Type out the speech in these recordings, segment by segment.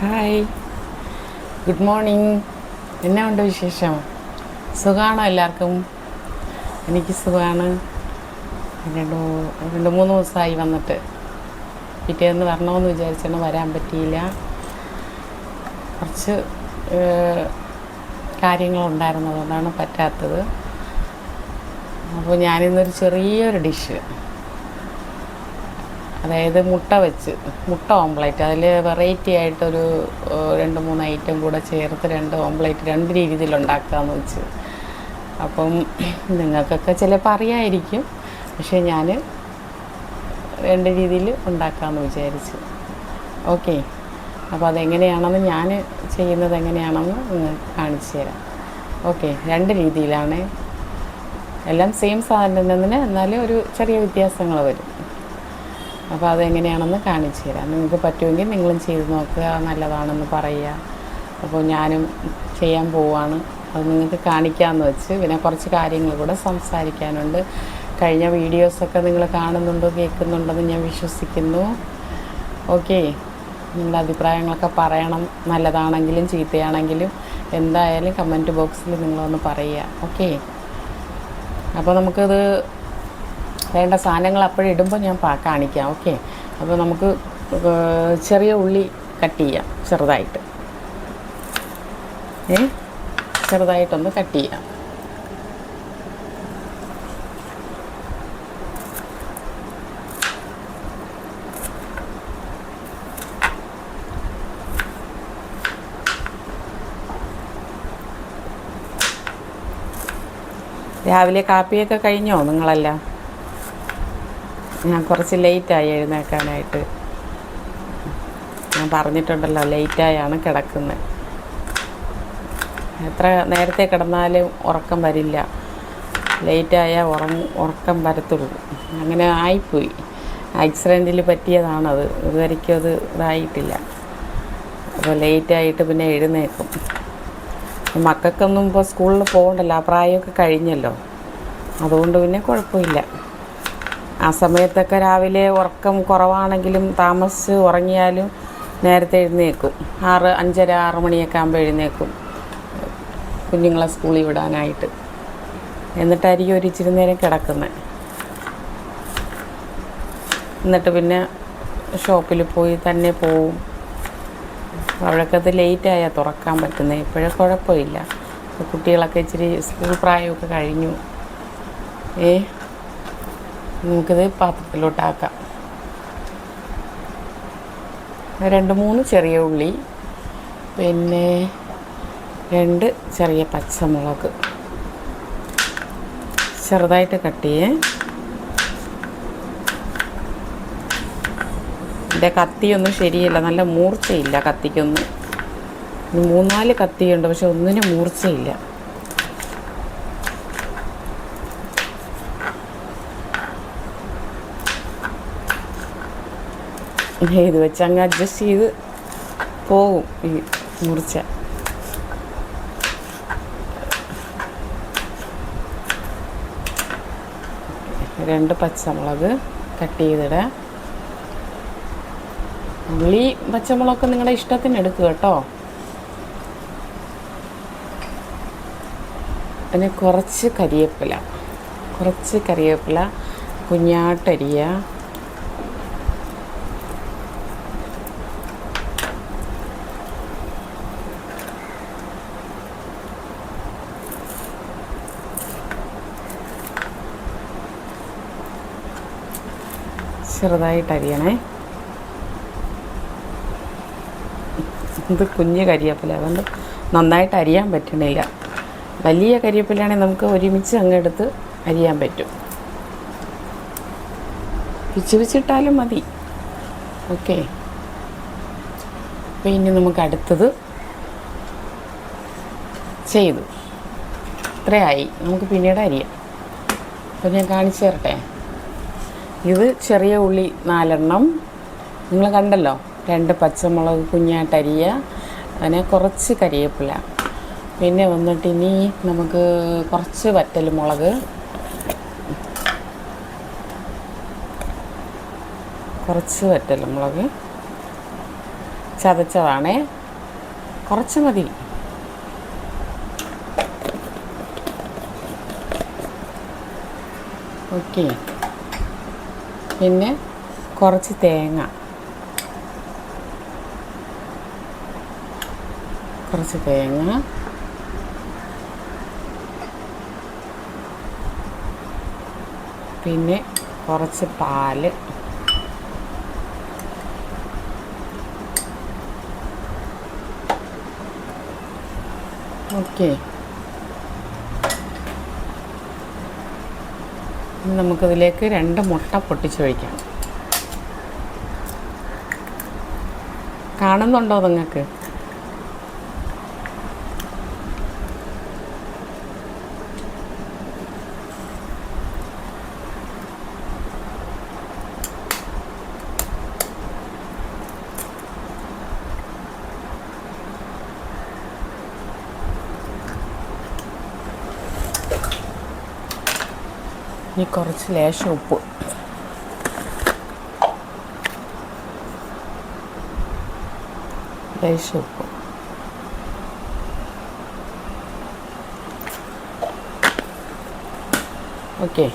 Hi, good morning. എന്നാ ഉണ്ട് വിശേഷം? സുഖമാണോ എല്ലാവർക്കും? എനിക്ക് സുഖമാണ്. രണ്ട് മൂന്ന് ദിവസമായി വന്നിട്ട്. പിറ്റേന്ന് വരണമെന്ന് വിചാരിച്ചാണ്, വരാൻ പറ്റിയില്ല. കുറച്ച് കാര്യങ്ങളുണ്ടായിരുന്നു, അതുകൊണ്ടാണ് പറ്റാത്തത്. അപ്പോൾ ഞാനിന്നൊരു ചെറിയൊരു ഡിഷ്, അതായത് മുട്ട ഓംപ്ലേറ്റ്, അതിൽ വെറൈറ്റി ആയിട്ടൊരു 2-3 ഐറ്റം കൂടെ ചേർത്ത് 2 ഓംപ്ലേറ്റ് 2 രീതിയിൽ ഉണ്ടാക്കാമെന്ന് വെച്ച്. അപ്പം നിങ്ങൾക്കൊക്കെ ചിലപ്പോൾ അറിയാമായിരിക്കും, പക്ഷേ ഞാൻ 2 രീതിയിൽ ഉണ്ടാക്കാമെന്ന് വിചാരിച്ചു. ഓക്കെ, അപ്പോൾ അതെങ്ങനെയാണെന്ന്, ഞാൻ ചെയ്യുന്നത് എങ്ങനെയാണെന്ന് നിങ്ങൾക്ക് കാണിച്ചു തരാം. ഓക്കെ, 2 രീതിയിലാണ്. എല്ലാം സെയിം സാധനം തന്നെ, എന്നാലും ഒരു ചെറിയ വ്യത്യാസങ്ങൾ വരും. അപ്പോൾ അതെങ്ങനെയാണെന്ന് കാണിച്ചു തരാം. നിങ്ങൾക്ക് പറ്റുമെങ്കിൽ നിങ്ങളും ചെയ്ത് നോക്കുക, നല്ലതാണെന്ന് പറയുക. അപ്പോൾ ഞാനും ചെയ്യാൻ പോവുകയാണ്, അത് നിങ്ങൾക്ക് കാണിക്കാമെന്ന് വെച്ച്. പിന്നെ കുറച്ച് കാര്യങ്ങൾ കൂടെ സംസാരിക്കാനുണ്ട്. കഴിഞ്ഞ വീഡിയോസൊക്കെ നിങ്ങൾ കാണുന്നുണ്ടോ, കേൾക്കുന്നുണ്ടെന്ന് ഞാൻ വിശ്വസിക്കുന്നു. ഓക്കെ, നിങ്ങളുടെ അഭിപ്രായങ്ങളൊക്കെ പറയണം. നല്ലതാണെങ്കിലും ചീത്തയാണെങ്കിലും എന്തായാലും കമൻറ്റ് ബോക്സിൽ നിങ്ങളൊന്ന് പറയുക. ഓക്കെ, അപ്പോൾ നമുക്കത് വേണ്ട സാധനങ്ങൾ അപ്പോഴിടുമ്പോൾ ഞാൻ കാണിക്കാം. ഓക്കെ, അപ്പോൾ നമുക്ക് ചെറിയ ഉള്ളി കട്ട് ചെയ്യാം, ചെറുതായിട്ടൊന്ന് കട്ട് ചെയ്യാം. രാവിലെ കാപ്പിയൊക്കെ കഴിഞ്ഞോ നിങ്ങളെല്ലാം? ഞാൻ കുറച്ച് ലേറ്റായി എഴുന്നേൽക്കാനായിട്ട്. ഞാൻ പറഞ്ഞിട്ടുണ്ടല്ലോ, ലേറ്റായാണ് കിടക്കുന്നത്. എത്ര നേരത്തെ കിടന്നാലും ഉറക്കം വരില്ല, ലേറ്റായാൽ ഉറക്കം വരത്തുള്ളൂ. അങ്ങനെ ആയിപ്പോയി. ആക്സിഡൻറ്റിൽ പറ്റിയതാണത്. ഇതുവരെയ്ക്കും അത് ഇതായിട്ടില്ല. അപ്പോൾ ലേറ്റായിട്ട് പിന്നെ എഴുന്നേൽക്കും. മക്കൾക്കൊന്നും ഇപ്പോൾ സ്കൂളിൽ പോകണ്ടല്ലോ, ആ പ്രായമൊക്കെ കഴിഞ്ഞല്ലോ, അതുകൊണ്ട് പിന്നെ കുഴപ്പമില്ല. ആ സമയത്തൊക്കെ രാവിലെ ഉറക്കം കുറവാണെങ്കിലും താമസിച്ച് ഉറങ്ങിയാലും നേരത്തെ എഴുന്നേൽക്കും. 5:30-6 മണിയൊക്കെ ആകുമ്പോൾ എഴുന്നേൽക്കും, കുഞ്ഞുങ്ങളെ സ്കൂളിൽ വിടാനായിട്ട്. എന്നിട്ടായിരിക്കും ഒരു ഇച്ചിരി നേരം കിടക്കുന്നത്. എന്നിട്ട് പിന്നെ ഷോപ്പിൽ പോയി തന്നെ പോവും. അവിടേക്കത് ലേറ്റായാൽ തുറക്കാൻ പറ്റുന്നത്. ഇപ്പോഴേ കുഴപ്പമില്ല, കുട്ടികളൊക്കെ ഇച്ചിരി സ്കൂൾ പ്രായമൊക്കെ കഴിഞ്ഞു. നമുക്കിത് പാത്രത്തിലോട്ടാക്കാം. 2-3 ചെറിയ ഉള്ളി, പിന്നെ 2 ചെറിയ പച്ചമുളക് ചെറുതായിട്ട് കട്ട് ചെയ്യേ. എൻ്റെ കത്തിയൊന്നും ശരിയല്ല, നല്ല മൂർച്ചയില്ല കത്തിക്കൊന്നും. 3-4 കത്തിയുണ്ട്, പക്ഷെ ഒന്നിനും മൂർച്ചയില്ല. ഇത് വെച്ച് അങ്ങ് അഡ്ജസ്റ്റ് ചെയ്ത് പോകും ഈ മുറിച്ച. രണ്ട് പച്ചമുളക് കട്ട് ചെയ്തിടാം. ഉള്ളി പച്ചമുളകൊക്കെ നിങ്ങളുടെ ഇഷ്ടത്തിന് എടുക്കുക കേട്ടോ. പിന്നെ കുറച്ച് കരിവേപ്പില കുഞ്ഞാട്ടരിയ. ചെറുതായിട്ട് അരിയണേ. ഇത് കുഞ്ഞ് കരിവേപ്പില, അതുകൊണ്ട് നന്നായിട്ട് അരിയാൻ പറ്റണില്ല. വലിയ കരിവേപ്പിലാണെങ്കിൽ നമുക്ക് ഒരുമിച്ച് അങ്ങെടുത്ത് അരിയാൻ പറ്റും. പിച്ചിട്ടാലും മതി. ഓക്കെ, അപ്പോൾ ഇനി നമുക്ക് അടുത്തത് ചെയ്തു. ഇത്രയായി, നമുക്ക് പിന്നീട് അരിയാം. അപ്പോൾ ഞാൻ കാണിച്ചു തരട്ടെ. ഇത് ചെറിയ ഉള്ളി 4 എണ്ണം നിങ്ങൾ കണ്ടല്ലോ. 2 പച്ചമുളക് കുഞ്ഞായിട്ടരിയ, അതിനെ കുറച്ച് കരിവേപ്പില, പിന്നെ വന്നിട്ട് ഇനി നമുക്ക് കുറച്ച് വറ്റൽമുളക്, കുറച്ച് വറ്റൽമുളക്, ചതച്ചതാണേ, കുറച്ച് മതി. ഓക്കെ. പിന്നെ കുറച്ച് തേങ്ങ, പിന്നെ കുറച്ച് പാല്, ഓക്കെ. നമുക്കിതിലേക്ക് 2 മുട്ട പൊട്ടിച്ചൊഴിക്കാം. കാണുന്നുണ്ടോ നിങ്ങൾക്ക്? ഇനി കുറച്ച് ലേശം ഉപ്പ്, ഓക്കെ.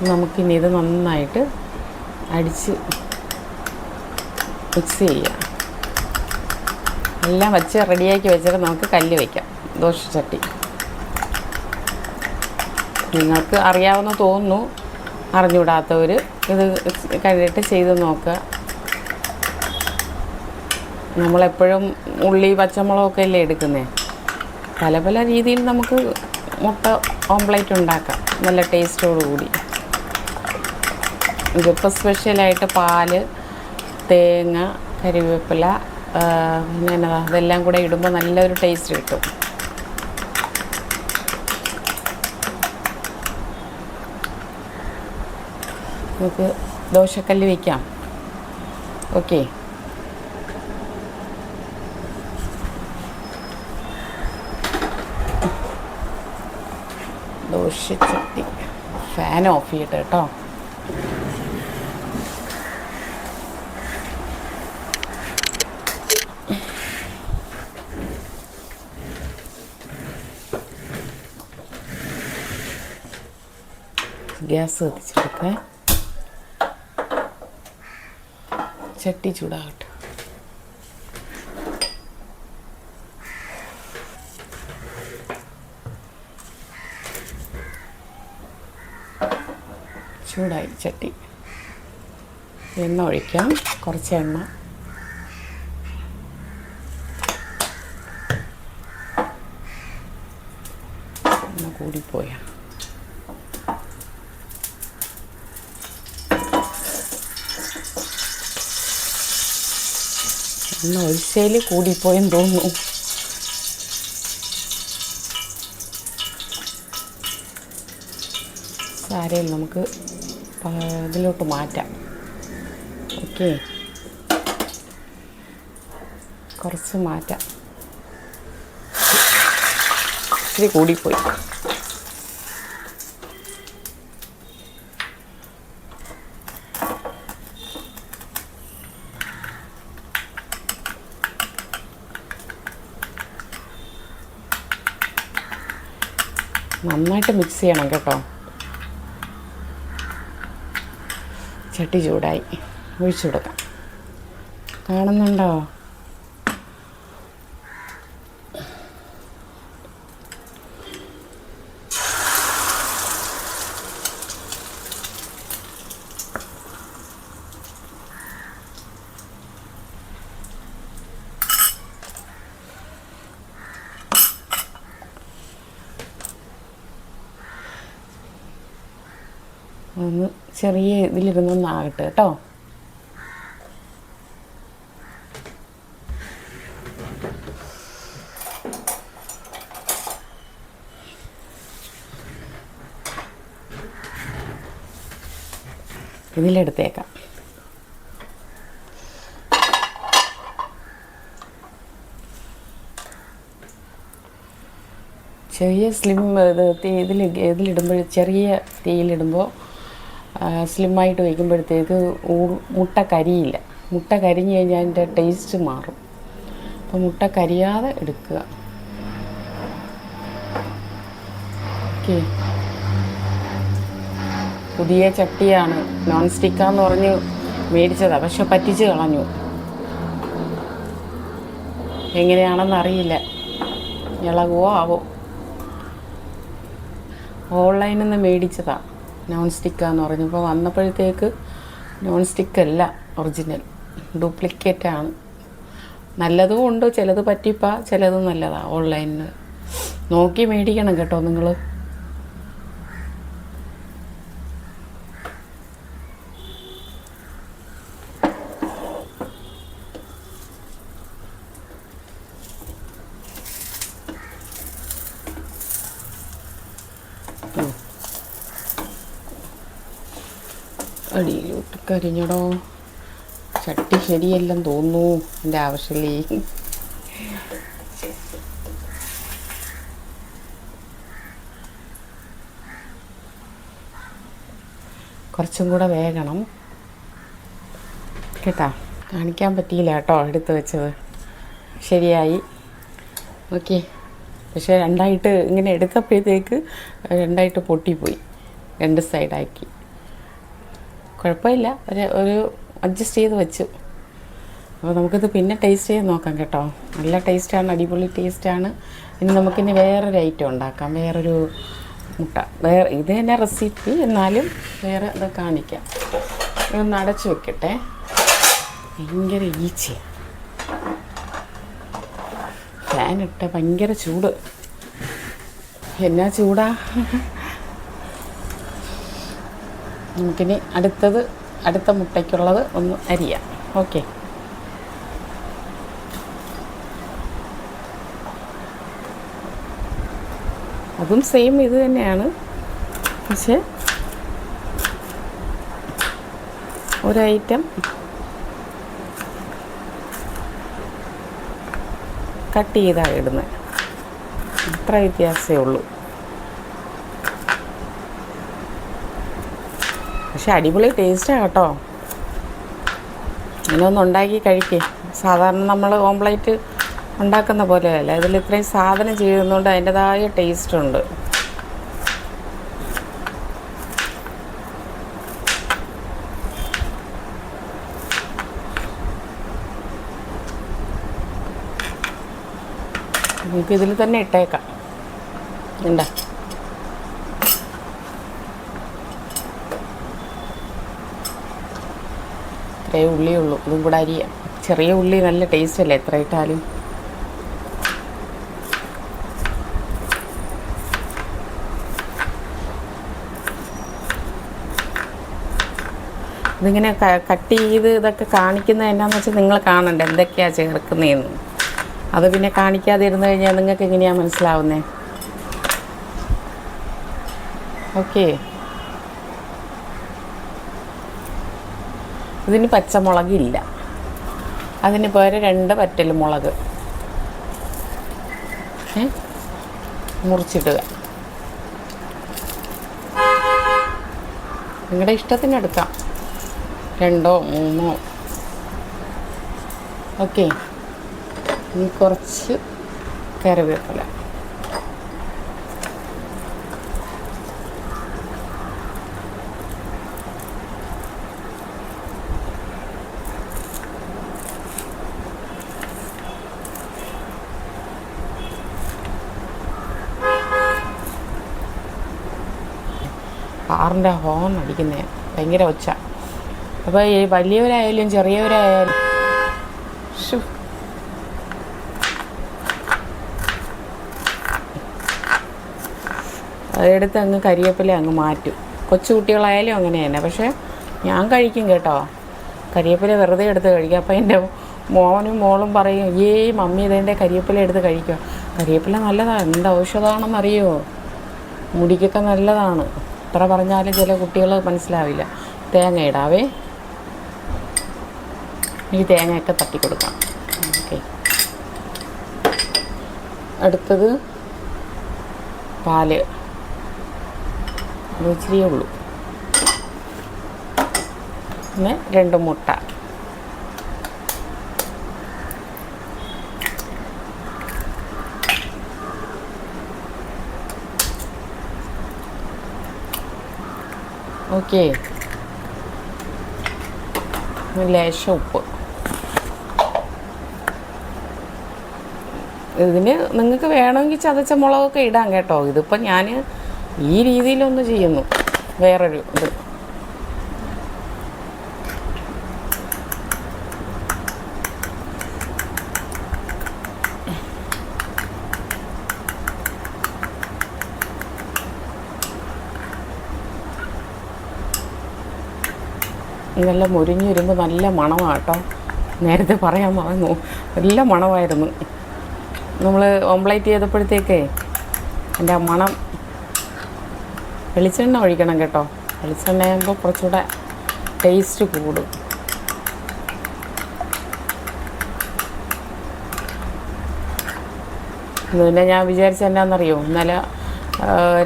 നമുക്കിനി ഇത് നന്നായിട്ട് അടിച്ച് മിക്സ് ചെയ്യാം. എല്ലാം വെച്ച് റെഡിയാക്കി വെച്ചിട്ട് നമുക്ക് കല്ല് വയ്ക്കാം, ദോശച്ചട്ടി. നിങ്ങൾക്ക് അറിയാവുന്ന തോന്നുന്നു, അറിഞ്ഞുകൂടാത്തവർ ഇത് കഴിഞ്ഞിട്ട് ചെയ്ത് നോക്കുക. നമ്മളെപ്പോഴും ഉള്ളി പച്ചമുളകൊക്കെ അല്ലേ എടുക്കുന്നത്. പല പല രീതിയിൽ നമുക്ക് മുട്ട ഓംപ്ലേറ്റ് ഉണ്ടാക്കാം നല്ല ടേസ്റ്റോടുകൂടി. ഇതിപ്പോൾ സ്പെഷ്യലായിട്ട് പാല്, തേങ്ങ, കരിവേപ്പില, പിന്നെ എന്നതാ, ഇതെല്ലാം കൂടെ ഇടുമ്പോൾ നല്ലൊരു ടേസ്റ്റ് കിട്ടും. നമുക്ക് ദോശക്കല്ല് വയ്ക്കാം. ഓക്കെ. ദോശച്ചട്ടി ഫാൻ ഓഫ് ചെയ്യട്ടെ കേട്ടോ. ഗ്യാസ് കത്തിച്ചെടുക്കേ. ചട്ടി ചൂടാകട്ടെ. ചൂടായി ചട്ടി. എണ്ണ ഒഴിക്കാം, കുറച്ച് എണ്ണ. എണ്ണ കൂടിപ്പോയാ. എണ്ണ ഒഴിച്ചതിൽ കൂടിപ്പോയെന്ന് തോന്നുന്നു. സാരമില്ല, നമുക്ക് ഇതിലോട്ട് മാറ്റാം. ഓക്കെ, കുറച്ച് മാറ്റാം. ഇച്ചിരി കൂടിപ്പോയി. നന്നായിട്ട് മിക്സ് ചെയ്യണം കേട്ടോ. ചട്ടി ചൂടായി, ഒഴിച്ചു കൊടുക്കാം. കാണുന്നുണ്ടോ? ഒന്ന് ചെറിയ ഇതിലിരുന്നൊന്നാകട്ടെ കേട്ടോ. ഇതിലെടുത്തേക്കാം. ചെറിയ ഇതിലിടുമ്പോൾ, ചെറിയ തീയിലിടുമ്പോൾ സ്ലിമ്മായിട്ട് വയ്ക്കുമ്പോഴത്തേക്ക് മുട്ട കരിയില്ല. മുട്ട കരിഞ്ഞ് കഴിഞ്ഞാൽ അതിൻ്റെ ടേസ്റ്റ് മാറും. അപ്പോൾ മുട്ട കരിയാതെ എടുക്കുക. ഓക്കെ, പുതിയ ചട്ടിയാണ്, നോൺ സ്റ്റിക്കാന്ന് പറഞ്ഞ് മേടിച്ചതാണ്, പക്ഷെ പറ്റിച്ച് കളഞ്ഞു. എങ്ങനെയാണെന്ന് അറിയില്ല, ഇളകുവോ ആവോ. ഓൺലൈനിൽ നിന്ന് മേടിച്ചതാണ്, നോൺ സ്റ്റിക്കാന്ന് പറഞ്ഞപ്പോൾ വന്നപ്പോഴത്തേക്ക് നോൺ സ്റ്റിക്കല്ല, ഒറിജിനൽ ഡ്യൂപ്ലിക്കേറ്റാണ്. നല്ലതും ഉണ്ട്, ചിലത് പറ്റിപ്പാ, ചിലത് നല്ലതാണ്. ഓൺലൈനിൽ നോക്കി മേടിക്കണം കേട്ടോ നിങ്ങൾ. അടിയിലോട്ട് കരിഞ്ഞടോ, ചട്ടി ശരിയല്ലെന്ന് തോന്നുന്നു, എൻ്റെ ആവശ്യമില്ലേ. കുറച്ചും കൂടെ വേകണം കേട്ടോ. കാണിക്കാൻ പറ്റിയില്ല കേട്ടോ, എടുത്ത് വെച്ചത് ശരിയായി. ഓക്കെ, പക്ഷേ രണ്ടായിട്ട് ഇങ്ങനെ എടുത്തപ്പോഴത്തേക്ക് രണ്ടായിട്ട് പൊട്ടിപ്പോയി, രണ്ട് സൈഡാക്കി. കുഴപ്പമില്ല, ഒരു അഡ്ജസ്റ്റ് ചെയ്ത് വെച്ചു. അപ്പോൾ നമുക്കിത് പിന്നെ ടേസ്റ്റ് ചെയ്ത് നോക്കാം കേട്ടോ. നല്ല ടേസ്റ്റാണ്, അടിപൊളി ടേസ്റ്റാണ്. ഇനി നമുക്കിനി വേറൊരു ഐറ്റം ഉണ്ടാക്കാം, വേറൊരു മുട്ട. ഇത് തന്നെ റെസിപ്പി, എന്നാലും വേറെ ഇത് കാണിക്കാം. ഇതൊന്ന് അടച്ചു വെക്കട്ടെ. ഭയങ്കര ഈച്ചയാണ്, ഫാനിട്ട ഭയങ്കര ചൂട്. എന്നാ ചൂടാ. നമുക്കിനി അടുത്ത മുട്ടയ്ക്കുള്ളത് ഒന്ന് അരിയാം. ഓക്കെ, അതും സെയിം ഇത് തന്നെയാണ്, പക്ഷേ ഒരു ഐറ്റം കട്ട് ചെയ്താണ് ഇടുന്നത്, അത്ര വ്യത്യാസമേ ഉള്ളൂ. പക്ഷെ അടിപൊളി ടേസ്റ്റാണ് കേട്ടോ. ഇങ്ങനെ ഒന്ന് ഉണ്ടാക്കി കഴിക്കേ. സാധാരണ നമ്മൾ ഓംപ്ലേറ്റ് ഉണ്ടാക്കുന്ന പോലെയല്ല, ഇതിൽ ഇത്രയും സാധനം ചെയ്യുന്നതുകൊണ്ട് അതിൻ്റെതായ ടേസ്റ്റുണ്ട്. നമുക്കിതിൽ തന്നെ ഇട്ടേക്കാം. ഉണ്ടാ ഇത്രയേ ഉള്ളിയുള്ളൂ, ഇതും കൂടെ അരിയാം. ചെറിയ ഉള്ളി നല്ല ടേസ്റ്റ് അല്ലേ എത്ര ഇട്ടാലും. ഇതിങ്ങനെ കട്ട് ചെയ്ത് ഇതൊക്കെ കാണിക്കുന്നത് എന്നാന്ന് വെച്ചാൽ നിങ്ങൾ കാണണ്ട എന്തൊക്കെയാണ് ചേർക്കുന്നതെന്ന്. അത് പിന്നെ കാണിക്കാതെ ഇരുന്ന് കഴിഞ്ഞാൽ നിങ്ങൾക്ക് എങ്ങനെയാണ് മനസ്സിലാവുന്നത്? ഓക്കെ, ഇതിന് പച്ചമുളകില്ല, അതിന് പകരം 2 വറ്റൽ മുളക് മുറിച്ചിടുക. നിങ്ങളുടെ ഇഷ്ടത്തിന് എടുക്കാം, 2 3. ഓക്കെ, ഇനി കുറച്ച് കറിവേപ്പില. കാറിൻ്റെ ഹോൺ അടിക്കുന്നത് ഭയങ്കര ഒച്ച. അപ്പോൾ ഈ വലിയവരായാലും ചെറിയവരായാലും അതെടുത്ത് അങ്ങ് കരിവേപ്പില അങ്ങ് മാറ്റും. കൊച്ചു കുട്ടികളായാലും അങ്ങനെ തന്നെ. പക്ഷേ ഞാൻ കഴിക്കും കേട്ടോ, കരിവേപ്പില വെറുതെ എടുത്ത് കഴിക്കുക. അപ്പോൾ എൻ്റെ മോനും മോളും പറയും, മമ്മി ഇതെൻ്റെ കരിവേപ്പില എടുത്ത് കഴിക്കുക. കരിവേപ്പില നല്ലതാണ്, എന്ത് ഔഷധമാണെന്നറിയുമോ? മുടിക്കൊക്കെ നല്ലതാണ്. എത്ര പറഞ്ഞാലും ചില കുട്ടികൾ മനസ്സിലാവില്ല. തേങ്ങ ഇടാവേ, ഈ തേങ്ങയൊക്കെ തട്ടി കൊടുക്കാം. ഓക്കെ, അടുത്തത് പാല്, ഇച്ചിരിയേ ഉള്ളൂ. പിന്നെ 2 മുട്ട. ഓക്കെ, ലേശം ഉപ്പ്. ഇതിന് നിങ്ങൾക്ക് വേണമെങ്കിൽ ചതച്ച മുളകൊക്കെ ഇടാം കേട്ടോ. ഇതിപ്പോൾ ഞാൻ ഈ രീതിയിലൊന്ന് ചെയ്യുന്നു, വേറൊരു ഇത്. ഇതെല്ലാം മുരിഞ്ഞ് വരുമ്പോൾ നല്ല മണമാണ് കേട്ടോ. നേരത്തെ പറയാൻ മറന്നു, നല്ല മണമായിരുന്നു. നമ്മൾ ഓംപ്ലേറ്റ് ചെയ്തപ്പോഴത്തേക്കേ എൻ്റെ ആ മണം. വെളിച്ചെണ്ണ ഒഴിക്കണം കേട്ടോ. വെളിച്ചെണ്ണ ആകുമ്പോൾ കുറച്ചുകൂടെ ടേസ്റ്റ് കൂടും. പിന്നെ ഞാൻ വിചാരിച്ച എന്നാണെന്നറിയോ, ഇന്നലെ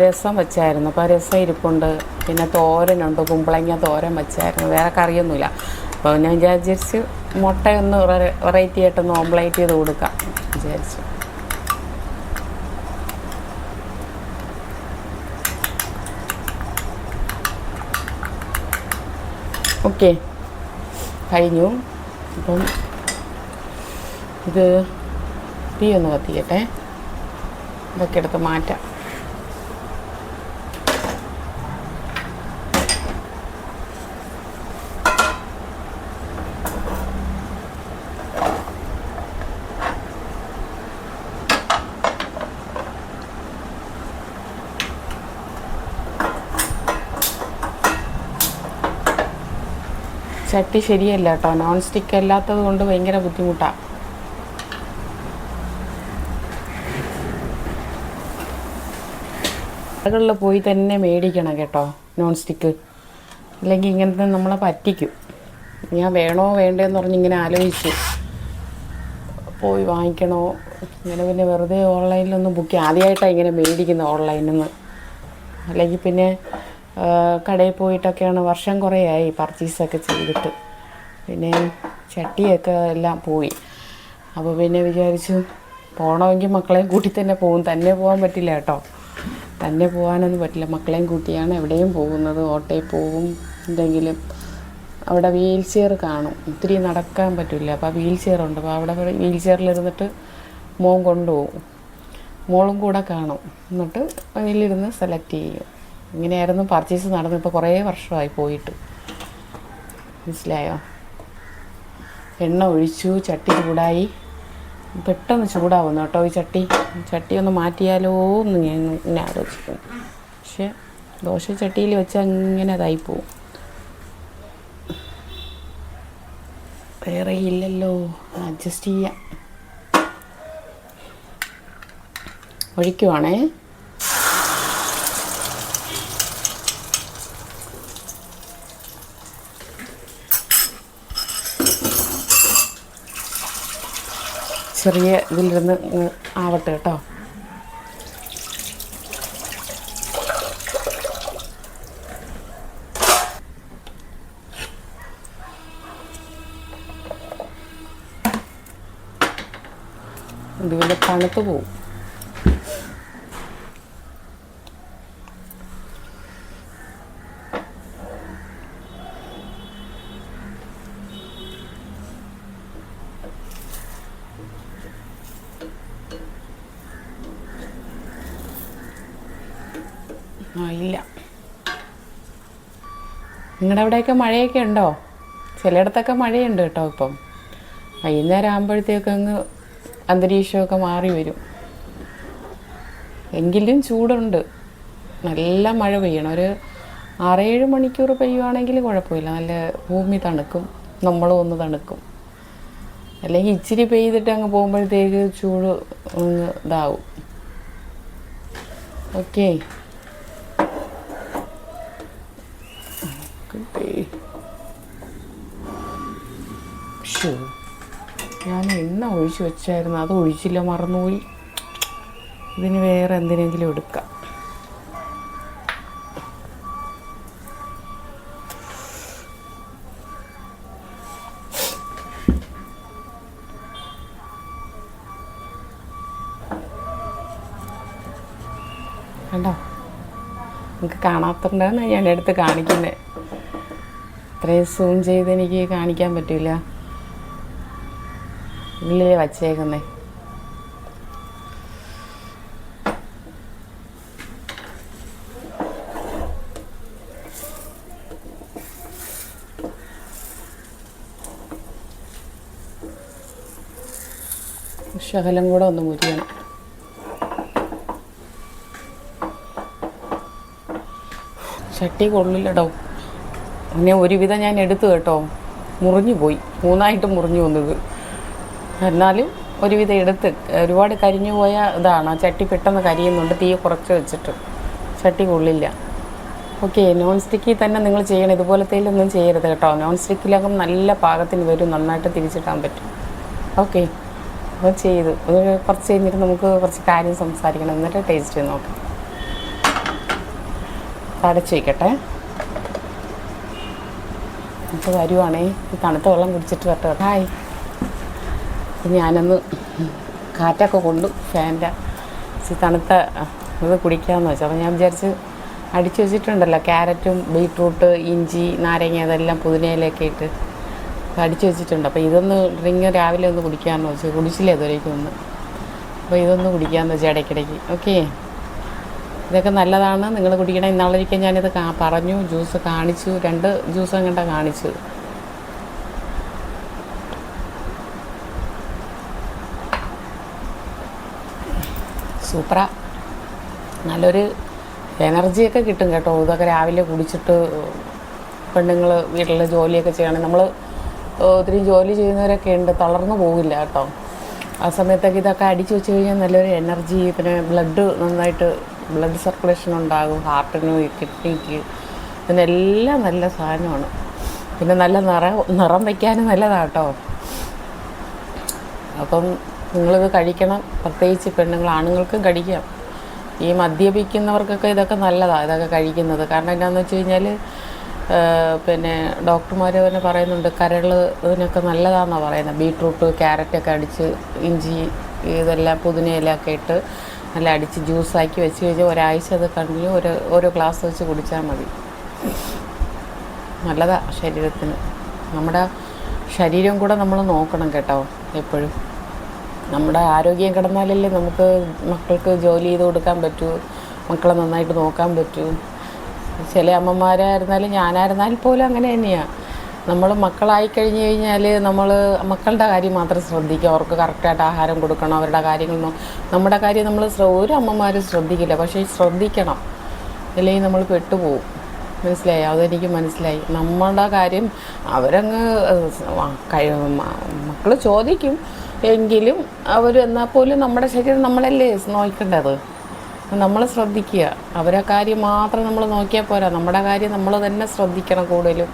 രസം വെച്ചായിരുന്നു. അപ്പോൾ ആ രസം ഇരിപ്പുണ്ട്, പിന്നെ തോരനുണ്ട്, കുമ്പളങ്ങ തോരൻ വെച്ചായിരുന്നു. വേറെ കറിയൊന്നുമില്ല. അപ്പോൾ ഞാൻ വിചാരിച്ച് മുട്ടയൊന്ന് വെറൈറ്റി ആയിട്ടൊന്ന് ഓംപ്ലേറ്റ് ചെയ്ത് കൊടുക്കാം വിചാരിച്ചു. ഓക്കെ, കഴിഞ്ഞു. അപ്പം ഇത് തീ ഒന്ന് കത്തിക്കട്ടെ, ഇതൊക്കെ എടുത്ത് മാറ്റാം. ചട്ടി ശരിയല്ല കേട്ടോ, നോൺ സ്റ്റിക്ക് അല്ലാത്തത് കൊണ്ട് ഭയങ്കര ബുദ്ധിമുട്ടാണ്. കടകളിൽ പോയി തന്നെ മേടിക്കണം കേട്ടോ നോൺ സ്റ്റിക്ക്, അല്ലെങ്കിൽ ഇങ്ങനത്തെ നമ്മളെ പറ്റിക്കും. ഞാൻ വേണോ വേണ്ടേന്ന് പറഞ്ഞ് ഇങ്ങനെ ആലോചിച്ചു പോയി വാങ്ങിക്കണോ, ഇങ്ങനെ പിന്നെ വെറുതെ ഓൺലൈനിലൊന്നും ബുക്ക് ചെയ്യാം. ആദ്യമായിട്ടാണ് ഇങ്ങനെ മേടിക്കുന്നത് ഓൺലൈനിൽ നിന്ന്. അല്ലെങ്കിൽ പിന്നെ കടയിൽ പോയിട്ടൊക്കെയാണ്, വർഷം കുറേ ആയി പർച്ചേസൊക്കെ ചെയ്തിട്ട്. പിന്നെ ചട്ടിയൊക്കെ എല്ലാം പോയി. അപ്പോൾ പിന്നെ വിചാരിച്ചു പോകണമെങ്കിൽ മക്കളെയും കൂട്ടി തന്നെ പോകും. തന്നെ പോകാൻ പറ്റില്ല കേട്ടോ, തന്നെ പോകാനൊന്നും പറ്റില്ല. മക്കളെയും കൂട്ടിയാണ് എവിടെയും പോകുന്നത്. ഓട്ടോയിൽ പോകും, എന്തെങ്കിലും അവിടെ വീൽ ചെയർ കാണും. ഒത്തിരി നടക്കാൻ പറ്റില്ല, അപ്പോൾ വീൽ ചെയറുണ്ട്. അപ്പോൾ അവിടെ വീൽ ചെയറിലിരുന്നിട്ട് മോൻ കൊണ്ടുപോകും, മോളും കൂടെ കാണും. എന്നിട്ട് അതിലിരുന്ന് സെലക്ട് ചെയ്യും. ഇങ്ങനെയായിരുന്നു പർച്ചേസ് നടന്നത്. ഇപ്പോൾ കുറേ വർഷമായി പോയിട്ട്. മനസ്സിലായോ? എണ്ണ ഒഴിച്ചു, ചട്ടി ചൂടായി. പെട്ടെന്ന് ചൂടാവുന്നു കേട്ടോ ഈ ചട്ടി ഒന്ന് മാറ്റിയാലോ എന്ന് ഞാൻ ഇങ്ങനെ ആലോചിക്കുന്നു. പക്ഷെ ദോശ ചട്ടിയിൽ വെച്ചാൽ ഇങ്ങനെ ഇതായിപ്പോവും. വേറെ ഇല്ലല്ലോ, അഡ്ജസ്റ്റ് ചെയ്യാം. ഒഴിക്കുവാണേ. ചെറിയ ഇതിലിരുന്ന് ആവട്ടെ കേട്ടോ. ഇത് പിന്നെ തണുത്ത് പോവും. ഇല്ല, നിങ്ങളുടെ അവിടെയൊക്കെ മഴയൊക്കെ ഉണ്ടോ? ചിലയിടത്തൊക്കെ മഴയുണ്ട് കേട്ടോ. ഇപ്പം വൈകുന്നേരം ആകുമ്പോഴത്തേക്ക് അങ്ങ് അന്തരീക്ഷമൊക്കെ മാറി വരും. എങ്കിലും ചൂടുണ്ട്. നല്ല മഴ പെയ്യണം. ഒരു 6-7 മണിക്കൂർ പെയ്യുവാണെങ്കിൽ കുഴപ്പമില്ല. നല്ല ഭൂമി തണുക്കും, നമ്മളും ഒന്ന് തണുക്കും. അല്ലെങ്കിൽ ഇച്ചിരി പെയ്തിട്ട് അങ്ങ് പോകുമ്പോഴത്തേക്ക് ചൂട് ഒന്ന് ഇതാവും. ഓക്കെ, ഞാൻ എണ്ണ ഒഴിച്ച് വെച്ചായിരുന്നു, അത് ഒഴിച്ചില്ല, മറന്നുപോയി. ഇതിന് വേറെ എന്തിനെങ്കിലും എടുക്കാം. കണ്ടോ, നിങ്ങൾക്ക് കാണാത്തതുകൊണ്ടാണ് ഞാൻ എടുത്ത് കാണിക്കുന്നത്. ഇത്രയും സൂം ചെയ്ത് എനിക്ക് കാണിക്കാൻ പറ്റില്ല, ഉള്ളിൽ വച്ചേക്കുന്നേ. ശകലം കൂടെ ഒന്ന് മുരിയണം. ചട്ടി കൊള്ളില്ലടോ. പിന്നെ ഒരുവിധം ഞാൻ എടുത്തു കേട്ടോ, മുറിഞ്ഞു പോയി, 3ആയിട്ട് മുറിഞ്ഞു വന്നത്. എന്നാലും ഒരുവിധം എടുത്ത്, ഒരുപാട് കരിഞ്ഞു പോയ ഇതാണ്. ആ ചട്ടി പെട്ടെന്ന് കരിയുന്നുണ്ട്, തീ കുറച്ച് വെച്ചിട്ട്. ചട്ടി കൊള്ളില്ല. ഓക്കെ, നോൺ സ്റ്റിക്കിൽ തന്നെ നിങ്ങൾ ചെയ്യണം. ഇതുപോലത്തേലൊന്നും ചെയ്യരുത് കേട്ടോ. നോൺ സ്റ്റിക്കിലകം നല്ല പാകത്തിന് വരും, നന്നായിട്ട് തിരിച്ചിടാൻ പറ്റും. ഓക്കെ, അപ്പോൾ ചെയ്തു. ഒരു കുറച്ച് കഴിഞ്ഞിട്ട് നമുക്ക് കുറച്ച് കാര്യം സംസാരിക്കണം, എന്നിട്ട് ടേസ്റ്റ് ചെയ്ത് നോക്കാം. അടച്ച് വയ്ക്കട്ടെ. ഇപ്പോൾ വരുവാണേ, തണുത്ത വെള്ളം കുടിച്ചിട്ട് വരട്ടെ. ഹായ്, ഞാനൊന്ന് കാറ്റൊക്കെ കൊണ്ടു, ഫാൻ്റെ തണുത്ത ഇത് കുടിക്കാമെന്ന് വെച്ചാൽ. അപ്പോൾ ഞാൻ വിചാരിച്ച് അടിച്ചു വെച്ചിട്ടുണ്ടല്ലോ, ക്യാരറ്റും ബീട്രൂട്ട്, ഇഞ്ചി, നാരങ്ങ, അതെല്ലാം പുതിനയിലൊക്കെ ഇട്ട് അടിച്ചു വെച്ചിട്ടുണ്ട്. അപ്പോൾ ഇതൊന്ന് ഡ്രിങ്ക് രാവിലെ ഒന്ന് കുടിക്കാമെന്ന് വെച്ചാൽ, കുടിച്ചില്ലേ ഇതുവരേക്കും ഒന്ന്. അപ്പോൾ ഇതൊന്ന് കുടിക്കാമെന്ന് വെച്ചാൽ ഇടയ്ക്കിടയ്ക്ക്. ഓക്കെ, ഇതൊക്കെ നല്ലതാണ്, നിങ്ങൾ കുടിക്കണം. ഇന്നാളൊരിക്കൽ ഞാനിത് പറഞ്ഞു, ജ്യൂസ് കാണിച്ചു, 2 ജ്യൂസ് അങ്ങോട്ടാ കാണിച്ചു. സൂപ്പറാ, നല്ലൊരു എനർജിയൊക്കെ കിട്ടും കേട്ടോ. ഇതൊക്കെ രാവിലെ കുടിച്ചിട്ട് പെണ്ണുങ്ങൾ വീട്ടിൽ ജോലിയൊക്കെ ചെയ്യണം. നമ്മൾ ഒത്തിരി ജോലി ചെയ്യുന്നവരൊക്കെ ഉണ്ട്, തളർന്നു പോകില്ല കേട്ടോ. ആ സമയത്തൊക്കെ ഇതൊക്കെ അടിച്ചു വെച്ച് കഴിഞ്ഞാൽ നല്ലൊരു എനർജി, പിന്നെ നന്നായിട്ട് ബ്ലഡ് സർക്കുലേഷൻ ഉണ്ടാകും, ഹാർട്ടിന്, കിഡ്നിക്ക്, ഇതിനെല്ലാം നല്ല സാധനമാണ്. പിന്നെ നല്ല നിറം വയ്ക്കാനും നല്ലതാണ് കേട്ടോ. അപ്പം നിങ്ങളിത് കഴിക്കണം, പ്രത്യേകിച്ച് പെണ്ണുങ്ങൾ. ആണുങ്ങൾക്കും കഴിക്കാം. ഈ മദ്യപിക്കുന്നവർക്കൊക്കെ ഇതൊക്കെ നല്ലതാണ്, ഇതൊക്കെ കഴിക്കുന്നത്. കാരണം എന്താണെന്ന് വെച്ച് കഴിഞ്ഞാൽ പിന്നെ ഡോക്ടർമാർ തന്നെ പറയുന്നുണ്ട്, കരൾ ഇതിനൊക്കെ നല്ലതാണെന്നാണ് പറയുന്നത്. ബീട്രൂട്ട്, ക്യാരറ്റൊക്കെ അടിച്ച്, ഇഞ്ചി, ഇതെല്ലാം പുതിനയിലൊക്കെ ഇട്ട് നല്ല അടിച്ച് ജ്യൂസാക്കി വെച്ച് കഴിഞ്ഞാൽ ഒരാഴ്ച അത് കണ്ടിന്യൂ ഓരോ ഗ്ലാസ് വെച്ച് കുടിച്ചാൽ മതി. നല്ലതാണ് ശരീരത്തിന്. നമ്മുടെ ശരീരം കൂടെ നമ്മൾ നോക്കണം കേട്ടോ എപ്പോഴും. നമ്മുടെ ആരോഗ്യം കിടന്നാലല്ലേ നമുക്ക് മക്കൾക്ക് ജോലി ചെയ്ത് കൊടുക്കാൻ പറ്റൂ, മക്കളെ നന്നായിട്ട് നോക്കാൻ പറ്റൂ. ചില അമ്മമാരായിരുന്നാലും ഞാനായിരുന്നാൽ പോലും അങ്ങനെ തന്നെയാണ്. നമ്മൾ മക്കളായി കഴിഞ്ഞ് കഴിഞ്ഞാൽ നമ്മൾ മക്കളുടെ കാര്യം മാത്രം ശ്രദ്ധിക്കുക, അവർക്ക് കറക്റ്റായിട്ട് ആഹാരം കൊടുക്കണം, അവരുടെ കാര്യങ്ങൾ നമ്മുടെ കാര്യം നമ്മൾ ഒരു അമ്മമാരും ശ്രദ്ധിക്കില്ല. പക്ഷേ ശ്രദ്ധിക്കണം, അല്ലെങ്കിൽ നമ്മൾ പെട്ടുപോകും. മനസ്സിലായി? അതെനിക്ക് മനസ്സിലായി. നമ്മളുടെ കാര്യം അവരങ്ങ് മക്കൾ ചോദിക്കും, എങ്കിലും അവർ എന്നാൽ പോലും നമ്മുടെ ശരീരം നമ്മളല്ലേ നോക്കേണ്ടത്. നമ്മൾ ശ്രദ്ധിക്കുക, അവരെ കാര്യം മാത്രം നമ്മൾ നോക്കിയാൽ പോരാ, നമ്മുടെ കാര്യം നമ്മൾ തന്നെ ശ്രദ്ധിക്കണം കൂടുതലും.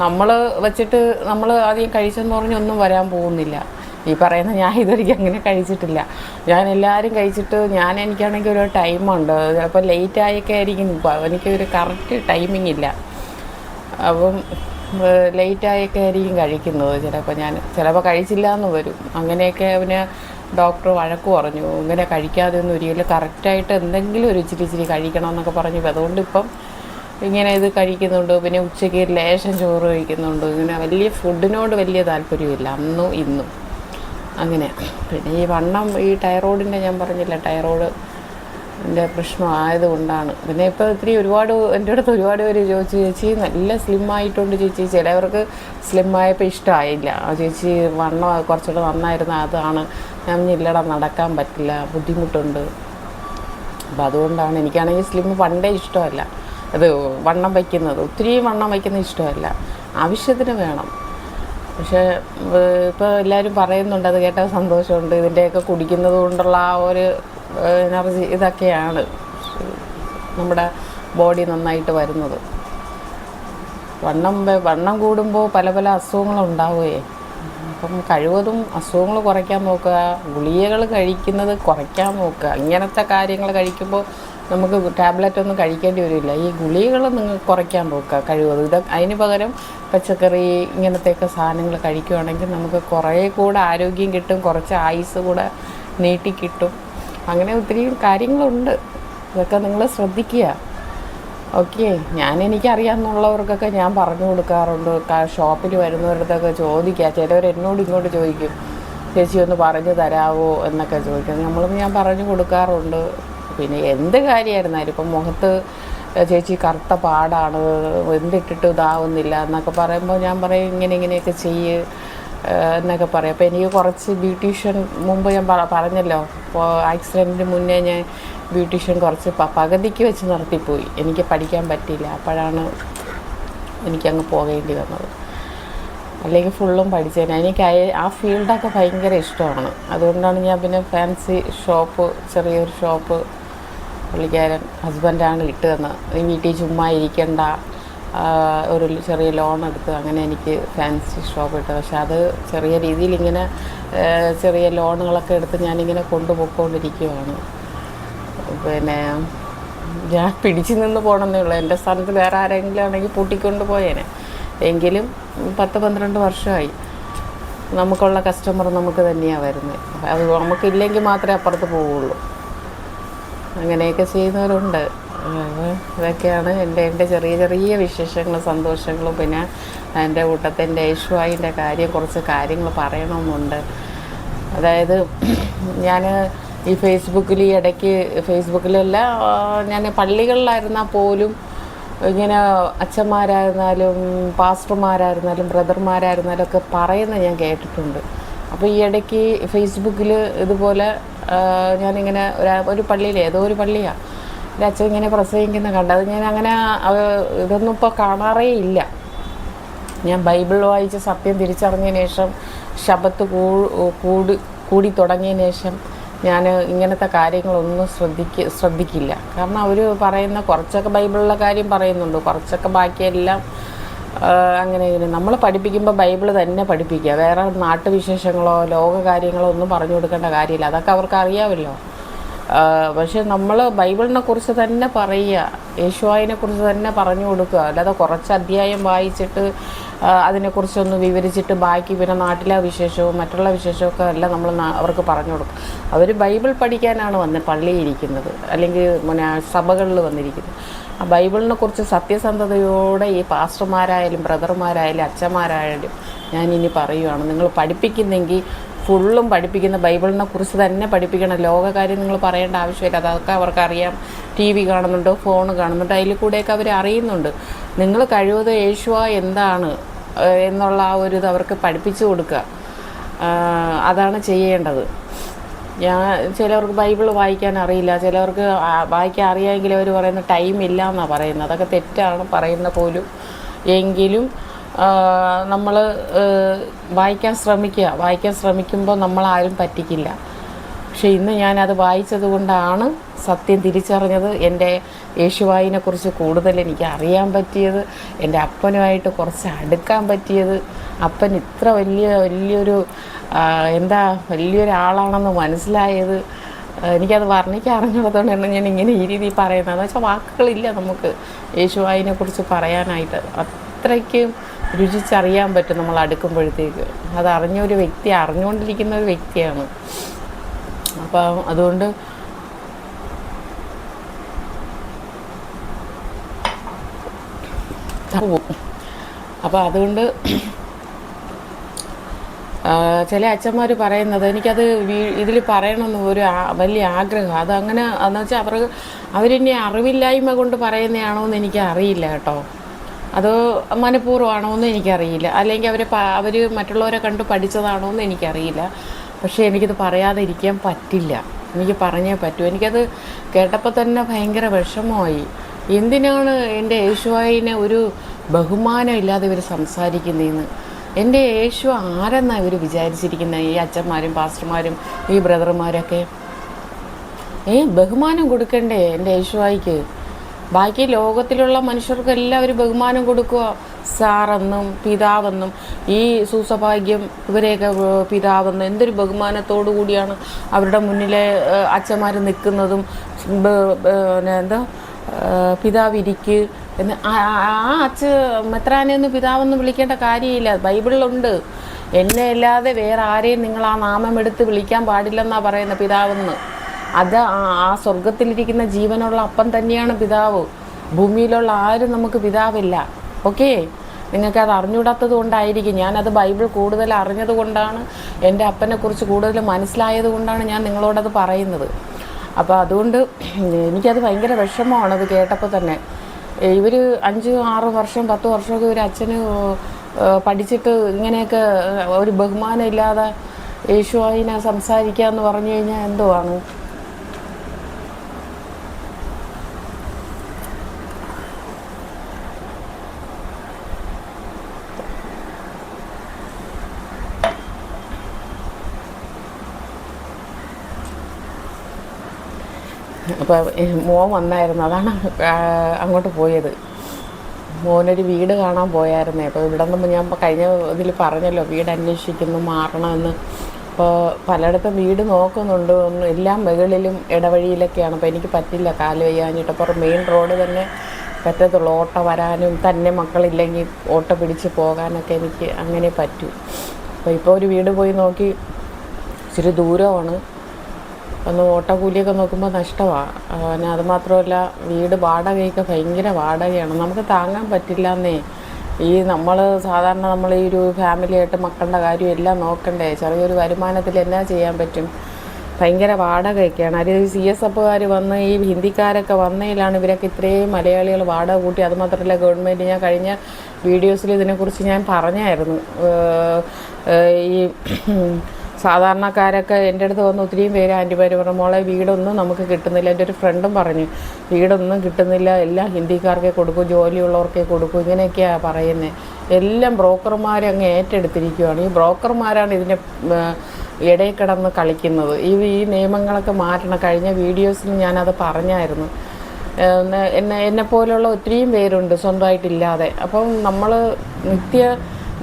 നമ്മൾ വെച്ചിട്ട് നമ്മൾ ആദ്യം കഴിച്ചെന്ന് പറഞ്ഞ് ഒന്നും വരാൻ പോകുന്നില്ല. ഈ പറയുന്ന ഞാൻ ഇതുവരെയ്ക്കും അങ്ങനെ കഴിച്ചിട്ടില്ല. ഞാൻ എല്ലാവരും കഴിച്ചിട്ട് എനിക്കാണെങ്കിൽ ഒരു ടൈമുണ്ട്, ചിലപ്പോൾ ലേറ്റായൊക്കെ ആയിരിക്കും. എനിക്കൊരു കറക്റ്റ് ടൈമിംഗ് ഇല്ല. അപ്പം ലേറ്റായൊക്കെ ആയിരിക്കും കഴിക്കുന്നത്. ചിലപ്പോൾ കഴിച്ചില്ല എന്ന് വരും. അങ്ങനെയൊക്കെ അവന് ഡോക്ടർ വഴക്ക് പറഞ്ഞു, ഇങ്ങനെ കഴിക്കാതെ ഒന്നും ഒരിക്കലും കറക്റ്റായിട്ട് എന്തെങ്കിലും ഒരു ഇച്ചിരി കഴിക്കണമെന്നൊക്കെ പറഞ്ഞു. അതുകൊണ്ട് ഇപ്പം ഇങ്ങനെ ഇത് കഴിക്കുന്നുണ്ട്. പിന്നെ ഉച്ചയ്ക്ക് ലേശം ചോറ് കഴിക്കുന്നുണ്ട്. ഇങ്ങനെ വലിയ ഫുഡിനോട് വലിയ താല്പര്യമില്ല അന്നും ഇന്നും അങ്ങനെ. പിന്നെ ഈ വണ്ണം, ഈ ടൈറോയിഡിൻ്റെ ഞാൻ പറഞ്ഞില്ല, ടൈറോയിഡിൻ്റെ പ്രശ്നം ആയതുകൊണ്ടാണ്. പിന്നെ ഇപ്പോൾ ഒരുപാട് എൻ്റെ അടുത്ത് ഒരുപാട് പേര് ചോദിച്ചു, ചേച്ചി നല്ല സ്ലിമ്മായിട്ടുണ്ട് ചേച്ചി. ചിലവർക്ക് സ്ലിമ്മായപ്പോൾ ഇഷ്ടമായില്ല, ചേച്ചി വണ്ണം കുറച്ചുകൂടെ നന്നായിരുന്നു, അതാണ്. ഞാൻ ഇല്ലടാ, നടക്കാൻ പറ്റില്ല, ബുദ്ധിമുട്ടുണ്ട്. അപ്പോൾ അതുകൊണ്ടാണ്. എനിക്കാണെങ്കിൽ സ്ലിം പണ്ടേ ഇഷ്ടമല്ല, അത് വണ്ണം വയ്ക്കുന്നത്, ഒത്തിരി വണ്ണം വയ്ക്കുന്നത് ഇഷ്ടമല്ല, ആവശ്യത്തിന് വേണം. പക്ഷേ ഇപ്പോൾ എല്ലാവരും പറയുന്നുണ്ട്, അത് കേട്ടാൽ സന്തോഷമുണ്ട്. ഇതിൻ്റെയൊക്കെ കുടിക്കുന്നത് കൊണ്ടുള്ള ആ ഒരു എനർജി ഇതൊക്കെയാണ് നമ്മുടെ ബോഡി നന്നായിട്ട് വരുന്നത്. വണ്ണം കൂടുമ്പോൾ പല അസുഖങ്ങളുണ്ടാവുകയെ. അപ്പം കഴിവതും അസുഖങ്ങൾ കുറയ്ക്കാൻ നോക്കുക, ഗുളികകൾ കഴിക്കുന്നത് കുറയ്ക്കാൻ നോക്കുക. ഇങ്ങനത്തെ കാര്യങ്ങൾ കഴിക്കുമ്പോൾ നമുക്ക് ടാബ്ലറ്റ് ഒന്നും കഴിക്കേണ്ടി വരില്ല. ഈ ഗുളികകൾ നിങ്ങൾ കുറയ്ക്കാൻ നോക്കുക കഴിവതും. അതിന് പകരം പച്ചക്കറി ഇങ്ങനത്തെയൊക്കെ സാധനങ്ങൾ കഴിക്കുകയാണെങ്കിൽ നമുക്ക് കുറേ കൂടെ ആരോഗ്യം കിട്ടും, കുറച്ച് ആയുസ് കൂടെ നീട്ടിക്കിട്ടും. അങ്ങനെ ഒത്തിരി കാര്യങ്ങളുണ്ട്. ഇതൊക്കെ നിങ്ങൾ ശ്രദ്ധിക്കുക. ഓക്കെ, എനിക്കറിയാമെന്നുള്ളവർക്കൊക്കെ ഞാൻ പറഞ്ഞു കൊടുക്കാറുണ്ട്. ഷോപ്പിൽ വരുന്നവരടുത്തൊക്കെ ചോദിക്കുക. ചിലവർ എന്നോട് ഇങ്ങോട്ട് ചോദിക്കും, ചേച്ചി ഒന്ന് പറഞ്ഞു തരാമോ എന്നൊക്കെ ചോദിക്കും. ഞാൻ പറഞ്ഞു കൊടുക്കാറുണ്ട്. പിന്നെ എന്ത് കാര്യമായിരുന്നാലും ഇപ്പം മുഖത്ത് ചേച്ചി കറുത്ത പാടാണ്, എന്തിട്ടിട്ട് ഇതാവുന്നില്ല എന്നൊക്കെ പറയുമ്പോൾ ഞാൻ പറയും ഇങ്ങനെയൊക്കെ ചെയ്യ് എന്നൊക്കെ പറയും. അപ്പോൾ എനിക്ക് കുറച്ച് ബ്യൂട്ടീഷ്യൻ മുമ്പ് ഞാൻ പറഞ്ഞല്ലോ, ഇപ്പോൾ ആക്സിഡൻറ്റിന് മുന്നേ ഞാൻ ബ്യൂട്ടീഷ്യൻ കുറച്ച് പകുതിക്ക് വെച്ച് നിർത്തിപ്പോയി. എനിക്ക് പഠിക്കാൻ പറ്റിയില്ല. അപ്പോഴാണ് എനിക്കങ്ങ് പോകേണ്ടി വന്നത്. അല്ലെങ്കിൽ ഫുള്ളും പഠിച്ചേനെ. എനിക്ക് ആ ഫീൽഡൊക്കെ ഭയങ്കര ഇഷ്ടമാണ്. അതുകൊണ്ടാണ് ഞാൻ പിന്നെ ഫാൻസി ഷോപ്പ്, ചെറിയൊരു ഷോപ്പ് പുള്ളിക്കാരൻ ഹസ്ബൻഡാണ് ഇട്ട് തന്നത്. ഈ വീട്ടിൽ ചുമ്മാ ഇരിക്കണ്ട, ഒരു ചെറിയ ലോൺ എടുത്ത് അങ്ങനെ എനിക്ക് ഫാൻസി ഷോപ്പ് ഇട്ടത്. പക്ഷെ അത് ചെറിയ രീതിയിൽ ഇങ്ങനെ ചെറിയ ലോണുകളൊക്കെ എടുത്ത് ഞാനിങ്ങനെ കൊണ്ടുപോയിക്കൊണ്ടിരിക്കുകയാണ്. പിന്നെ ഞാൻ പിടിച്ചു നിന്ന് പോകണമെന്നേ ഉള്ളൂ. എൻ്റെ സ്ഥാനത്ത് വേറെ ആരെങ്കിലും ആണെങ്കിൽ പൂട്ടിക്കൊണ്ട് പോയേനെ. എങ്കിലും 10-12 വർഷമായി. നമുക്കുള്ള കസ്റ്റമർ നമുക്ക് തന്നെയാണ് വരുന്നത്. അത് നമുക്കില്ലെങ്കിൽ മാത്രമേ അപ്പുറത്ത് പോവുള്ളൂ. അങ്ങനെയൊക്കെ ചെയ്യുന്നവരുണ്ട്. ഇതൊക്കെയാണ് എൻ്റെ ചെറിയ ചെറിയ വിശേഷങ്ങളും സന്തോഷങ്ങളും. പിന്നെ എൻ്റെ കൂട്ടത്തിൽ എൻ്റെ യേശുവായിൻ്റെ കുറച്ച് കാര്യങ്ങൾ പറയണമെന്നുണ്ട്. അതായത് ഞാൻ ഈ ഈ ഇടയ്ക്ക് ഫേസ്ബുക്കിലല്ല, ഞാൻ പള്ളികളിലായിരുന്നാൽ പോലും ഇങ്ങനെ അച്ഛന്മാരായിരുന്നാലും പാസ്റ്റർമാരായിരുന്നാലും ബ്രദർമാരായിരുന്നാലും ഒക്കെ പറയുന്നത് ഞാൻ കേട്ടിട്ടുണ്ട്. അപ്പോൾ ഈ ഇടയ്ക്ക് ഫേസ്ബുക്കിൽ ഇതുപോലെ ഞാനിങ്ങനെ ഒരു പള്ളിയിൽ, ഏതോ ഒരു പള്ളിയാണ്, എൻ്റെ അച്ഛൻ ഇങ്ങനെ പ്രസംഗിക്കുന്ന കണ്ടത്. ഞാൻ അങ്ങനെ ഇതൊന്നും ഇപ്പോൾ കാണാറേ ഇല്ല. ഞാൻ ബൈബിൾ വായിച്ച് സത്യം തിരിച്ചറിഞ്ഞതിന് ശേഷം, ശബത്ത് കൂടി തുടങ്ങിയതിന് ശേഷം ഞാൻ ഇങ്ങനത്തെ കാര്യങ്ങളൊന്നും ശ്രദ്ധിക്കില്ല. കാരണം അവർ പറയുന്ന കുറച്ചൊക്കെ ബൈബിളിലെ കാര്യം പറയുന്നുണ്ട്, കുറച്ചൊക്കെ ബാക്കിയെല്ലാം അങ്ങനെ നമ്മൾ പഠിപ്പിക്കുമ്പോൾ ബൈബിൾ തന്നെ പഠിപ്പിക്കുക. വേറെ നാട്ടുവിശേഷങ്ങളോ ലോക കാര്യങ്ങളോ ഒന്നും പറഞ്ഞു കൊടുക്കേണ്ട കാര്യമില്ല. അതൊക്കെ അവർക്ക് അറിയാമല്ലോ. പക്ഷെ നമ്മൾ ബൈബിളിനെ കുറിച്ച് തന്നെ പറയുക, യേശുവായിനെ കുറിച്ച് തന്നെ പറഞ്ഞു കൊടുക്കുക. അല്ലാതെ കുറച്ച് അധ്യായം വായിച്ചിട്ട് അതിനെക്കുറിച്ചൊന്ന് വിവരിച്ചിട്ട് ബാക്കി പിന്നെ നാട്ടിലെ വിശേഷവും മറ്റുള്ള വിശേഷമൊക്കെ അല്ല നമ്മൾ അവർക്ക് പറഞ്ഞു കൊടുക്കും. അവർ ബൈബിൾ പഠിക്കാനാണ് പള്ളിയിൽ ഇരിക്കുന്നത്, അല്ലെങ്കിൽ സഭകളിൽ വന്നിരിക്കുന്നത്. ആ ബൈബിളിനെ കുറിച്ച് സത്യസന്ധതയോടെ ഈ പാസ്റ്റർമാരായാലും ബ്രദർമാരായാലും അച്ഛന്മാരായാലും ഞാനിനി പറയുകയാണ്, നിങ്ങൾ പഠിപ്പിക്കുന്നെങ്കിൽ ഫുള്ളും പഠിപ്പിക്കുന്ന ബൈബിളിനെ കുറിച്ച് തന്നെ പഠിപ്പിക്കണം. ലോകകാര്യം നിങ്ങൾ പറയേണ്ട ആവശ്യമില്ല. അതൊക്കെ അവർക്കറിയാം. TV കാണുന്നുണ്ട്, ഫോൺ കാണുന്നുണ്ട്, അതിൽ കൂടെയൊക്കെ അവർ അറിയുന്നുണ്ട്. നിങ്ങൾ കഴിവതും യേശുവ എന്താണ് എന്നുള്ള ആ ഒരു ഇത് അവർക്ക് പഠിപ്പിച്ചു കൊടുക്കുക. അതാണ് ചെയ്യേണ്ടത്. ചിലവർക്ക് ബൈബിൾ വായിക്കാൻ അറിയില്ല, ചിലവർക്ക് വായിക്കാൻ അറിയാമെങ്കിൽ അവർ പറയുന്ന ടൈം ഇല്ല എന്നാണ് പറയുന്നത്. അതൊക്കെ തെറ്റാണ് പറയുന്ന പോലും. എങ്കിലും നമ്മൾ വായിക്കാൻ ശ്രമിക്കുമ്പോൾ നമ്മളാരും പറ്റിക്കില്ല. പക്ഷെ ഇന്ന് ഞാനത് വായിച്ചത് കൊണ്ടാണ് സത്യം തിരിച്ചറിഞ്ഞത്. എൻ്റെ യേശുവായിനെക്കുറിച്ച് കൂടുതൽ എനിക്ക് അറിയാൻ പറ്റിയത്, എൻ്റെ അപ്പനുമായിട്ട് കുറച്ച് അടുക്കാൻ പറ്റിയത്, അപ്പൻ ഇത്ര വലിയൊരു വലിയൊരാളാണെന്ന് മനസ്സിലായത്. എനിക്കത് വർണ്ണിക്കാൻ അറിഞ്ഞുള്ളതുകൊണ്ടാണ് ഞാൻ ഇങ്ങനെ ഈ രീതിയിൽ പറയുന്നത്. എന്ന് വെച്ചാൽ വാക്കുകളില്ല നമുക്ക് യേശുവായിനെക്കുറിച്ച് പറയാനായിട്ട്. അത്രയ്ക്കും രുചിച്ചറിയാൻ പറ്റും നമ്മൾ അടുക്കുമ്പോഴത്തേക്ക്. അത് അറിഞ്ഞുകൊണ്ടിരിക്കുന്ന ഒരു വ്യക്തിയാണ്. അപ്പം അതുകൊണ്ട് ചില അച്ഛന്മാർ പറയുന്നത് എനിക്കത് ഇതിൽ പറയണമെന്ന് ഒരു വലിയ ആഗ്രഹം. അതങ്ങനെ എന്ന് വെച്ചാൽ അവരിനി അറിവില്ലായ്മ കൊണ്ട് പറയുന്നതാണോ എന്ന് എനിക്ക് അറിയില്ല കേട്ടോ. അത് മനഃപൂർവ്വമാണോ എന്ന് എനിക്കറിയില്ല. അല്ലെങ്കിൽ അവർ മറ്റുള്ളവരെ കണ്ട് പഠിച്ചതാണോ എന്ന് എനിക്കറിയില്ല. പക്ഷേ എനിക്കിത് പറയാതെ ഇരിക്കാൻ പറ്റില്ല. എനിക്ക് പറഞ്ഞേ പറ്റൂ. എനിക്കത് കേട്ടപ്പോൾ തന്നെ ഭയങ്കര വിഷമമായി. എന്തിനാണ് എൻ്റെ യേശുവായിനെ ഒരു ബഹുമാനം ഇല്ലാതെ ഇവർ സംസാരിക്കുന്നതെന്ന്. എൻ്റെ യേശു ആരെന്നാണ് ഇവർ വിചാരിച്ചിരിക്കുന്നത്? ഈ അച്ഛന്മാരും പാസ്റ്റർമാരും ഈ ബ്രദർമാരൊക്കെ ബഹുമാനം കൊടുക്കണ്ടേ എൻ്റെ യേശുവായിക്ക്? ബാക്കി ലോകത്തിലുള്ള മനുഷ്യർക്കെല്ലാം അവർ ബഹുമാനം കൊടുക്കുക, സാറെന്നും പിതാവെന്നും. ഈ സൂസഭാഗ്യം ഇവരെയൊക്കെ പിതാവെന്നും എന്തൊരു ബഹുമാനത്തോടു കൂടിയാണ് അവരുടെ മുന്നിലെ അച്ഛന്മാർ നിൽക്കുന്നതും. പിതാവിരിക്ക് എന്ന് മെത്രാനെയൊന്നും പിതാവെന്ന് വിളിക്കേണ്ട കാര്യമില്ല. ബൈബിളിലുണ്ട്, എന്നെ അല്ലാതെ വേറെ ആരെയും നിങ്ങൾ ആ നാമം എടുത്ത് വിളിക്കാൻ പാടില്ലെന്നാണ് പറയുന്നത് പിതാവെന്ന്. അത് ആ സ്വർഗത്തിലിരിക്കുന്ന ജീവനുള്ള അപ്പം തന്നെയാണ് പിതാവ്. ഭൂമിയിലുള്ള ആരും നമുക്ക് പിതാവില്ല. ഓക്കെ, നിങ്ങൾക്കത് അറിഞ്ഞൂടാത്തത് കൊണ്ടായിരിക്കും. ഞാനത് ബൈബിൾ കൂടുതൽ അറിഞ്ഞത് കൊണ്ടാണ്, എൻ്റെ അപ്പനെക്കുറിച്ച് കൂടുതൽ മനസ്സിലായത് കൊണ്ടാണ് ഞാൻ നിങ്ങളോടത് പറയുന്നത്. അപ്പോൾ അതുകൊണ്ട് എനിക്കത് ഭയങ്കര വിഷമമാണ് അത് കേട്ടപ്പോൾ തന്നെ. ഇവർ 5, 6 വർഷം 10 വർഷമൊക്കെ ഒരു അച്ഛന് പഠിച്ചിട്ട് ഇങ്ങനെയൊക്കെ ഒരു ബഹുമാനം ഇല്ലാതെ യേശുവിനെ സംസാരിക്കുക എന്ന് പറഞ്ഞു കഴിഞ്ഞാൽ എന്തുവാണ്? അപ്പോൾ മോൻ വന്നായിരുന്നു, അതാണ് അങ്ങോട്ട് പോയത്. മോനൊരു വീട് കാണാൻ പോയായിരുന്നേ. അപ്പോൾ ഇവിടെ നിന്ന് ഞാൻ കഴിഞ്ഞ ഇതിൽ പറഞ്ഞല്ലോ, വീട് അന്വേഷിക്കുന്നു, മാറണമെന്ന്. അപ്പോൾ പലയിടത്തും വീട് നോക്കുന്നുണ്ട്, ഒന്നും എല്ലാം മുകളിലും ഇടവഴിയിലൊക്കെയാണ്. അപ്പോൾ എനിക്ക് പറ്റില്ല, കാല് വയ്യാഞ്ഞിട്ട്. അപ്പോൾ മെയിൻ റോഡ് തന്നെ പറ്റത്തുള്ളൂ. ഓട്ടോ വരാനും തന്നെ മക്കളില്ലെങ്കിൽ ഓട്ടോ പിടിച്ച് പോകാനൊക്കെ എനിക്ക് അങ്ങനെ പറ്റൂ. അപ്പോൾ ഇപ്പോൾ ഒരു വീട് പോയി നോക്കി, ഇച്ചിരി ദൂരമാണ്. ഒന്ന് ഓട്ടോ കൂലിയൊക്കെ നോക്കുമ്പോൾ നഷ്ടമാണ്. പിന്നെ അതുമാത്രമല്ല, വീട് വാടകയൊക്കെ ഭയങ്കര വാടകയാണ്, നമുക്ക് താങ്ങാൻ പറ്റില്ല എന്നേ. നമ്മൾ സാധാരണ നമ്മൾ ഈ ഒരു ഫാമിലിയായിട്ട് മക്കളുടെ കാര്യം എല്ലാം നോക്കണ്ടേ. ചെറിയൊരു വരുമാനത്തിൽ എന്നാ ചെയ്യാൻ പറ്റും? ഭയങ്കര വാടകയൊക്കെയാണ്. അത് CSFകാർ വന്ന് ഈ ഹിന്ദിക്കാരൊക്കെ വന്നതിലാണ് ഇവരൊക്കെ ഇത്രയും മലയാളികൾ വാടക കൂട്ടി. അതുമാത്രമല്ല, ഗവൺമെൻറ്, ഞാൻ കഴിഞ്ഞ വീഡിയോസിൽ ഇതിനെക്കുറിച്ച് ഞാൻ പറഞ്ഞായിരുന്നു. ഈ സാധാരണക്കാരൊക്കെ എൻ്റെ അടുത്ത് വന്ന് ഒത്തിരിയും പേര് ആൻറ്റിമാർ പറഞ്ഞു, മോളെ വീടൊന്നും നമുക്ക് കിട്ടുന്നില്ല. എൻ്റെ ഒരു ഫ്രണ്ടും പറഞ്ഞു, വീടൊന്നും കിട്ടുന്നില്ല, എല്ലാം ഹിന്ദിക്കാർക്കേ കൊടുക്കും, ജോലിയുള്ളവർക്കേ കൊടുക്കും, ഇങ്ങനെയൊക്കെയാണ് പറയുന്നത്. എല്ലാം ബ്രോക്കർമാർ അങ്ങ് ഏറ്റെടുത്തിരിക്കുകയാണ്. ഈ ബ്രോക്കർമാരാണ് ഇതിൻ്റെ ഇടയിൽ കിടന്ന് കളിക്കുന്നത്. ഈ നിയമങ്ങളൊക്കെ മാറ്റണം. കഴിഞ്ഞ വീഡിയോസിൽ ഞാനത് പറഞ്ഞായിരുന്നു. എന്നെപ്പോലുള്ള ഒത്തിരിയും പേരുണ്ട് സ്വന്തമായിട്ടില്ലാതെ. അപ്പം നമ്മൾ നിത്യ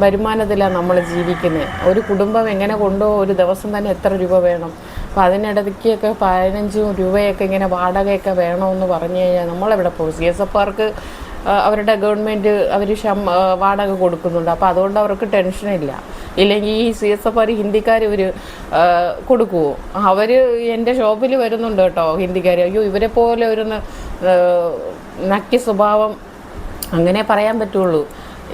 വരുമാനത്തിലാണ് നമ്മൾ ജീവിക്കുന്നത്. ഒരു കുടുംബം എങ്ങനെ കൊണ്ടുപോകും? ഒരു ദിവസം തന്നെ എത്ര രൂപ വേണം? അപ്പോൾ അതിനിടയ്ക്കൊക്കെ 15 രൂപയൊക്കെ ഇങ്ങനെ വാടകയൊക്കെ വേണമെന്ന് പറഞ്ഞു കഴിഞ്ഞാൽ നമ്മളെവിടെ പോകും? CSFകാർക്ക് അവരുടെ ഗവൺമെൻറ് അവർ വാടക കൊടുക്കുന്നുണ്ട്. അപ്പോൾ അതുകൊണ്ട് അവർക്ക് ടെൻഷനില്ല. ഇല്ലെങ്കിൽ ഈ CSFകാർ ഹിന്ദിക്കാർ ഇവർ കൊടുക്കുമോ? അവർ എൻ്റെ ഷോപ്പിൽ വരുന്നുണ്ട് കേട്ടോ ഹിന്ദിക്കാർ. അയ്യോ, ഇവരെ പോലെ ഒരു നക്കി സ്വഭാവം അങ്ങനെ പറയാൻ പറ്റുള്ളൂ.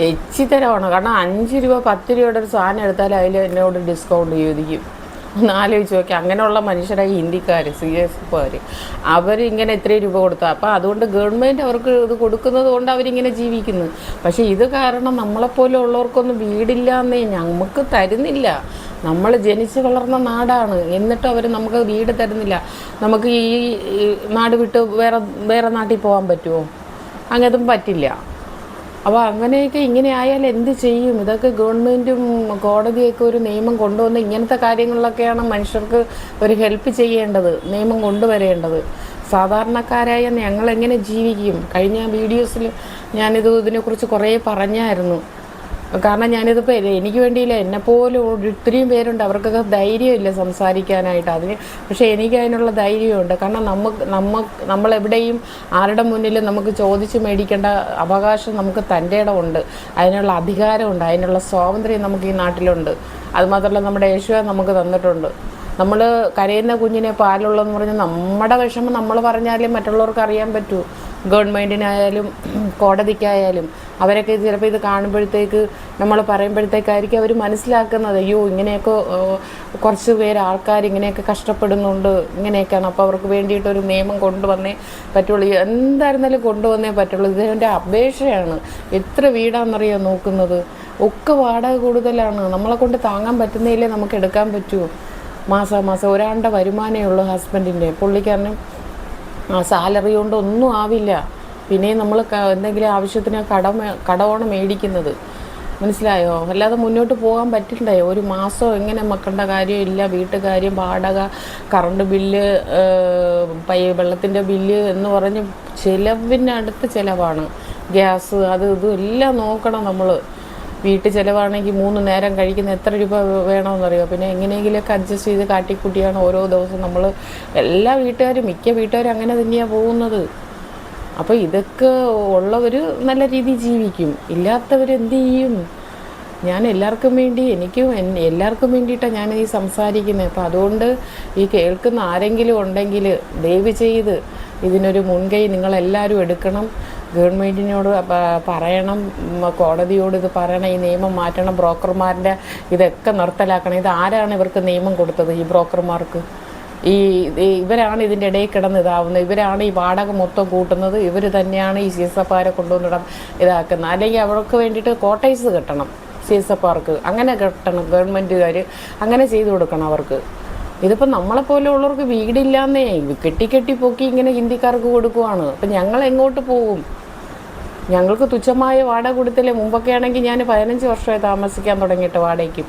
എച്ചിത്തരമാണ്. കാരണം 5 രൂപ 10 രൂപയുടെ ഒരു സാധനം എടുത്താൽ അതിൽ എന്നോട് ഡിസ്കൗണ്ട് ചോദിക്കും. ഒന്ന് ആലോചിച്ച് നോക്കി. അങ്ങനെയുള്ള മനുഷ്യരായി ഹിന്ദിക്കാർ, CSFകാർ, അവരിങ്ങനെ ഇത്രയും രൂപ കൊടുത്താൽ. അപ്പോൾ അതുകൊണ്ട് ഗവൺമെൻറ് അവർക്ക് ഇത് കൊടുക്കുന്നത് കൊണ്ട് അവരിങ്ങനെ ജീവിക്കുന്നു. പക്ഷേ ഇത് കാരണം നമ്മളെപ്പോലെ ഉള്ളവർക്കൊന്നും വീടില്ല എന്നേ, നമുക്ക് തരുന്നില്ല. നമ്മൾ ജനിച്ച് വളർന്ന നാടാണ്, എന്നിട്ടും അവർ നമുക്ക് വീട് തരുന്നില്ല. നമുക്ക് ഈ നാട് വിട്ട് വേറെ നാട്ടിൽ പോകാൻ പറ്റുമോ? അങ്ങനതും പറ്റില്ല. അപ്പോൾ അങ്ങനെയൊക്കെ ഇങ്ങനെ ആയാൽ എന്ത് ചെയ്യും? ഇതൊക്കെ ഗവൺമെൻറ്റും കോടതിയൊക്കെ ഒരു നിയമം കൊണ്ടുവന്ന് ഇങ്ങനത്തെ കാര്യങ്ങളിലൊക്കെയാണ് മനുഷ്യർക്ക് ഒരു ഹെൽപ്പ് ചെയ്യേണ്ടത്, നിയമം കൊണ്ടുവരേണ്ടത്. സാധാരണക്കാരായ ഞങ്ങളെങ്ങനെ ജീവിക്കും? കഴിഞ്ഞ വീഡിയോസിൽ ഇതിനെക്കുറിച്ച് കുറേ പറഞ്ഞായിരുന്നു. കാരണം ഞാനിതിപ്പോൾ എനിക്ക് വേണ്ടിയില്ല, എന്നെപ്പോലെ ഒത്തിരിയും പേരുണ്ട്, അവർക്കൊക്കെ ധൈര്യമില്ല സംസാരിക്കാനായിട്ട്. പക്ഷേ എനിക്ക് അതിനുള്ള ധൈര്യമുണ്ട്. കാരണം നമ്മളെവിടെയും ആരുടെ മുന്നിലും നമുക്ക് ചോദിച്ച് മേടിക്കേണ്ട അവകാശം നമുക്ക് തൻ്റെ ഇടമുണ്ട്, അതിനുള്ള അധികാരമുണ്ട്, അതിനുള്ള സ്വാതന്ത്ര്യം നമുക്ക് ഈ നാട്ടിലുണ്ട്. അതുമാത്രമല്ല, നമ്മുടെ യേശുവ നമുക്ക് തന്നിട്ടുണ്ട്. നമ്മൾ കരയുന്ന കുഞ്ഞിനെ പാലുള്ളതെന്ന് പറഞ്ഞാൽ നമ്മുടെ വിഷമം നമ്മൾ പറഞ്ഞാലേ മറ്റുള്ളവർക്ക് അറിയാൻ പറ്റൂ. ഗവൺമെൻറ്റിനായാലും കോടതിക്കായാലും അവരൊക്കെ ചിലപ്പോൾ ഇത് കാണുമ്പോഴത്തേക്ക്, നമ്മൾ പറയുമ്പോഴത്തേക്കായിരിക്കും അവർ മനസ്സിലാക്കുന്നത്, അയ്യോ ഇങ്ങനെയൊക്കെ കുറച്ച് പേര് ആൾക്കാർ ഇങ്ങനെയൊക്കെ കഷ്ടപ്പെടുന്നുണ്ട്, ഇങ്ങനെയൊക്കെയാണ്. അപ്പോൾ അവർക്ക് വേണ്ടിയിട്ടൊരു നിയമം കൊണ്ടുവന്നേ പറ്റുള്ളൂ. എന്തായിരുന്നാലും കൊണ്ടുവന്നേ പറ്റുള്ളൂ. ഇതിൻ്റെ അപേക്ഷയാണ്. എത്ര വീടാണെന്നറിയാം നോക്കുന്നത്? ഒക്കെ വാടക കൂടുതലാണ്. നമ്മളെ കൊണ്ട് താങ്ങാൻ പറ്റുന്നതിലേ നമുക്ക് എടുക്കാൻ പറ്റുമോ? മാസം ഒരാളുടെ വരുമാനമേ ഉള്ളൂ ഹസ്ബൻഡിൻ്റെ. പുള്ളിക്കാരനും സാലറി കൊണ്ട് ഒന്നും ആവില്ല. പിന്നെയും നമ്മൾ എന്തെങ്കിലും ആവശ്യത്തിന് കടമാണ് മേടിക്കുന്നത്. മനസ്സിലായോ? അല്ലാതെ മുന്നോട്ട് പോകാൻ പറ്റില്ലേ? ഒരു മാസം എങ്ങനെ മക്കളുടെ കാര്യം ഇല്ല, വീട്ടുകാര്യം, വാടക, കറണ്ട് ബില്ല്, വെള്ളത്തിൻ്റെ ബില്ല് എന്ന് പറഞ്ഞ് ചിലവിനടുത്ത് ചിലവാണ്. ഗ്യാസ്, അത് ഇതും എല്ലാം നോക്കണം നമ്മൾ. വീട്ടു ചിലവാണെങ്കിൽ 3 നേരം കഴിക്കുന്ന എത്ര രൂപ വേണമെന്നറിയോ? പിന്നെ എങ്ങനെയെങ്കിലുമൊക്കെ അഡ്ജസ്റ്റ് ചെയ്ത് കാട്ടിക്കുട്ടിയാണ് ഓരോ ദിവസം നമ്മൾ. എല്ലാ വീട്ടുകാരും, മിക്ക വീട്ടുകാരും അങ്ങനെ തന്നെയാണ് പോകുന്നത്. അപ്പോൾ ഇതൊക്കെ ഉള്ളവർ നല്ല രീതിയിൽ ജീവിക്കും, ഇല്ലാത്തവർ എന്ത് ചെയ്യും? ഞാൻ എല്ലാവർക്കും വേണ്ടി എല്ലാവർക്കും വേണ്ടിയിട്ടാണ് ഞാൻ ഈ സംസാരിക്കുന്നത്. അപ്പോൾ അതുകൊണ്ട് ഈ കേൾക്കുന്ന ആരെങ്കിലും ഉണ്ടെങ്കിൽ ദയവ് ചെയ്ത് ഇതിനൊരു മുൻകൈ നിങ്ങളെല്ലാവരും എടുക്കണം. ഗവൺമെൻറ്റിനോട് പറയണം, കോടതിയോട് ഇത് പറയണം, ഈ നിയമം മാറ്റണം, ബ്രോക്കർമാരുടെ ഇതൊക്കെ നിർത്തലാക്കണം. ഇത് ആരാണ് ഇവർക്ക് നിയമം കൊടുത്തത്? ഈ ബ്രോക്കർമാർക്ക് ഇവരാണ് ഇതിൻ്റെ ഇടയിൽ കിടന്ന് ഇതാവുന്നത്, ഇവരാണ് ഈ വാടക മൊത്തം കൂട്ടുന്നത്, ഇവർ തന്നെയാണ് ഈ CSFകാരെ കൊണ്ടുവന്നിടം ഇതാക്കുന്നത്. അല്ലെങ്കിൽ അവർക്ക് വേണ്ടിയിട്ട് കോട്ടേഴ്സ് കെട്ടണം, CSFകാർക്ക് അങ്ങനെ കെട്ടണം, ഗവൺമെൻറ്റുകാർ അങ്ങനെ ചെയ്തു കൊടുക്കണം അവർക്ക്. ഇതിപ്പോൾ നമ്മളെപ്പോലെ ഉള്ളവർക്ക് വീടില്ലാന്നേ കെട്ടി പൊക്കി ഇങ്ങനെ ഹിന്ദിക്കാർക്ക് കൊടുക്കുവാണ്. അപ്പം ഞങ്ങൾ എങ്ങോട്ട് പോകും? ഞങ്ങൾക്ക് തുച്ഛമായ വാടക കൊടുത്തില്ലേ. മുമ്പൊക്കെ ആണെങ്കിൽ ഞാൻ 15 വർഷമായി താമസിക്കാൻ തുടങ്ങിയിട്ട് വാടകയ്ക്ക്.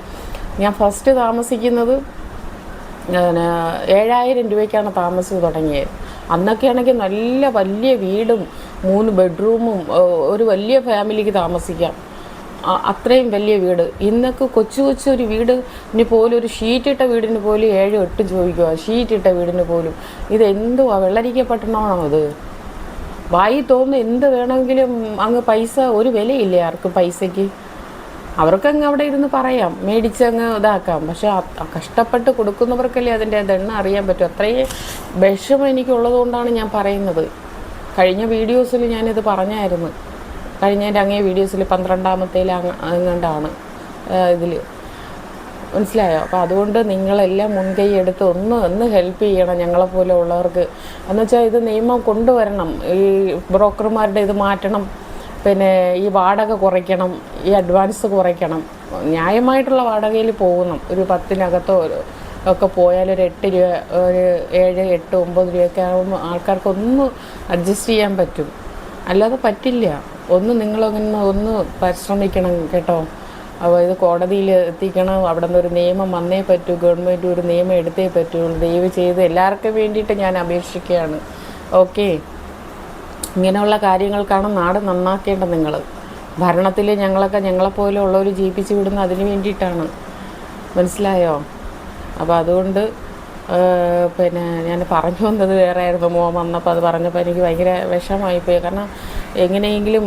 ഞാൻ ഫസ്റ്റ് താമസിക്കുന്നത് 7,000 രൂപയ്ക്കാണ് താമസിച്ച് തുടങ്ങിയത്. അന്നൊക്കെ ആണെങ്കിൽ നല്ല വലിയ വീടും 3 ബെഡ്റൂമും ഒരു വലിയ ഫാമിലിക്ക് താമസിക്കാം, അത്രയും വലിയ വീട്. ഇന്നൊക്കെ കൊച്ചു ഒരു വീടിന് പോലും, ഒരു ഷീറ്റിട്ട വീടിന് പോലും 7-8 ചോദിക്കുക, ഷീറ്റിട്ട വീടിന് പോലും. ഇതെന്തുവാ? വെള്ളരിക്കപ്പെട്ടണമാണോ ഇത്? വായി തോന്നുന്നു എന്ത് വേണമെങ്കിലും അങ്ങ് പൈസ ഒരു വിലയില്ലേ ആർക്കും പൈസയ്ക്ക്. അവർക്കങ്ങ് അവിടെ ഇരുന്ന് പറയാം, മേടിച്ചങ്ങ് ഇതാക്കാം. പക്ഷെ കഷ്ടപ്പെട്ട് കൊടുക്കുന്നവർക്കല്ലേ അതിൻ്റെ എണ്ണ അറിയാൻ പറ്റും. അത്രയും വിഷമം എനിക്കുള്ളത് കൊണ്ടാണ് ഞാൻ പറയുന്നത്. കഴിഞ്ഞ വീഡിയോസിൽ ഞാനിത് പറഞ്ഞായിരുന്നു. കഴിഞ്ഞതിൻ്റെ അങ്ങേ വീഡിയോസിൽ 12ാമത്തേൽ അങ്ങാണ്ടാണ് ഇതിൽ, മനസ്സിലായോ? അപ്പോൾ അതുകൊണ്ട് നിങ്ങളെല്ലാം മുൻകൈ എടുത്ത് ഒന്ന് ഹെൽപ്പ് ചെയ്യണം ഞങ്ങളെപ്പോലെ ഉള്ളവർക്ക്. എന്നുവെച്ചാൽ ഇത് നിയമം കൊണ്ടുവരണം, ഈ ബ്രോക്കർമാരുടെ ഇത് മാറ്റണം, പിന്നെ ഈ വാടക കുറയ്ക്കണം, ഈ അഡ്വാൻസ് കുറയ്ക്കണം. ന്യായമായിട്ടുള്ള വാടകയിൽ പോകണം. ഒരു 10-നകത്തോ ഒക്കെ പോയാൽ ഒരു 8 രൂപ, ഒരു 7, 8, 9 രൂപയൊക്കെ ആകുമ്പോൾ ആൾക്കാർക്കൊന്ന് അഡ്ജസ്റ്റ് ചെയ്യാൻ പറ്റും. അല്ലാതെ പറ്റില്ല. നിങ്ങളൊന്ന് പരിശ്രമിക്കണം കേട്ടോ. അപ്പോൾ ഇത് കോടതിയിൽ എത്തിക്കണം. അവിടെ നിന്നൊരു നിയമം വന്നേ പറ്റൂ, ഗവൺമെൻറ് ഒരു നിയമം എടുത്തേ പറ്റുള്ളൂ. ദയവ് ചെയ്ത് എല്ലാവർക്കും വേണ്ടിയിട്ട് ഞാൻ അപേക്ഷിക്കുകയാണ്. ഓക്കെ, ഇങ്ങനെയുള്ള കാര്യങ്ങൾക്കാണ് നാട് നന്നാക്കേണ്ടത്. നിങ്ങൾ ഭരണത്തിൽ ഞങ്ങളെപ്പോലെ ഉള്ളവർ ജീവിപ്പിച്ച് വിടുന്ന അതിന് വേണ്ടിയിട്ടാണ്, മനസ്സിലായോ? അപ്പോൾ അതുകൊണ്ട് പിന്നെ ഞാൻ പറഞ്ഞു വന്നത് വേറെ ആയിരുന്നു. മോൻ വന്നപ്പോൾ അത് പറഞ്ഞപ്പോൾ എനിക്ക് ഭയങ്കര വിഷമമായിപ്പോയി. കാരണം എങ്ങനെയെങ്കിലും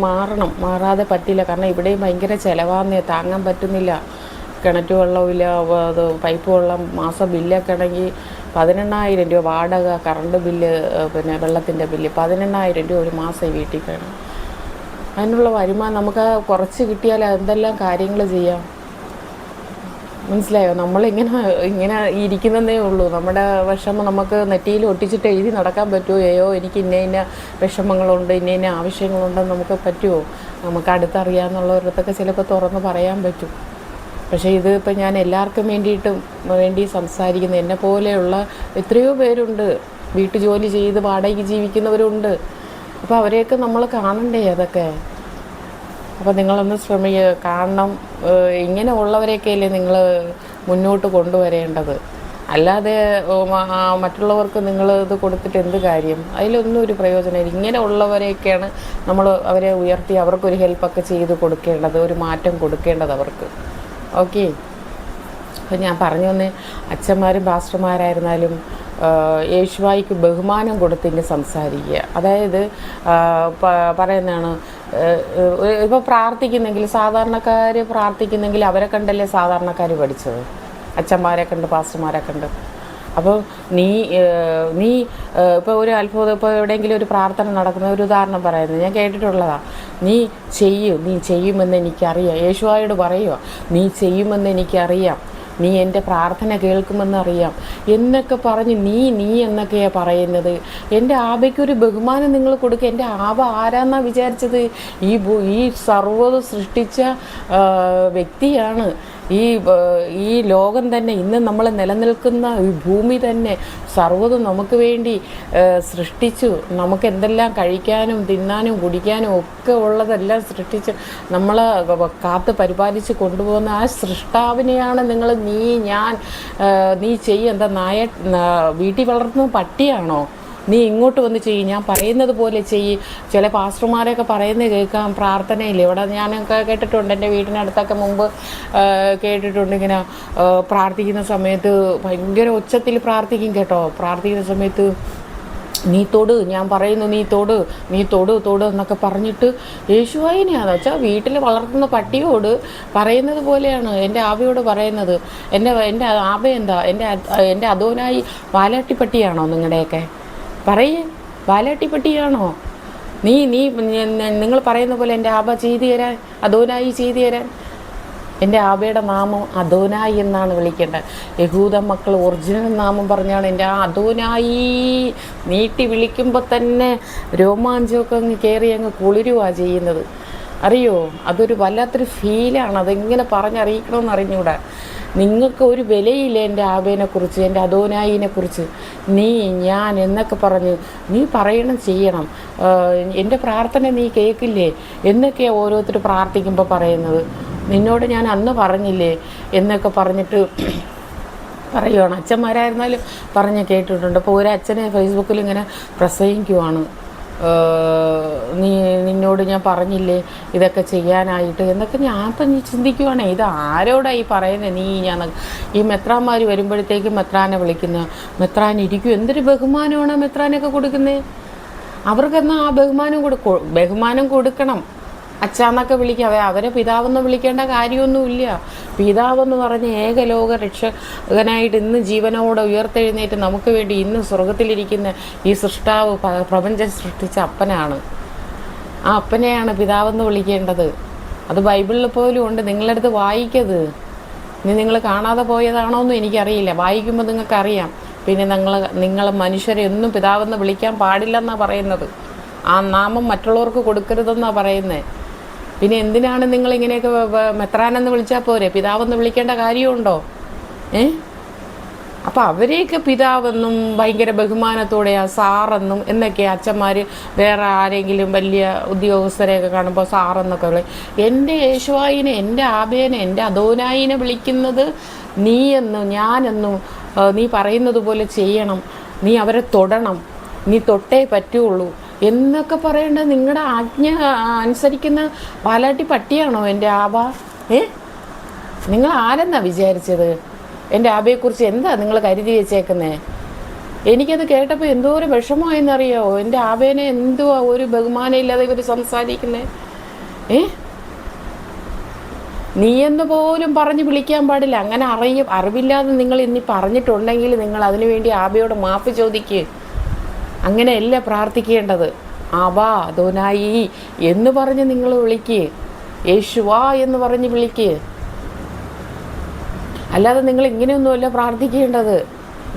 മാറാതെ പറ്റില്ല. കാരണം ഇവിടെയും ഭയങ്കര ചിലവാന്നേ, താങ്ങാൻ പറ്റുന്നില്ല. കിണറ്റ് വെള്ളമില്ല, അത് പൈപ്പ് വെള്ളം, മാസം ബില്ലൊക്കെ ആണെങ്കിൽ 18,000 രൂപ വാടക, കറണ്ട് ബില്ല്, പിന്നെ വെള്ളത്തിൻ്റെ ബില്ല് 18,000 രൂപ ഒരു മാസം വീട്ടിൽ വേണം. അതിനുള്ള വരുമാനം നമുക്ക് കുറച്ച് കിട്ടിയാൽ എന്തെല്ലാം കാര്യങ്ങൾ ചെയ്യാം, മനസ്സിലായോ? ഇങ്ങനെ ഇരിക്കുന്നതേ ഉള്ളൂ. നമ്മുടെ വിഷമം നമുക്ക് നെറ്റിയിൽ ഒട്ടിച്ചിട്ട് എഴുതി നടക്കാൻ പറ്റുമോ? എനിക്ക് ഇന്ന വിഷമങ്ങളുണ്ട്, ഇന്ന ആവശ്യങ്ങളുണ്ടെന്ന് നമുക്ക് പറ്റുമോ? നമുക്ക് അടുത്തറിയാമെന്നുള്ളവരടുത്തൊക്കെ ചിലപ്പോൾ തുറന്ന് പറയാൻ പറ്റും. പക്ഷേ ഇപ്പം ഞാൻ എല്ലാവർക്കും വേണ്ടി സംസാരിക്കുന്നു. എന്നെ പോലെയുള്ള എത്രയോ പേരുണ്ട്, വീട്ടുജോലി ചെയ്ത് വാടകയ്ക്ക് ജീവിക്കുന്നവരുണ്ട്. അപ്പോൾ അവരെയൊക്കെ നമ്മൾ കാണണ്ടേ അതൊക്കെ? അപ്പോൾ നിങ്ങളൊന്ന് കാണണം. ഇങ്ങനെ ഉള്ളവരെയൊക്കെയല്ലേ നിങ്ങൾ മുന്നോട്ട് കൊണ്ടുവരേണ്ടത്. അല്ലാതെ മറ്റുള്ളവർക്ക് നിങ്ങൾ ഇത് കൊടുത്തിട്ട് എന്ത് കാര്യം? അതിലൊന്നും ഒരു പ്രയോജനമില്ല. ഇങ്ങനെ ഉള്ളവരെയൊക്കെയാണ് നമ്മൾ അവരെ ഉയർത്തി അവർക്കൊരു ഹെൽപ്പൊക്കെ ചെയ്ത് കൊടുക്കേണ്ടത്, ഒരു മാറ്റം കൊടുക്കേണ്ടത് അവർക്ക്. ഓക്കെ, അപ്പോൾ ഞാൻ പറഞ്ഞു വന്നേ, അച്ഛന്മാരും പാസ്റ്റർമാരായിരുന്നാലും യേശുവായിക്ക് ബഹുമാനം കൊടുത്തിട്ട് സംസാരിക്കുക. അതായത് പറയുന്നതാണ്, ഇപ്പോൾ പ്രാർത്ഥിക്കുന്നെങ്കിൽ, സാധാരണക്കാർ പ്രാർത്ഥിക്കുന്നെങ്കിൽ അവരെ കണ്ടല്ലേ സാധാരണക്കാർ പഠിച്ചത്, അച്ഛന്മാരെ കണ്ട് പാസ്റ്റർമാരെ കണ്ട്. അപ്പോൾ നീ ഇപ്പോൾ ഒരു അത്ഭുതം, ഇപ്പോൾ എവിടെയെങ്കിലും ഒരു പ്രാർത്ഥന നടക്കുന്ന ഒരു ഉദാഹരണം പറയുന്നത് ഞാൻ കേട്ടിട്ടുള്ളതാണ്. നീ ചെയ്യുമെന്ന് എനിക്കറിയാം. യേശുവായോട് പറയുക, നീ ചെയ്യുമെന്ന് എനിക്കറിയാം, നീ എൻ്റെ പ്രാർത്ഥന കേൾക്കുമെന്നറിയാം എന്നൊക്കെ പറഞ്ഞ് നീ എന്നൊക്കെയാണ് പറയുന്നത്. എൻ്റെ ആബയ്ക്കൊരു ബഹുമാനം നിങ്ങൾ കൊടുക്കുക. എൻ്റെ ആബ ആരാന്നാണ് വിചാരിച്ചത്? ഈ സർവ്വതും സൃഷ്ടിച്ച വ്യക്തിയാണ്. ഈ ലോകം തന്നെ, ഇന്ന് നമ്മൾ നിലനിൽക്കുന്ന ഈ ഭൂമി തന്നെ സർവ്വതും നമുക്ക് വേണ്ടി സൃഷ്ടിച്ചു. നമുക്ക് എന്തെല്ലാം കഴിക്കാനും തിന്നാനും കുടിക്കാനും ഒക്കെ ഉള്ളതെല്ലാം സൃഷ്ടിച്ച് നമ്മളെ കാത്ത് പരിപാലിച്ച് കൊണ്ടുപോകുന്ന ആ സൃഷ്ടാവിനെയാണ് നിങ്ങൾ നീ എന്താ വീട്ടിൽ വളർത്തുന്ന പട്ടിയാണോ? നീ ഇങ്ങോട്ട് വന്ന് ചെയ്യും, ഞാൻ പറയുന്നത് പോലെ ചെയ്യ്. ചില പാസ്റ്റർമാരെയൊക്കെ പറയുന്നത് കേൾക്കാം, പ്രാർത്ഥനയില്ല. ഇവിടെ ഞാനൊക്കെ കേട്ടിട്ടുണ്ട്, എൻ്റെ വീടിനടുത്തൊക്കെ മുമ്പ് കേട്ടിട്ടുണ്ട്. ഇങ്ങനെ പ്രാർത്ഥിക്കുന്ന സമയത്ത് ഭയങ്കര ഉച്ചത്തിൽ പ്രാർത്ഥിക്കും കേട്ടോ. പ്രാർത്ഥിക്കുന്ന സമയത്ത് നീ തൊട്, ഞാൻ പറയുന്നു നീ തൊട്, നീ തൊട് തൊട് എന്നൊക്കെ പറഞ്ഞിട്ട് യേശുവായിനെയാണെന്ന് വെച്ചാൽ വീട്ടിൽ വളർത്തുന്ന പട്ടിയോട് പറയുന്നത് പോലെയാണ് എൻ്റെ ആബയോട് പറയുന്നത്. എൻ്റെ ആബ എന്താ, എൻ്റെ അതോനായി വാലാട്ടിപ്പട്ടിയാണോ നിങ്ങളുടെയൊക്കെ? പറയേ, വാലാട്ടിപ്പട്ടിയാണോ നീ? നിങ്ങൾ പറയുന്ന പോലെ എൻ്റെ ആബ ചെയ്തു തരാൻ, അതോനായി ചെയ്തു തരാൻ? എൻ്റെ ആബയുടെ നാമം അതോനായി എന്നാണ് വിളിക്കേണ്ടത്. യഹൂദ മക്കൾ ഒറിജിനൽ നാമം പറഞ്ഞാണ് എൻ്റെ ആ അതോനായി നീട്ടി വിളിക്കുമ്പോൾ തന്നെ രോമാഞ്ചമൊക്കെ അങ്ങ് കയറി അങ്ങ് കുളിരുവാണ് ചെയ്യുന്നത്. അറിയോ, അതൊരു വല്ലാത്തൊരു ഫീലാണ്. അതെങ്ങനെ പറഞ്ഞറിയിക്കണമെന്ന് അറിഞ്ഞൂടാ. നിങ്ങൾക്ക് ഒരു വിലയില്ല എൻ്റെ ആബേനെക്കുറിച്ച്, എൻ്റെ അതോനായിനെക്കുറിച്ച്. നീ, ഞാൻ എന്നൊക്കെ പറഞ്ഞ് നീ പറയണം, ചെയ്യണം. എൻ്റെ പ്രാർത്ഥന നീ കേൾക്കില്ലേ എന്നൊക്കെയാണ് ഓരോരുത്തർ പ്രാർത്ഥിക്കുമ്പോൾ പറയുന്നത്. നിന്നോട് ഞാൻ അന്ന് പറഞ്ഞില്ലേ എന്നൊക്കെ പറഞ്ഞിട്ട് പറയുവാണ്. അച്ഛന്മാരായിരുന്നാലും പറഞ്ഞ് കേട്ടിട്ടുണ്ട്. അപ്പോൾ ഒരു അച്ഛനെ ഫേസ്ബുക്കിൽ ഇങ്ങനെ പ്രസംഗിക്കുവാണ്, നിന്നോട് ഞാൻ പറഞ്ഞില്ലേ ഇതൊക്കെ ചെയ്യാനായിട്ട് എന്നൊക്കെ. ഞാൻ ഇപ്പം ചിന്തിക്കുവാണേ, ഇത് ആരോടാണ് ഈ പറയുന്നത്? ഈ മെത്രാന്മാർ വരുമ്പോഴത്തേക്കും മെത്രാനെ വിളിക്കുന്ന, മെത്രാൻ ഇരിക്കും. എന്തൊരു ബഹുമാനമാണ് മെത്രാനൊക്കെ കൊടുക്കുന്നത്. അവർക്കെന്നാൽ ആ ബഹുമാനം കൊടുക്കണം. അച്ഛാന്നൊക്കെ വിളിക്കാം. അവരെ പിതാവെന്ന് വിളിക്കേണ്ട കാര്യമൊന്നുമില്ല. പിതാവെന്ന് പറഞ്ഞ ഏകലോക രക്ഷകനായിട്ട് ഇന്ന് ജീവനോടെ ഉയർത്തെഴുന്നേറ്റ് നമുക്ക് വേണ്ടി ഇന്ന് സ്വർഗത്തിലിരിക്കുന്ന ഈ സൃഷ്ടാവ്, പ്രപഞ്ചം സൃഷ്ടിച്ച അപ്പനാണ്. ആ അപ്പനെയാണ് പിതാവെന്ന് വിളിക്കേണ്ടത്. അത് ബൈബിളിൽ പോലും ഉണ്ട്. നിങ്ങളുടെ അടുത്ത് വായിക്കത്. നിങ്ങൾ കാണാതെ പോയതാണോന്നും എനിക്കറിയില്ല. വായിക്കുമ്പോൾ നിങ്ങൾക്കറിയാം. പിന്നെ നിങ്ങൾ മനുഷ്യരെ ഒന്നും പിതാവെന്ന് വിളിക്കാൻ പാടില്ലെന്നാണ് പറയുന്നത്. ആ നാമം മറ്റുള്ളവർക്ക് കൊടുക്കരുതെന്നാണ് പറയുന്നത്. പിന്നെ എന്തിനാണ് നിങ്ങളിങ്ങനെയൊക്കെ മെത്രാനെന്ന് വിളിച്ചാൽ പോരെ? പിതാവെന്ന് വിളിക്കേണ്ട കാര്യമുണ്ടോ? അപ്പോൾ അവരെയൊക്കെ പിതാവെന്നും ഭയങ്കര ബഹുമാനത്തോടെയാ സാറെന്നും എന്നൊക്കെയാണ് അച്ഛന്മാർ വേറെ ആരെങ്കിലും വലിയ ഉദ്യോഗസ്ഥരെയൊക്കെ കാണുമ്പോൾ സാറെന്നൊക്കെ വിളിക്കും. എൻ്റെ യേശുവായിനെ, എൻ്റെ ആബേനെ, എൻ്റെ അതോനായിനെ വിളിക്കുന്നത് നീയെന്നും ഞാനെന്നും നീ പറയുന്നത് പോലെ ചെയ്യണം, നീ അവരെ തൊടണം, നീ തൊട്ടേ പറ്റുള്ളൂ എന്നൊക്കെ പറയേണ്ടത് നിങ്ങളുടെ ആജ്ഞ അനുസരിക്കുന്ന പാലാട്ടി പട്ടിയാണോ എൻ്റെ ആബ? നിങ്ങൾ ആരെന്നാ വിചാരിച്ചത്? എൻ്റെ ആബയെക്കുറിച്ച് എന്താ നിങ്ങൾ കരുതി വെച്ചേക്കുന്നത്? എനിക്കത് കേട്ടപ്പോൾ എന്തോരം വിഷമമായെന്നറിയാമോ? എൻ്റെ ആബേനെ എന്തുവാ ഒരു ബഹുമാനം ഇല്ലാതെ ഇവർ സംസാരിക്കുന്നത്? നീയെന്ന് പോലും പറഞ്ഞ് വിളിക്കാൻ പാടില്ല. അങ്ങനെ അറിവില്ലാതെ നിങ്ങൾ ഇനി പറഞ്ഞിട്ടുണ്ടെങ്കിൽ നിങ്ങൾ അതിനുവേണ്ടി ആബയോട് മാപ്പ് ചോദിക്കുക. അങ്ങനെയല്ല പ്രാർത്ഥിക്കേണ്ടത്. ആബാ അതോനായി എന്ന് പറഞ്ഞ് നിങ്ങൾ വിളിക്കുക, യേശുവാ എന്ന് പറഞ്ഞ് വിളിക്കുക. അല്ലാതെ നിങ്ങൾ ഇങ്ങനെയൊന്നുമല്ല പ്രാർത്ഥിക്കേണ്ടത്.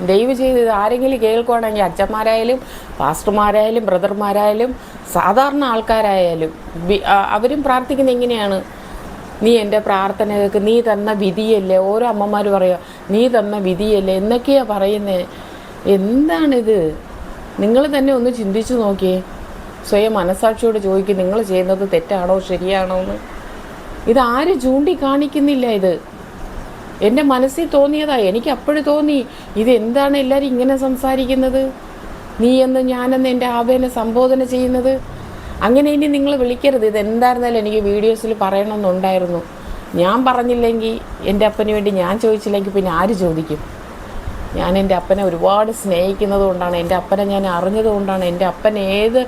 ദയവ് ചെയ്ത് ആരെങ്കിലും കേൾക്കുകയാണെങ്കിൽ, അച്ഛന്മാരായാലും പാസ്റ്റർമാരായാലും ബ്രദർമാരായാലും സാധാരണ ആൾക്കാരായാലും അവരും പ്രാർത്ഥിക്കുന്നത് എങ്ങനെയാണ്? നീ എൻ്റെ പ്രാർത്ഥനകൾക്ക് നീ തന്ന വിധിയല്ലേ. ഓരോ അമ്മമാർ പറയുക, നീ തന്ന വിധിയല്ലേ എന്നൊക്കെയാണ് പറയുന്നത്. എന്താണിത്? നിങ്ങൾ തന്നെ ഒന്ന് ചിന്തിച്ചു നോക്കിയേ. സ്വയം മനസാക്ഷിയോട് ചോദിക്കും, നിങ്ങൾ ചെയ്യുന്നത് തെറ്റാണോ ശരിയാണോ എന്ന്. ഇതാരും ചൂണ്ടിക്കാണിക്കുന്നില്ല. ഇത് എൻ്റെ മനസ്സിൽ തോന്നിയതാ. എനിക്ക് അപ്പോഴും തോന്നി, ഇതെന്താണ് എല്ലാവരും ഇങ്ങനെ സംസാരിക്കുന്നത്, നീ എന്ന് ഞാനെന്ന് എൻ്റെ ആബേനെ സംബോധന ചെയ്യുന്നത്. അങ്ങനെ ഇനി നിങ്ങൾ വിളിക്കരുത്. ഇതെന്തായിരുന്നാലും എനിക്ക് വീഡിയോസിൽ പറയണമെന്നുണ്ടായിരുന്നു. ഞാൻ പറഞ്ഞില്ലെങ്കിൽ, എൻ്റെ അപ്പന് വേണ്ടി ഞാൻ ചോദിച്ചില്ലെങ്കിൽ പിന്നെ ആര് ചോദിക്കും? ഞാൻ എൻ്റെ അപ്പനെ ഒരുപാട് സ്നേഹിക്കുന്നത് കൊണ്ടാണ്, എൻ്റെ അപ്പനെ ഞാൻ അറിഞ്ഞത് കൊണ്ടാണ്. എൻ്റെ അപ്പൻ ഏത്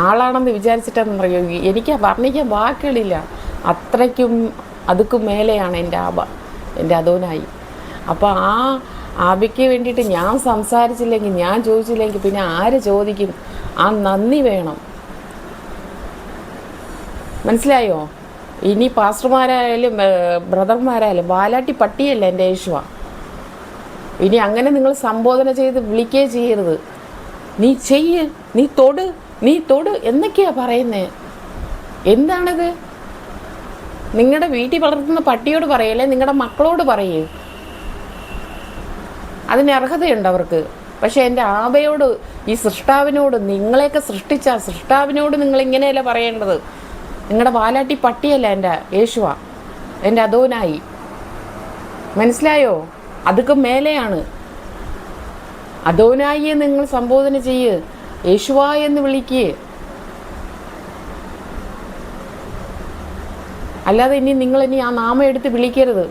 ആളാണെന്ന് വിചാരിച്ചിട്ടാണെന്ന് പറയും. എനിക്ക് വർണ്ണിക്കാൻ വാക്കുകളില്ല. അത്രയ്ക്കും അതുക്കും മേലെയാണ് എൻ്റെ ആബ, എൻ്റെ അതോനായി. അപ്പോൾ ആ ആബയ്ക്ക് വേണ്ടിയിട്ട് ഞാൻ സംസാരിച്ചില്ലെങ്കിൽ, ഞാൻ ചോദിച്ചില്ലെങ്കിൽ പിന്നെ ആര് ചോദിക്കും? ആ നന്ദി വേണം. മനസ്സിലായോ? ഇനി പാസ്റ്റർമാരായാലും ബ്രദർമാരായാലും വാലാട്ടി പട്ടിയല്ല എൻ്റെ യേശുവ. ഇനി അങ്ങനെ നിങ്ങൾ സംബോധന ചെയ്ത് വിളിക്കുകയും ചെയ്യരുത്. നീ ചെയ്യ്, നീ തൊട് എന്നൊക്കെയാണ് പറയുന്നത്. എന്താണിത്? നിങ്ങളുടെ വീട്ടിൽ വളർത്തുന്ന പട്ടിയോട് പറയല്ലേ, നിങ്ങളുടെ മക്കളോട് പറയേ. അതിന് അർഹതയുണ്ട് അവർക്ക്. പക്ഷേ എൻ്റെ ആബയോട്, ഈ സൃഷ്ടാവിനോട്, നിങ്ങളെയൊക്കെ സൃഷ്ടിച്ച സൃഷ്ടാവിനോട് നിങ്ങളിങ്ങനെയല്ല പറയേണ്ടത്. നിങ്ങളുടെ വാലാട്ടി പട്ടിയല്ല എൻ്റെ യേശുവ, എൻ്റെ അതോനായി. മനസ്സിലായോ? അതൊക്കെ മേലെയാണ്. അതോനായിയെ നിങ്ങൾ സംബോധന ചെയ്യ്, യേശുവ എന്ന് വിളിക്കുക. അല്ലാതെ ഇനി ആ നാമം എടുത്ത് വിളിക്കരുത്.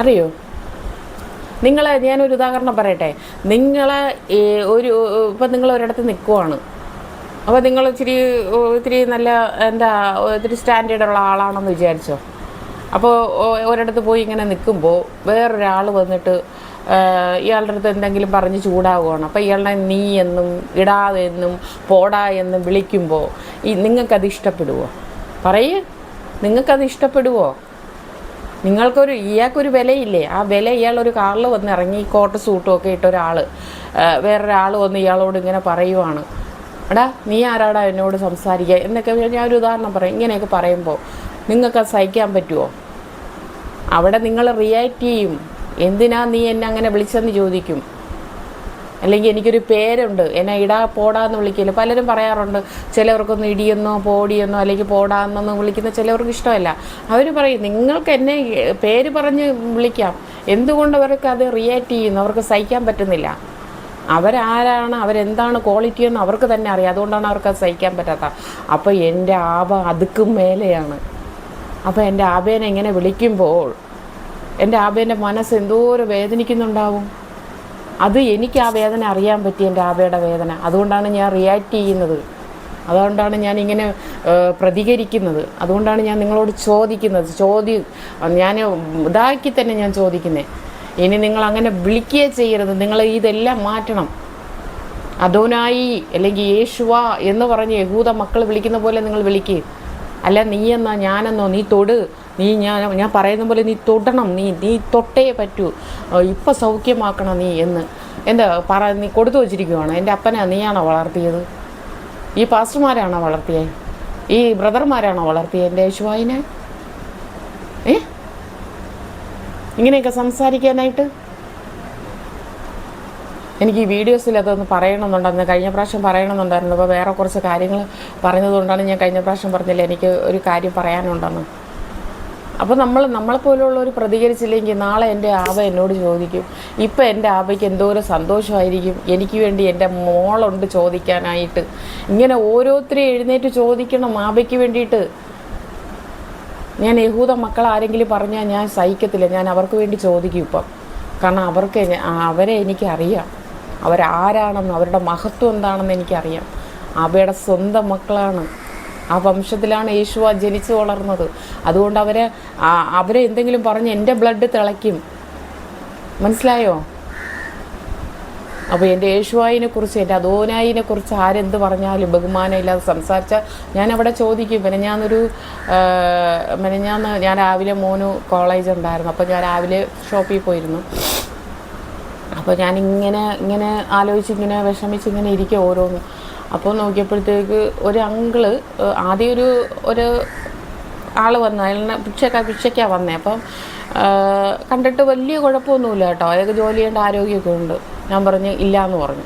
അറിയോ? ഞാനൊരു ഉദാഹരണം പറയട്ടെ. നിങ്ങളെ ഒരു ഇപ്പം നിങ്ങൾ ഒരിടത്ത് നിൽക്കുവാണ്. അപ്പോൾ നിങ്ങൾ ഇത്തിരി നല്ല ഇത്തിരി സ്റ്റാൻഡേർഡുള്ള ആളാണെന്ന് വിചാരിച്ചോ. അപ്പോൾ ഒരിടത്ത് പോയി ഇങ്ങനെ നിൽക്കുമ്പോൾ വേറൊരാൾ വന്നിട്ട് ഇയാളുടെ അടുത്ത് എന്തെങ്കിലും പറഞ്ഞ് ചൂടാവുകയാണ്. അപ്പോൾ ഇയാളുടെ നീ എന്നും ഇടാ എന്നും പോടാ എന്നും വിളിക്കുമ്പോൾ നിങ്ങൾക്കത് ഇഷ്ടപ്പെടുമോ? പറയേ, നിങ്ങൾക്കത് ഇഷ്ടപ്പെടുമോ? ഇയാൾക്കൊരു വിലയില്ലേ? ആ വില ഇയാളൊരു കാറിൽ വന്ന് ഇറങ്ങി കോട്ട് സൂട്ടും ഒക്കെ ഇട്ട വേറൊരാൾ വന്ന് ഇയാളോട് ഇങ്ങനെ പറയുവാണ്, എടാ നീ ആരാടാ എന്നോട് സംസാരിക്കുക എന്നൊക്കെ ഞാനൊരു ഉദാഹരണം പറയും. ഇങ്ങനെയൊക്കെ പറയുമ്പോൾ നിങ്ങൾക്കത് സഹിക്കാൻ പറ്റുമോ? അവിടെ നിങ്ങൾ റിയാക്റ്റ് ചെയ്യും. എന്തിനാ നീ എന്നെ അങ്ങനെ വിളിച്ചെന്ന് ചോദിക്കും. അല്ലെങ്കിൽ എനിക്കൊരു പേരുണ്ട്, എന്നെ ഇടാ പോടാന്ന് വിളിക്കില്ല. പലരും പറയാറുണ്ട്, ചിലവർക്കൊന്നും ഇടിയെന്നോ പോടിയെന്നോ അല്ലെങ്കിൽ പോടാന്നൊന്നും വിളിക്കുന്ന ചിലവർക്ക് ഇഷ്ടമല്ല. അവർ പറയും നിങ്ങൾക്ക് എന്നെ പേര് പറഞ്ഞ് വിളിക്കാം. എന്തുകൊണ്ട് അവർക്ക് അത് റിയാക്റ്റ് ചെയ്യുന്നു? അവർക്ക് സഹിക്കാൻ പറ്റുന്നില്ല. അവരാരാണ്, അവരെന്താണ് ക്വാളിറ്റി എന്ന് അവർക്ക് തന്നെ അറിയാം. അതുകൊണ്ടാണ് അവർക്ക് അത് സഹിക്കാൻ പറ്റാത്ത. അപ്പോൾ എൻ്റെ ആബ അതുക്കും മേലെയാണ്. അപ്പോൾ എൻ്റെ ആബേനെ ഇങ്ങനെ വിളിക്കുമ്പോൾ എൻ്റെ ആബേൻ്റെ മനസ്സ് എന്തോരം വേദനിക്കുന്നുണ്ടാവും. അത് എനിക്ക് ആ വേദന അറിയാൻ പറ്റി, എൻ്റെ ആബയുടെ വേദന. അതുകൊണ്ടാണ് ഞാൻ റിയാക്റ്റ് ചെയ്യുന്നത്. അതുകൊണ്ടാണ് ഞാൻ ഇങ്ങനെ പ്രതികരിക്കുന്നത്. അതുകൊണ്ടാണ് ഞാൻ നിങ്ങളോട് ചോദിക്കുന്നത്. ഞാൻ ഇതാക്കി തന്നെ ഞാൻ ചോദിക്കുന്നത്. ഇനി നിങ്ങൾ അങ്ങനെ വിളിക്കുകയേ ചെയ്യരുത്. നിങ്ങൾ ഇതെല്ലാം മാറ്റണം. അദോനായി അല്ലെങ്കിൽ യേശുവ എന്ന് പറഞ്ഞ് യഹൂദ മക്കൾ വിളിക്കുന്ന പോലെ നിങ്ങൾ വിളിക്കുക. അല്ല നീയെന്നോ ഞാനെന്നോ, നീ തൊട്, ഞാൻ പറയുന്ന പോലെ നീ തൊടണം, നീ തൊട്ടേ പറ്റൂ, ഇപ്പം സൗഖ്യമാക്കണം നീ എന്ന് നീ കൊടുത്തു വച്ചിരിക്കുവാണ്. എൻ്റെ അപ്പനെ നീയാണോ വളർത്തിയത്? ഈ പാസ്റ്റർമാരാണോ വളർത്തിയത്? ഈ ബ്രദർമാരാണോ വളർത്തിയത് എൻ്റെ യേശുവായിനെ? ഇങ്ങനെയൊക്കെ സംസാരിക്കാനായിട്ട് എനിക്ക് ഈ വീഡിയോസിൽ അതൊന്ന് പറയണമെന്നുണ്ടായിരുന്നു. കഴിഞ്ഞ പ്രാവശ്യം പറയണമെന്നുണ്ടായിരുന്നു. അപ്പോൾ വേറെ കുറച്ച് കാര്യങ്ങൾ പറഞ്ഞതുകൊണ്ടാണ് ഞാൻ കഴിഞ്ഞ പ്രാവശ്യം പറഞ്ഞില്ല എനിക്ക് ഒരു കാര്യം പറയാനുണ്ടെന്ന്. അപ്പോൾ നമ്മളെപ്പോലുള്ളവർ പ്രതികരിച്ചില്ലെങ്കിൽ നാളെ എൻ്റെ ആബ എന്നോട് ചോദിക്കും. ഇപ്പം എൻ്റെ ആബയ്ക്ക് എന്തോരം സന്തോഷമായിരിക്കും. എനിക്ക് വേണ്ടി എൻ്റെ മോളുണ്ട് ചോദിക്കാനായിട്ട്. ഇങ്ങനെ ഓരോരുത്തരും എഴുന്നേറ്റ് ചോദിക്കണം ആബയ്ക്ക് വേണ്ടിയിട്ട്. ഞാൻ യഹൂദ മക്കൾ ആരെങ്കിലും പറഞ്ഞാൽ ഞാൻ സഹിക്കത്തില്ല. ഞാൻ അവർക്ക് വേണ്ടി ചോദിക്കും ഇപ്പം. കാരണം അവരെ എനിക്കറിയാം. അവരാരാണെന്ന്, അവരുടെ മഹത്വം എന്താണെന്ന് എനിക്കറിയാം. ആബയുടെ സ്വന്തം മക്കളാണ്. ആ വംശത്തിലാണ് യേശുവ ജനിച്ചു വളർന്നത്. അതുകൊണ്ട് അവരെ എന്തെങ്കിലും പറഞ്ഞ് എൻ്റെ ബ്ലഡ് തിളയ്ക്കും. മനസ്സിലായോ? അപ്പോൾ എൻ്റെ യേശുവായിനെക്കുറിച്ച്, എൻ്റെ അദോനായിനെക്കുറിച്ച് ആരെന്ത് പറഞ്ഞാലും ബഹുമാനമില്ലാതെ സംസാരിച്ചാൽ ഞാൻ അവിടെ ചോദിക്കും. ഞാൻ രാവിലെ മോന് കോളേജ് ഉണ്ടായിരുന്നു. അപ്പോൾ ഞാൻ രാവിലെ ഷോപ്പിൽ പോയിരുന്നു. അപ്പോൾ ഞാനിങ്ങനെ ആലോചിച്ചിങ്ങനെ വിഷമിച്ചിങ്ങനെ ഇരിക്കുക ഓരോന്നും. അപ്പോൾ നോക്കിയപ്പോഴത്തേക്ക് ഒരു അങ്കിള് ആദ്യം ഒരു ആൾ വന്നു. അയാളിനെ ഭിക്ഷയ്ക്കാണ് വന്നത്. അപ്പം കണ്ടിട്ട് വലിയ കുഴപ്പമൊന്നുമില്ല കേട്ടോ. അയാൾക്ക് ജോലി ചെയ്യേണ്ട ആരോഗ്യമൊക്കെ ഉണ്ട്. ഞാൻ പറഞ്ഞു ഇല്ല എന്ന് പറഞ്ഞു.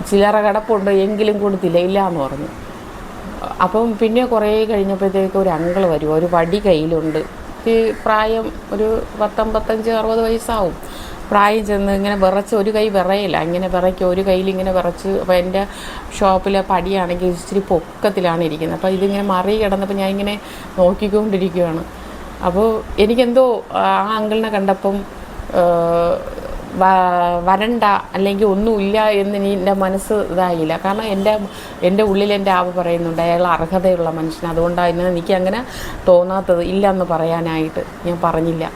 ചില്ലറ കിടപ്പുണ്ട് എങ്കിലും കൊടുത്തില്ല, ഇല്ല എന്ന് പറഞ്ഞു. അപ്പം പിന്നെ കുറേ കഴിഞ്ഞപ്പോഴത്തേക്ക് ഒരു അങ്കിൾ വരും. ഒരു വടി കയ്യിലുണ്ട്. ഈ പ്രായം ഒരു 55-60 വയസ്സാവും. പ്രായം ചെന്ന് ഇങ്ങനെ വിറച്ച്, ഒരു കൈ വിറയില്ല, ഇങ്ങനെ വിറയ്ക്കും, ഒരു കയ്യിൽ ഇങ്ങനെ വിറച്ച്. അപ്പോൾ എൻ്റെ ഷോപ്പിലെ പടിയാണെങ്കിൽ ഇച്ചിരി പൊക്കത്തിലാണ് ഇരിക്കുന്നത്. അപ്പോൾ ഇതിങ്ങനെ മറി കിടന്നപ്പോൾ ഞാൻ ഇങ്ങനെ നോക്കിക്കൊണ്ടിരിക്കുകയാണ്. അപ്പോൾ എനിക്കെന്തോ ആ അങ്കിളിനെ കണ്ടപ്പം വരണ്ട അല്ലെങ്കിൽ ഒന്നുമില്ല എന്ന് എൻ്റെ മനസ്സ് ഇതായില്ല. കാരണം എൻ്റെ ഉള്ളിൽ എൻ്റെ ആവ് പറയുന്നുണ്ട് അയാൾ അർഹതയുള്ള മനുഷ്യൻ. അതുകൊണ്ടാണ് എനിക്കങ്ങനെ തോന്നാത്തത്. ഇല്ലയെന്ന് പറയാനായിട്ട് ഞാൻ പറഞ്ഞില്ല.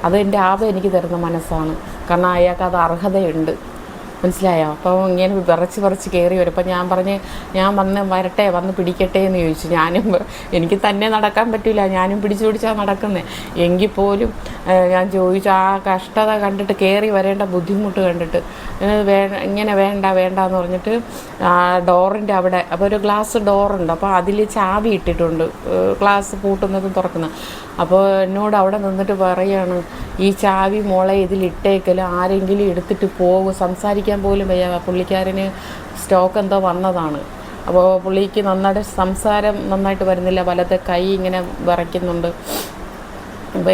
അത് എൻ്റെ ആവ് എനിക്ക് തരുന്ന മനസ്സാണ്. കാരണം അയാൾക്ക് അത് അർഹതയുണ്ട്. മനസ്സിലായോ? അപ്പോൾ ഇങ്ങനെ വിറച്ച് കയറി വരും. അപ്പം ഞാൻ പറഞ്ഞ് ഞാൻ വന്ന് പിടിക്കട്ടെ എന്ന് ചോദിച്ചു. എനിക്ക് തന്നെ നടക്കാൻ പറ്റില്ല, ഞാനും പിടിച്ചാണ് നടക്കുന്നത്. എങ്കിൽ പോലും ഞാൻ ചോദിച്ചു. ആ കഷ്ടത കണ്ടിട്ട്, കയറി വരേണ്ട ബുദ്ധിമുട്ട് കണ്ടിട്ട് ഇങ്ങനെ വേണ്ട എന്ന് പറഞ്ഞിട്ട് ഡോറിൻ്റെ അവിടെ അപ്പോൾ ഒരു ഗ്ലാസ് ഡോറുണ്ട്. അപ്പോൾ അതിൽ ചാവി ഇട്ടിട്ടുണ്ട്, ഗ്ലാസ് പൂട്ടുന്നതും തുറക്കുന്നത്. അപ്പോൾ എന്നോട് അവിടെ നിന്നിട്ട് പറയുകയാണ്, ഈ ചാവി മോളെ ഇതിലിട്ടേക്കല്, ആരെങ്കിലും എടുത്തിട്ട് പോകും, സംസാരിക്കാൻ പോലും വയ്യ. പുള്ളിക്കാരന് സ്റ്റോക്ക് എന്തോ വന്നതാണ്. അപ്പോൾ പുള്ളിക്ക് നന്നായിട്ട് സംസാരം നന്നായിട്ട് വരുന്നില്ല, വലത്തെ കൈ ഇങ്ങനെ വിറയ്ക്കുന്നുണ്ട്. അപ്പോൾ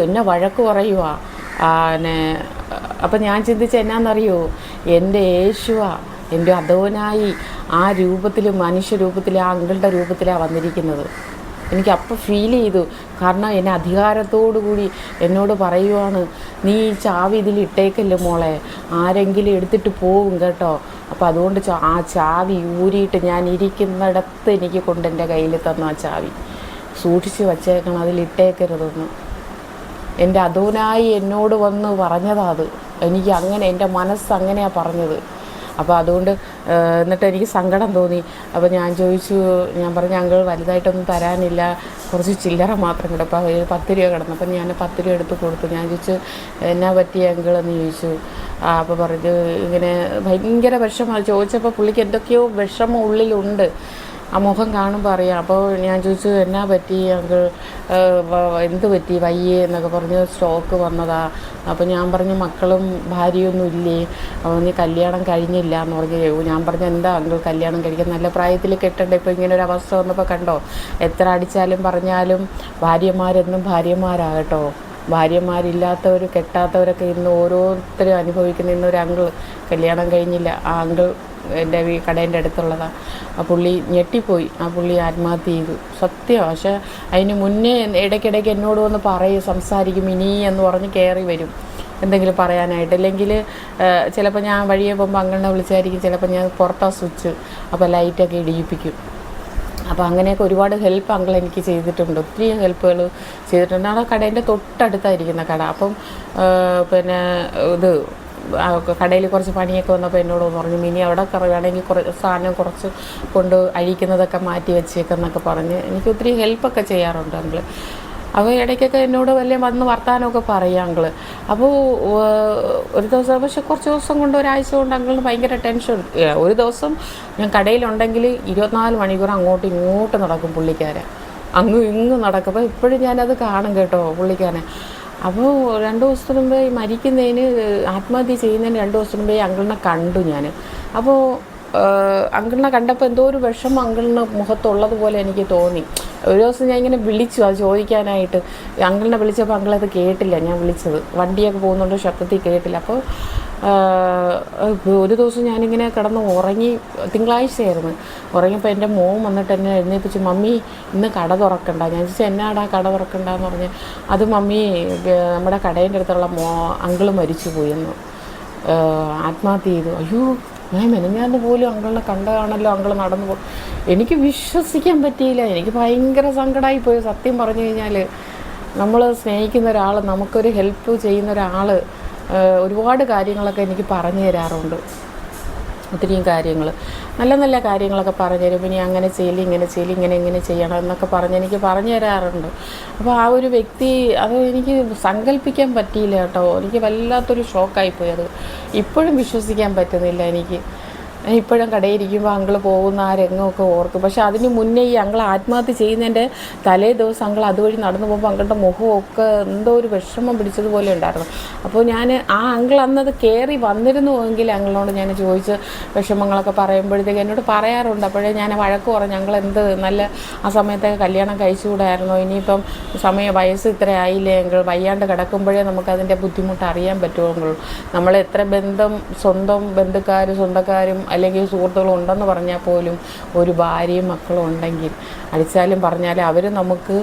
എന്നെ വഴക്ക് പറയുക. അപ്പം ഞാൻ ചിന്തിച്ച എന്നാന്നറിയോ, എൻ്റെ യേശുവ, എൻ്റെ അദോനായി ആ രൂപത്തിൽ, മനുഷ്യരൂപത്തിൽ, ആ അങ്കിളുടെ രൂപത്തിലാണ് വന്നിരിക്കുന്നത്. എനിക്കപ്പോൾ ഫീൽ ചെയ്തു കാരണം എന്നെ അധികാരത്തോടു കൂടി എന്നോട് പറയുവാണ്, നീ ഈ ചാവി ഇതിൽ ഇട്ടേക്കല്ലേ മോളെ, ആരെങ്കിലും എടുത്തിട്ട് പോവും കേട്ടോ. അപ്പോൾ അതുകൊണ്ട് ആ ചാവി ഊരിയിട്ട് ഞാൻ ഇരിക്കുന്നിടത്ത് എനിക്ക് കൊണ്ട് എൻ്റെ കയ്യിൽ തന്ന ആ ചാവി സൂക്ഷിച്ച് വച്ചേക്കണം, അതിലിട്ടേക്കരുതെന്ന് എൻ്റെ അദോനായി എന്നോട് വന്ന് പറഞ്ഞതാണ്. അത് എനിക്ക് അങ്ങനെ എൻ്റെ മനസ്സ് അങ്ങനെയാണ് പറഞ്ഞത്. അപ്പോൾ അതുകൊണ്ട് എന്നിട്ട് എനിക്ക് സങ്കടം തോന്നി. അപ്പോൾ ഞാൻ ചോദിച്ചു, ഞാൻ പറഞ്ഞു അങ്കിൾ വലുതായിട്ടൊന്നും തരാനില്ല, കുറച്ച് ചില്ലറ മാത്രം കിട്ടും. അപ്പോൾ 10 രൂപ കിടന്നു. അപ്പം ഞാൻ 10 രൂപ എടുത്ത് കൊടുത്തു. ഞാൻ ചോദിച്ചു എന്നാ പറ്റിയ അങ്കിൾ എന്ന് ചോദിച്ചു. അപ്പോൾ പറഞ്ഞു ഇങ്ങനെ ഭയങ്കര വിഷമം. ചോദിച്ചപ്പോൾ പുള്ളിക്ക് എന്തൊക്കെയോ വിഷമം ഉള്ളിലുണ്ട്, ആ മുഖം കാണുമ്പോൾ അറിയാം. അപ്പോൾ ഞാൻ ചോദിച്ചു എന്നാ പറ്റി അങ്കിൾ, എന്ത് പറ്റി വയ്യേ എന്നൊക്കെ പറഞ്ഞ് സ്ട്രോക്ക് വന്നതാ. അപ്പോൾ ഞാൻ പറഞ്ഞു മക്കളും ഭാര്യയൊന്നും ഇല്ലേ, അപ്പോൾ നീ കല്യാണം കഴിഞ്ഞില്ല എന്ന് പറഞ്ഞു. ഞാൻ പറഞ്ഞു എന്താ അങ്കിൾ കല്യാണം കഴിക്കാൻ, നല്ല പ്രായത്തിൽ കെട്ടണ്ടേ, ഇപ്പോൾ ഇങ്ങനെ ഒരു അവസ്ഥ വന്നപ്പോൾ കണ്ടോ, എത്ര അടിച്ചാലും പറഞ്ഞാലും ഭാര്യമാരെന്നും ഭാര്യമാരാകട്ടോ. ഭാര്യമാരില്ലാത്തവർ കെട്ടാത്തവരൊക്കെ ഇന്ന് ഓരോരുത്തരും അനുഭവിക്കുന്ന ഇന്നൊരു അങ്കിൾ കല്യാണം കഴിഞ്ഞില്ല. ആ അങ്കിൾ എൻ്റെ കടേൻ്റെ അടുത്തുള്ളതാണ്. ആ പുള്ളി ഞെട്ടിപ്പോയി, ആ പുള്ളി ആത്മഹത്യ ചെയ്തു. സത്യം. പക്ഷേ അതിന് മുന്നേ ഇടയ്ക്കിടയ്ക്ക് എന്നോട് വന്ന് പറയും, സംസാരിക്കും, ഇനി എന്ന് പറഞ്ഞ് കയറി വരും എന്തെങ്കിലും പറയാനായിട്ട്. അല്ലെങ്കിൽ ചിലപ്പോൾ ഞാൻ വഴിയെ പോകുമ്പോൾ അങ്കിളിനെ വിളിച്ചായിരിക്കും, ചിലപ്പോൾ ഞാൻ പുറത്താ സ്വിച്ച്, അപ്പോൾ ലൈറ്റൊക്കെ ഇടിയിപ്പിക്കും. അപ്പോൾ അങ്ങനെയൊക്കെ ഒരുപാട് ഹെൽപ്പ് അങ്കിൾ എനിക്ക് ചെയ്തിട്ടുണ്ട്, ഒത്തിരി ഹെൽപ്പുകൾ ചെയ്തിട്ടുണ്ട്. ആ കടേൻ്റെ തൊട്ടടുത്തായിരിക്കുന്ന കട. അപ്പം പിന്നെ ഇത് കടയിൽ കുറച്ച് പണിയൊക്കെ വന്നപ്പോൾ എന്നോടൊന്ന് പറഞ്ഞു, മിനി അവിടെ വേണമെങ്കിൽ സാധനം കുറച്ച് കൊണ്ട് അഴിക്കുന്നതൊക്കെ മാറ്റി വെച്ചേക്കെന്നൊക്കെ പറഞ്ഞ് എനിക്ക് ഒത്തിരി ഹെൽപ്പൊക്കെ ചെയ്യാറുണ്ട് അങ്കിൾ. അപ്പോൾ ഇടയ്ക്കൊക്കെ എന്നോട് വലിയ വന്ന് വർത്താനമൊക്കെ പറയാം അങ്കിൾ. അപ്പോൾ ഒരു ദിവസം, പക്ഷെ കുറച്ച് ദിവസം കൊണ്ട്, ഒരാഴ്ച കൊണ്ട് അങ്കിളിന് ഭയങ്കര ടെൻഷൻ. ഒരു ദിവസം ഞാൻ കടയിലുണ്ടെങ്കിൽ 24 മണിക്കൂർ അങ്ങോട്ടും ഇങ്ങോട്ടും നടക്കും പുള്ളിക്കാരൻ, അങ്ങും ഇങ്ങും നടക്കും. അപ്പോൾ ഇപ്പോഴും ഞാനത് കാണും കേട്ടോ പുള്ളിക്കാരനെ. അപ്പോൾ 2 ദിവസത്തിന് മുമ്പേ മരിക്കുന്നതിന്, ആത്മഹത്യ ചെയ്യുന്നതിന് 2 ദിവസത്തിന് മുമ്പേ അങ്കിളിനെ കണ്ടു ഞാൻ. അപ്പോൾ അങ്കിളിനെ കണ്ടപ്പോൾ എന്തോ ഒരു വിഷമം അങ്കിളിന് മുഖത്തുള്ളതുപോലെ എനിക്ക് തോന്നി. ഒരു ദിവസം ഞാൻ ഇങ്ങനെ വിളിച്ചു അത് ചോദിക്കാനായിട്ട്. അങ്കിളിനെ വിളിച്ചപ്പോൾ അങ്കിളത് കേട്ടില്ല, ഞാൻ വിളിച്ചത് വണ്ടിയൊക്കെ പോകുന്നുണ്ട്, ശബ്ദത്തിൽ കേട്ടില്ല. അപ്പോൾ ഒരു ദിവസം ഞാനിങ്ങനെ കിടന്ന് ഉറങ്ങി, തിങ്കളാഴ്ചയായിരുന്നു, ഉറങ്ങിയപ്പോൾ എൻ്റെ മോൻ വന്നിട്ട് എന്നെ എഴുന്നേൽപ്പിച്ചു, മമ്മി ഇന്ന് കട തുറക്കണ്ട. ഞാൻ ചോദിച്ചാൽ എന്നാടാ കട തുറക്കണ്ടെന്ന് പറഞ്ഞ്, അത് മമ്മി നമ്മുടെ കടേൻ്റെ അടുത്തുള്ള അങ്കിള് മരിച്ചു പോയെന്ന്, ആത്മഹത്യ ചെയ്തു. അയ്യോ, ഞാൻ മെനഞ്ഞാന്ന് പോലും അങ്കിളിനെ കണ്ടതാണല്ലോ, അങ്കിൾ നടന്നു പോകും. എനിക്ക് വിശ്വസിക്കാൻ പറ്റിയില്ല, എനിക്ക് ഭയങ്കര സങ്കടമായിപ്പോയി സത്യം പറഞ്ഞു കഴിഞ്ഞാൽ. നമ്മൾ സ്നേഹിക്കുന്ന ഒരാൾ, നമുക്കൊരു ഹെൽപ്പ് ചെയ്യുന്ന ഒരാൾ ഒരുപാട് കാര്യങ്ങളൊക്കെ എനിക്ക് പറഞ്ഞു തരാറുണ്ട്, ഒത്തിരിയും കാര്യങ്ങൾ, നല്ല നല്ല കാര്യങ്ങളൊക്കെ പറഞ്ഞു തരും. ഇനി അങ്ങനെ ചെയ്യില്ല, ഇങ്ങനെ ചെയ്യില്ല, ഇങ്ങനെ ചെയ്യണം എന്നൊക്കെ പറഞ്ഞ് എനിക്ക് പറഞ്ഞു തരാറുണ്ട്. അപ്പോൾ ആ ഒരു വ്യക്തി, അത് എനിക്ക് സങ്കല്പിക്കാൻ പറ്റിയില്ല കേട്ടോ. എനിക്ക് വല്ലാത്തൊരു ഷോക്കായിപ്പോയി. അത് ഇപ്പോഴും വിശ്വസിക്കാൻ പറ്റുന്നില്ല എനിക്ക്. ഇപ്പോഴും കടയിരിക്കുമ്പോൾ അങ്കിൾ പോകുന്ന ആ രംഗമൊക്കെ ഓർക്കും. പക്ഷെ അതിന് മുന്നേ ഈ അങ്കിൾ ആത്മഹത്യ ചെയ്യുന്നതിൻ്റെ തലേ ദിവസം അങ്കിൾ അതുവഴി നടന്നു പോകുമ്പോൾ അങ്കിളുടെ മുഖമൊക്കെ എന്തോ ഒരു വിഷമം പിടിച്ചതുപോലെ ഉണ്ടായിരുന്നു. അപ്പോൾ ഞാൻ ആ അങ്കിൾ അന്നത് കയറി വന്നിരുന്നുവെങ്കിൽ അങ്കിളിനോട് ഞാൻ ചോദിച്ച് വിഷമങ്ങളൊക്കെ പറയുമ്പോഴത്തേക്ക് എന്നോട് പറയാറുണ്ട്. അപ്പോഴേ ഞാൻ വഴക്ക് പറഞ്ഞു, അങ്കിൾ എന്ത് നല്ല ആ സമയത്തൊക്കെ കല്യാണം കഴിച്ചുകൂടായിരുന്നോ, ഇനിയിപ്പം വയസ്സ് ഇത്ര ആയില്ലേ അങ്കിൾ, വയ്യാണ്ട് കിടക്കുമ്പോഴേ നമുക്കതിൻ്റെ ബുദ്ധിമുട്ട് അറിയാൻ പറ്റുമോ, നമ്മൾ എത്ര സ്വന്തം ബന്ധുക്കാരും സ്വന്തക്കാരും അല്ലെങ്കിൽ സുഹൃത്തുക്കളും ഉണ്ടെന്ന് പറഞ്ഞാൽ പോലും ഒരു ഭാര്യയും മക്കളും ഉണ്ടെങ്കിൽ അടിച്ചാലും പറഞ്ഞാലും അവർ നമുക്ക്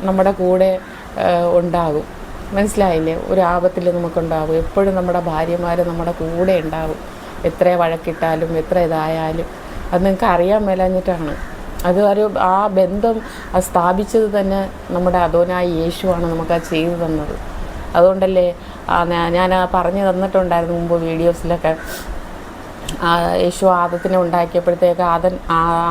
നമ്മുടെ കൂടെ ഉണ്ടാകും. മനസ്സിലായില്ലേ? ഒരു ആപത്തിൽ നമുക്കുണ്ടാകും. എപ്പോഴും നമ്മുടെ ഭാര്യമാർ നമ്മുടെ കൂടെ ഉണ്ടാകും, എത്ര വഴക്കിട്ടാലും എത്ര ഇതായാലും. അത് നിങ്ങൾക്ക് അറിയാൻ മേലാഞ്ഞിട്ടാണ്. അത് ആ ബന്ധം സ്ഥാപിച്ചത് തന്നെ നമ്മുടെ അദോനായ യേശുവാണ് നമുക്കത് ചെയ്തു തന്നത്. അതുകൊണ്ടല്ലേ ഞാൻ പറഞ്ഞു തന്നിട്ടുണ്ടായിരുന്നു മുമ്പ് വീഡിയോസിലൊക്കെ. യേശു ആദത്തിനെ ഉണ്ടാക്കിയപ്പോഴത്തേക്ക്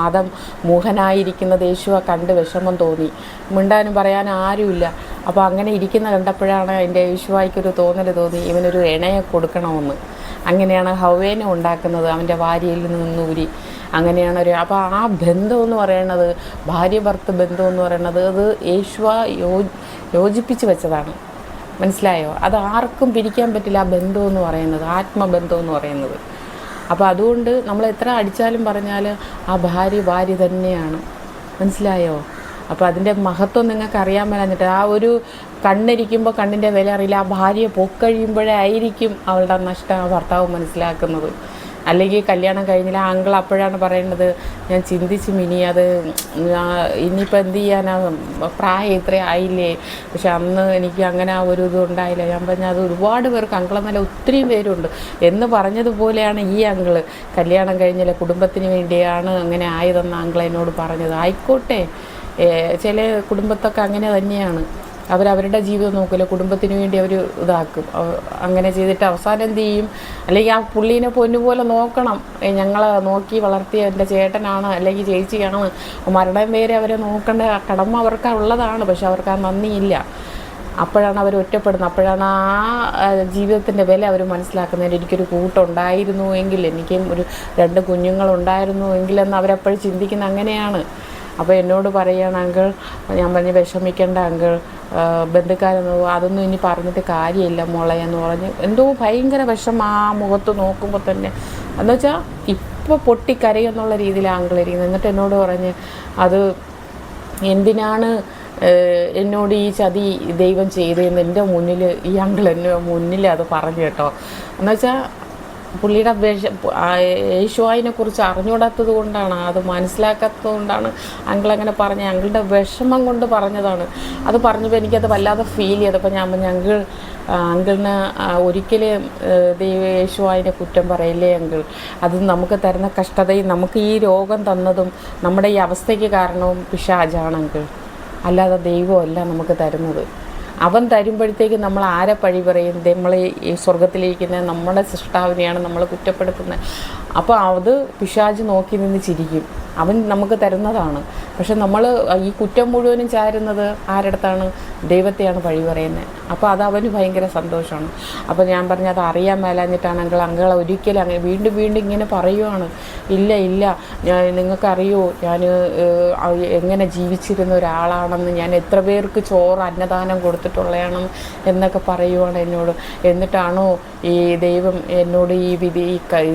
ആദം മൂഹനായിരിക്കുന്നത് യേശുവെ കണ്ട് വിഷമം തോന്നി, മിണ്ടാനും പറയാനും ആരുമില്ല. അപ്പോൾ അങ്ങനെ ഇരിക്കുന്ന കണ്ടപ്പോഴാണ് എൻ്റെ യേശുവായിക്കൊരു തോന്നൽ തോന്നി, ഇവനൊരു ഇണയെ കൊടുക്കണമെന്ന്. അങ്ങനെയാണ് ഹവ്വേനെ ഉണ്ടാക്കുന്നത്, അവൻ്റെ ഭാര്യയിൽ നിന്നൂരി. അങ്ങനെയാണ് അപ്പോൾ ആ ബന്ധം എന്ന് പറയുന്നത്, ഭാര്യ ഭർത്തൃ ബന്ധം എന്ന് പറയുന്നത്, അത് യേശുവ യോജിപ്പിച്ച് വെച്ചതാണ്. മനസ്സിലായോ? അത് ആർക്കും പിരിക്കാൻ പറ്റില്ല ആ ബന്ധം എന്ന് പറയുന്നത്, ആത്മബന്ധം എന്ന് പറയുന്നത്. അപ്പോൾ അതുകൊണ്ട് നമ്മൾ എത്ര അടിച്ചാലും പറഞ്ഞാലും ആ ഭാര്യ തന്നെയാണ്. മനസ്സിലായോ? അപ്പോൾ അതിൻ്റെ മഹത്വം നിങ്ങൾക്ക് അറിയാൻ മേലാഞ്ഞിട്ട്. ആ ഒരു കണ്ണിരിക്കുമ്പോൾ കണ്ണിൻ്റെ വില അറിയില്ല, ആ ഭാര്യയെ പൊക്കഴിയുമ്പോഴേ ആയിരിക്കും അവളുടെ നഷ്ടം ആ ഭർത്താവ് മനസ്സിലാക്കുന്നത്. അല്ലെങ്കിൽ കല്യാണം കഴിഞ്ഞില്ല. ആ അങ്കിൾ അപ്പോഴാണ് പറയുന്നത്, ഞാൻ ചിന്തിച്ച് മിനി അത് ഇനിയിപ്പോൾ എന്ത് ചെയ്യാനാ, പ്രായം ഇത്രയും ആയില്ലേ, പക്ഷെ അന്ന് എനിക്ക് അങ്ങനെ ആ ഒരു ഇത് ഉണ്ടായില്ല. ഞാൻ പറഞ്ഞാൽ അത് ഒരുപാട് പേർക്ക് അങ്കിളെന്നല്ല ഒത്തിരി പേരുണ്ട് എന്ന് പറഞ്ഞതുപോലെയാണ് ഈ അങ്കിള് കല്യാണം കഴിഞ്ഞില്ല കുടുംബത്തിന് വേണ്ടിയാണ് അങ്ങനെ ആയതെന്ന് അങ്കിൾ എന്നോട് പറഞ്ഞത്. ആയിക്കോട്ടെ, ചില കുടുംബത്തൊക്കെ അങ്ങനെ തന്നെയാണ്, അവരവരുടെ ജീവിതം നോക്കില്ല, കുടുംബത്തിന് വേണ്ടി അവർ ഇതാക്കും. അങ്ങനെ ചെയ്തിട്ട് അവസാനം എന്ത് ചെയ്യും, അല്ലെങ്കിൽ ആ പുള്ളീനെ പൊന്നുപോലെ നോക്കണം, ഞങ്ങളെ നോക്കി വളർത്തിയ എൻ്റെ ചേട്ടനാണ് അല്ലെങ്കിൽ ചേച്ചിയാണ്, മരണം വരെ അവരെ നോക്കേണ്ട കടമ അവർക്ക് ഉള്ളതാണ്. പക്ഷെ അവർക്ക് ആ നന്ദിയില്ല. അപ്പോഴാണ് അവർ ഒറ്റപ്പെടുന്നത്. അപ്പോഴാണ് ആ ജീവിതത്തിൻ്റെ വില അവർ മനസ്സിലാക്കുന്നത്. എനിക്കൊരു കൂട്ടുണ്ടായിരുന്നു എങ്കിൽ, എനിക്കും ഒരു 2 കുഞ്ഞുങ്ങളുണ്ടായിരുന്നു എങ്കിലെന്ന് അവരപ്പോഴും ചിന്തിക്കുന്നത് അങ്ങനെയാണ്. അപ്പോൾ എന്നോട് പറയുകയാണ്, അങ്കിൾ, ഞാൻ പറഞ്ഞ് വിഷമിക്കേണ്ട അങ്കിൾ, ബന്ധുക്കാരൊന്നും അതൊന്നും ഇനി പറഞ്ഞിട്ട് കാര്യമില്ല മോളെ എന്ന് പറഞ്ഞ് എന്തോ ഭയങ്കര വിഷമം ആ മുഖത്ത് നോക്കുമ്പോൾ തന്നെ. എന്നുവെച്ചാൽ ഇപ്പോൾ പൊട്ടിക്കരയെന്നുള്ള രീതിയിലാണ് അങ്കിൾ ഇരിക്കുന്നത്. എന്നിട്ട് എന്നോട് പറഞ്ഞ്, അത് എന്തിനാണ് എന്നോട് ഈ ചതി ദൈവം ചെയ്തതെന്ന് എൻ്റെ മുന്നിൽ ഈ അങ്കിൾ എൻ്റെ മുന്നിൽ അത് പറഞ്ഞു കേട്ടോ. എന്നുവെച്ചാൽ പുള്ളിയുടെ യേശുവായിനെക്കുറിച്ച് അറിഞ്ഞുകൂടാത്തത് കൊണ്ടാണ്, അത് മനസ്സിലാക്കാത്തത് കൊണ്ടാണ് അങ്കിൾ അങ്ങനെ പറഞ്ഞത്. അങ്കിളുടെ വിഷമം കൊണ്ട് പറഞ്ഞതാണ്. അത് പറഞ്ഞപ്പോൾ എനിക്കത് വല്ലാതെ ഫീൽ ചെയ്തപ്പോൾ ഞാൻ പറഞ്ഞു, അങ്കിളിന് ഒരിക്കലും യേശുവായിനെ കുറ്റം പറയില്ലേ അങ്കിൾ, അത് നമുക്ക് തരുന്ന കഷ്ടതയും നമുക്ക് ഈ രോഗം തന്നതും നമ്മുടെ ഈ അവസ്ഥയ്ക്ക് കാരണവും പിശാചാണ് അങ്കിൾ, അല്ലാതെ ദൈവമല്ല നമുക്ക് തരുന്നത്. അവൻ തരുമ്പോഴത്തേക്ക് നമ്മൾ ആരെ പഴി പറയും? നമ്മൾ ഈ സ്വർഗത്തിലിരിക്കുന്ന നമ്മുടെ സൃഷ്ടാവിനെയാണ് നമ്മൾ കുറ്റപ്പെടുത്തുന്നത്. അപ്പോൾ അത് പിശാച് നോക്കി നിന്ന് ചിരിക്കും. അവൻ നമുക്ക് തരുന്നതാണ്. പക്ഷെ നമ്മൾ ഈ കുറ്റം മുഴുവനും ചാരുന്നത് ആരടുത്താണ്? ദൈവത്തെയാണ് പഴി പറയുന്നത്. അപ്പോൾ അത് അവന് ഭയങ്കര സന്തോഷമാണ്. അപ്പോൾ ഞാൻ പറഞ്ഞത് അത് അറിയാൻ മേലാഞ്ഞിട്ടാണ് അങ്കിളെ ഒരിക്കലും അങ്ങനെ വീണ്ടും വീണ്ടും ഇങ്ങനെ പറയുവാണ്. ഇല്ല, നിങ്ങൾക്കറിയോ ഞാൻ എങ്ങനെ ജീവിച്ചിരുന്ന ഒരാളാണെന്ന്, ഞാൻ എത്ര പേർക്ക് ചോറ് അന്നദാനം കൊടുത്തിട്ടുള്ളതാണ് എന്നൊക്കെ പറയുവാണ് എന്നോട്. എന്നിട്ടാണോ ഈ ദൈവം എന്നോട് ഈ വിധി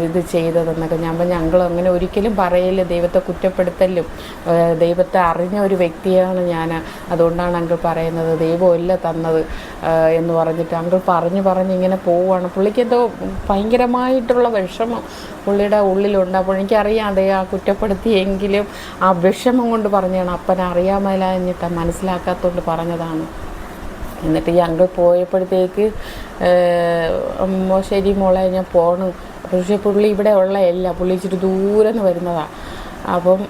ഇത് ചെയ്തതെന്നൊക്കെ. ഞാൻ പറഞ്ഞ അങ്കിൾ അങ്ങനെ ഒരിക്കലും പറയില്ല, ദൈവത്തെ കുറ്റപ്പെടുത്തലും. ദൈവത്തെ അറിഞ്ഞ ഒരു വ്യക്തിയാണ് ഞാൻ, അതുകൊണ്ടാണ് അങ്കിൾ പറയുന്നത് ദൈവമല്ല തന്നത് എന്ന് പറഞ്ഞിട്ട് അങ്കിൾ പറഞ്ഞ് ഇങ്ങനെ പോവുകയാണ്. പുള്ളിക്ക് എന്തോ ഭയങ്കരമായിട്ടുള്ള വിഷമം പുള്ളിയുടെ ഉള്ളിലുണ്ട്. അപ്പോൾ എനിക്കറിയാം അതേ ആ കുറ്റപ്പെടുത്തിയെങ്കിലും ആ വിഷമം കൊണ്ട് പറഞ്ഞതാണ്. അപ്പനെ അറിയാമല്ല എന്നിട്ട് മനസ്സിലാക്കാത്തതുകൊണ്ട് പറഞ്ഞതാണ്. എന്നിട്ട് ഈ അങ്കിൾ പോയപ്പോഴത്തേക്ക് ശരി മോളെ ഞാൻ പോകണം. പക്ഷേ പുള്ളി ഇവിടെ ഉള്ളതല്ല, പുള്ളി ഇച്ചിരി ദൂരെ നിന്ന് വരുന്നതാണ്. അപ്പം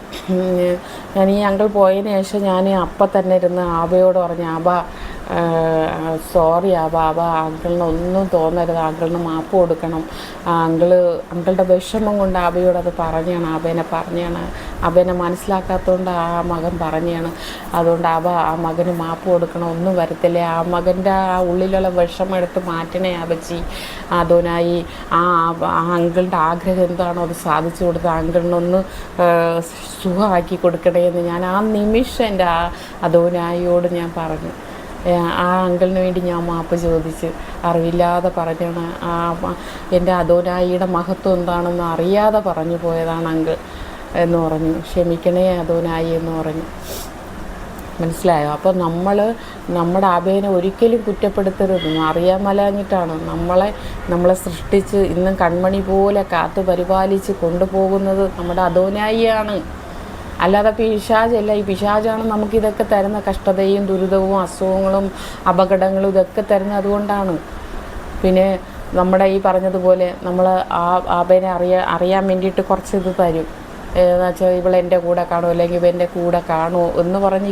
ഞാൻ ഈ അങ്കിൾ പോയതിന് ശേഷം ഞാൻ അപ്പം തന്നെ ഇരുന്ന് ആബയോട് പറഞ്ഞു, സോറി അങ്കിളിന് ഒന്നും തോന്നരുത്, അങ്കിളിന് മാപ്പ് കൊടുക്കണം. അങ്കിളുടെ വിഷമം കൊണ്ട് ആബയോടത് പറഞ്ഞാണ്. അബേനെ മനസ്സിലാക്കാത്തതുകൊണ്ട് ആ മകൻ പറഞ്ഞാണ്. അതുകൊണ്ട് ആ മകന് മാപ്പ് കൊടുക്കണം, ഒന്നും വരത്തില്ലേ. ആ മകൻ്റെ ആ ഉള്ളിലുള്ള വിഷമം എടുത്ത് മാറ്റണേ അബച്ചി. അതോനായി ആ അങ്കിളുടെ ആഗ്രഹം എന്താണോ അത് സാധിച്ചു കൊടുത്ത് അങ്കിളിനൊന്ന് സുഖമാക്കി കൊടുക്കണേ എന്ന് ഞാൻ ആ നിമിഷം എൻ്റെ അതോനായിയോട് ഞാൻ പറഞ്ഞു. ആ അങ്കിളിന് വേണ്ടി ഞാൻ മാപ്പ് ചോദിച്ച് അറിവില്ലാതെ പറഞ്ഞാണ്. എൻ്റെ അതോനായിയുടെ മഹത്വം എന്താണെന്ന് അറിയാതെ പറഞ്ഞു പോയതാണ് അങ്കിൾ എന്ന് പറഞ്ഞു. ക്ഷമിക്കണേ അതോനായി എന്ന് പറഞ്ഞു. മനസ്സിലായോ? അപ്പോൾ നമ്മുടെ അബേനെ ഒരിക്കലും കുറ്റപ്പെടുത്തരുത്. അറിയാൻ മേലാഞ്ഞിട്ടാണ്. നമ്മളെ സൃഷ്ടിച്ച് ഇന്നും കൺമണി പോലെ കാത്തു പരിപാലിച്ച് കൊണ്ടുപോകുന്നത് നമ്മുടെ അതോനായിയാണ്, അല്ലാതെ പിശാചല്ല. ഈ പിശാചാണ് നമുക്കിതൊക്കെ തരുന്ന കഷ്ടതയും ദുരിതവും അസുഖങ്ങളും അപകടങ്ങളും ഇതൊക്കെ തരുന്നത് അതുകൊണ്ടാണ്. പിന്നെ നമ്മുടെ ഈ പറഞ്ഞതുപോലെ നമ്മൾ അബേനെ അറിയാൻ വേണ്ടിയിട്ട് കുറച്ച് ഇത് തരും. എന്ന് വെച്ചാൽ ഇവളെൻ്റെ കൂടെ കാണുമോ അല്ലെങ്കിൽ ഇവൻ്റെ കൂടെ കാണുമോ എന്ന് പറഞ്ഞ്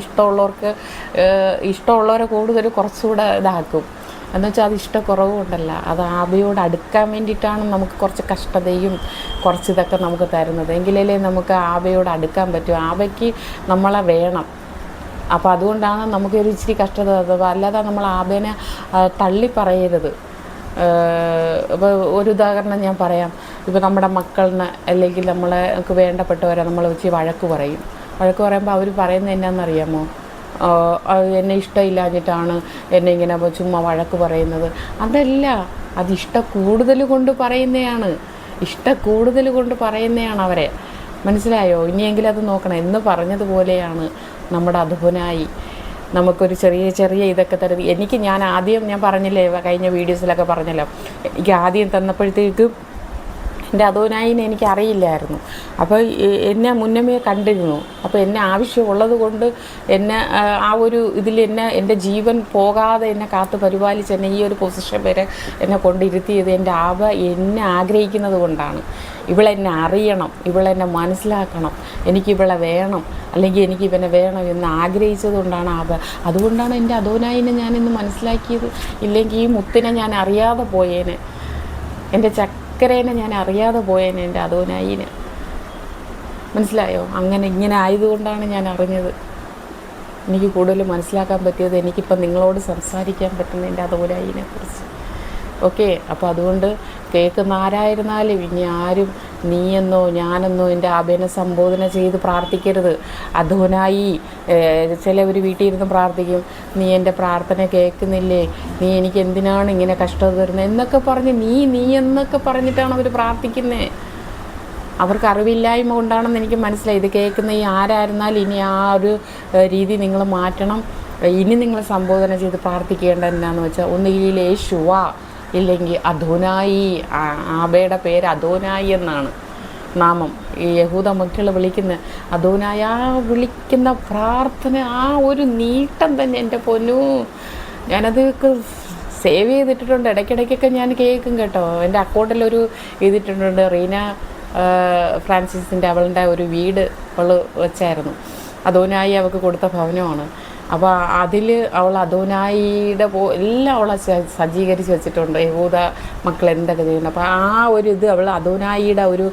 ഇഷ്ടമുള്ളവരെ കൂടുതൽ കുറച്ചുകൂടെ ഇതാക്കും. എന്നുവെച്ചാൽ അത് ഇഷ്ടക്കുറവുകൊണ്ടല്ല, അത് ആബയോട് അടുക്കാൻ വേണ്ടിയിട്ടാണ് നമുക്ക് കുറച്ച് കഷ്ടതയും കുറച്ച് ഇതൊക്കെ നമുക്ക് തരുന്നത്. എങ്കിലല്ലേ നമുക്ക് ആബയോട് അടുക്കാൻ പറ്റും. ആബയ്ക്ക് നമ്മളെ വേണം. അപ്പോൾ അതുകൊണ്ടാണ് നമുക്കൊരു ഇച്ചിരി കഷ്ടത. അല്ലാതെ നമ്മൾ ആബേനെ തള്ളി പറയരുത്. ഇപ്പോൾ ഒരു ഉദാഹരണം ഞാൻ പറയാം. ഇപ്പോൾ നമ്മുടെ മക്കളിന് അല്ലെങ്കിൽ നമുക്ക് വേണ്ടപ്പെട്ടവരെ നമ്മൾ വെച്ച് വഴക്ക് പറയുമ്പോൾ അവർ പറയുന്നത് എന്നാണെന്നറിയാമോ? എന്നെ ഇഷ്ടമില്ലാഞ്ഞിട്ടാണ് എന്നെ ഇങ്ങനെ ചുമ്മാ വഴക്ക് പറയുന്നത്. അതല്ല, അത് കൂടുതൽ കൊണ്ട് പറയുന്നതാണ് അവരെ. മനസ്സിലായോ? ഇനിയെങ്കിലും അത് നോക്കണം. എന്ന് പറഞ്ഞതുപോലെയാണ് നമ്മുടെ അധുനായി നമുക്കൊരു ചെറിയ ഇതൊക്കെ തരുന്നത്. ഞാൻ ആദ്യം പറഞ്ഞില്ലേ, കഴിഞ്ഞ വീഡിയോസിലൊക്കെ പറഞ്ഞല്ലോ, എനിക്ക് ആദ്യം തന്നപ്പോഴത്തേക്ക് എൻ്റെ അദോനായിനെ എനിക്ക് അറിയില്ലായിരുന്നു. അപ്പോൾ എന്നെ മുന്നമേ കണ്ടിരുന്നു. അപ്പോൾ എന്നെ ആവശ്യമുള്ളത് കൊണ്ട് എന്നെ ആ ഒരു ഇതിൽ എൻ്റെ ജീവൻ പോകാതെ എന്നെ കാത്ത് പരിപാലിച്ച് എന്നെ ഈ ഒരു പൊസിഷൻ വരെ എന്നെ കൊണ്ടിരുത്തിയത് എന്നെ ആഗ്രഹിക്കുന്നത് കൊണ്ടാണ്. ഇവളെന്നെ അറിയണം, ഇവളെന്നെ മനസ്സിലാക്കണം, എനിക്കിവളെ വേണം, അല്ലെങ്കിൽ എനിക്ക് ഇവനെ വേണം എന്ന് ആഗ്രഹിച്ചത് കൊണ്ടാണ് അതുകൊണ്ടാണ് എൻ്റെ അദോനായിനെ ഞാനിന്ന് മനസ്സിലാക്കിയത്. ഇല്ലെങ്കിൽ ഈ മുത്തിനെ ഞാൻ അറിയാതെ പോയേനെ, എൻ്റെ ചക്കരേനെ ഞാൻ അറിയാതെ പോയേനെ, എൻ്റെ അദോനായിനെ. മനസ്സിലായോ? ഇങ്ങനെ ആയതുകൊണ്ടാണ് ഞാൻ അറിഞ്ഞത്. എനിക്ക് കൂടുതൽ മനസ്സിലാക്കാൻ പറ്റിയത് എനിക്കിപ്പം നിങ്ങളോട് സംസാരിക്കാൻ പറ്റുന്ന എൻ്റെ അദോനായിനെ കുറിച്ച്. ഓക്കെ, അപ്പോൾ അതുകൊണ്ട് കേൾക്കുന്ന ആരായിരുന്നാലും ഇനി ആരും നീയെന്നോ ഞാനെന്നോ എൻ്റെ ആബേനെ സംബോധന ചെയ്ത് പ്രാർത്ഥിക്കരുത്. അദോനായി. ചിലവർ വീട്ടിൽ ഇരുന്ന് പ്രാർത്ഥിക്കും, നീ എൻ്റെ പ്രാർത്ഥന കേൾക്കുന്നില്ലേ, നീ എനിക്ക് എന്തിനാണ് ഇങ്ങനെ കഷ്ടത തരുന്നത് എന്നൊക്കെ പറഞ്ഞ് നീ എന്നൊക്കെ പറഞ്ഞിട്ടാണ് അവർ പ്രാർത്ഥിക്കുന്നത്. അവർക്ക് അറിവില്ലായ്മ കൊണ്ടാണെന്ന് എനിക്ക് മനസ്സിലായി. ഇത് കേൾക്കുന്ന ഈ ആരായിരുന്നാലും ഇനി ആ ഒരു രീതി നിങ്ങൾ മാറ്റണം. ഇനി നിങ്ങൾ സംബോധന ചെയ്ത് പ്രാർത്ഥിക്കേണ്ടത് എന്നാന്ന് വെച്ചാൽ, ഒന്നുകിൽ യേശുവ, ഇല്ലെങ്കിൽ അദോനായി. ആബയുടെ പേര് അദോനായി എന്നാണ് നാമം. ഈ യഹൂദ മക്കൾ വിളിക്കുന്ന അദോനായി, ആ വിളിക്കുന്ന പ്രാർത്ഥന, ആ ഒരു നീട്ടം തന്നെ എൻ്റെ പൊന്നു. ഞാനത് സേവ് ചെയ്തിട്ടിട്ടുണ്ട്. ഇടയ്ക്കിടയ്ക്കൊക്കെ ഞാൻ കേൾക്കും കേട്ടോ. എൻ്റെ അക്കൗണ്ടിലൊരു ഇതിട്ടിട്ടുണ്ട്. റീന ഫ്രാൻസിസിൻ്റെ അവളുടെ ഒരു വീട് അവൾ വെച്ചായിരുന്നു. അദോനായി അവൾക്ക് കൊടുത്ത ഭവനമാണ്. അപ്പോൾ അതിൽ അവൾ അദോനായിയുടെ എല്ലാം അവളെ സജ്ജീകരിച്ച് വെച്ചിട്ടുണ്ട്. യഹൂദ മക്കൾ എന്തൊക്കെ ചെയ്യുന്നത്. അപ്പോൾ ആ ഒരു ഇത് അവൾ അദോനായിയുടെ ഒരു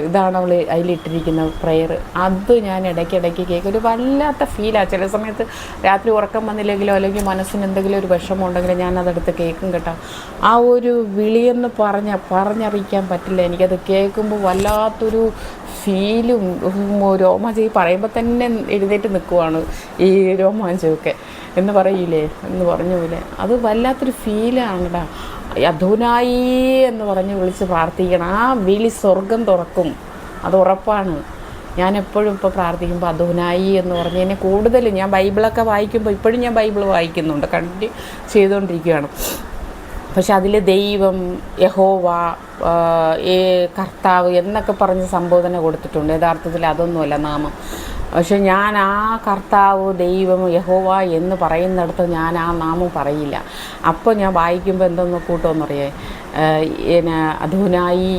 ഇതാണ് അവൾ അതിലിട്ടിരിക്കുന്ന പ്രെയർ. അത് ഞാൻ ഇടയ്ക്കിടയ്ക്ക് കേൾക്കും. ഒരു വല്ലാത്ത ഫീലാണ്. ചില സമയത്ത് രാത്രി ഉറക്കം വന്നില്ലെങ്കിലോ അല്ലെങ്കിൽ മനസ്സിന് എന്തെങ്കിലും ഒരു വിഷമം ഉണ്ടെങ്കിലോ ഞാനതെടുത്ത് കേൾക്കും കേട്ടോ. ആ ഒരു വിളിയെന്ന് പറഞ്ഞറിയിക്കാൻ പറ്റില്ല. എനിക്കത് കേൾക്കുമ്പോൾ വല്ലാത്തൊരു ഫീലും രോമാഞ്ചം പറയുമ്പോൾ തന്നെ എഴുന്നേറ്റ് നിൽക്കുവാണ് ഈ രോമാഞ്ചമൊക്കെ എന്ന് പറയില്ലേ, എന്ന് പറഞ്ഞു പോലെ. അത് വല്ലാത്തൊരു ഫീലാണെടാ. അദോനായി എന്ന് പറഞ്ഞ് വിളിച്ച് പ്രാർത്ഥിക്കണം. ആ വിളി സ്വർഗം തുറക്കും, അത് ഉറപ്പാണ്. ഞാൻ എപ്പോഴും ഇപ്പോൾ പ്രാർത്ഥിക്കുമ്പോൾ അദോനായി എന്ന് പറഞ്ഞ് എന്നെ കൂടുതൽ ഞാൻ ബൈബിളൊക്കെ വായിക്കുമ്പോൾ, ഇപ്പോഴും ഞാൻ ബൈബിൾ വായിക്കുന്നുണ്ട്, കണ്ടിന്യൂ ചെയ്തുകൊണ്ടിരിക്കുകയാണ്. പക്ഷെ അതിൽ ദൈവം, യഹോവ, കർത്താവ് എന്നൊക്കെ പറഞ്ഞ് സംബോധന കൊടുത്തിട്ടുണ്ട്. യഥാർത്ഥത്തിൽ അതൊന്നുമല്ല നാമം. പക്ഷെ ഞാൻ ആ കർത്താവ്, ദൈവം, യഹോവ എന്ന് പറയുന്നിടത്ത് ഞാൻ ആ നാമം പറയില്ല. അപ്പോൾ ഞാൻ വായിക്കുമ്പോൾ എന്തെന്ന് കൂട്ടുമെന്നറിയേ, അദോനായി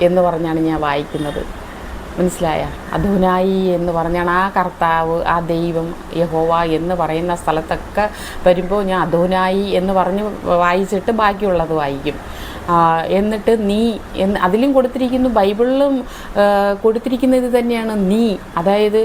എന്ന് പറഞ്ഞാണ് ഞാൻ വായിക്കുന്നത്. മനസ്സിലായ? അദോനായി എന്ന് പറഞ്ഞാണ് ആ കർത്താവ്, ആ ദൈവം, യഹോവ എന്ന് പറയുന്ന സ്ഥലത്തൊക്കെ വരുമ്പോൾ ഞാൻ അദോനായി എന്ന് പറഞ്ഞ് വായിച്ചിട്ട് ബാക്കിയുള്ളത് വായിക്കും. എന്നിട്ട് നീ അതിലും കൊടുത്തിരിക്കുന്നു, ബൈബിളിലും കൊടുത്തിരിക്കുന്നത് തന്നെയാണ് നീ. അതായത്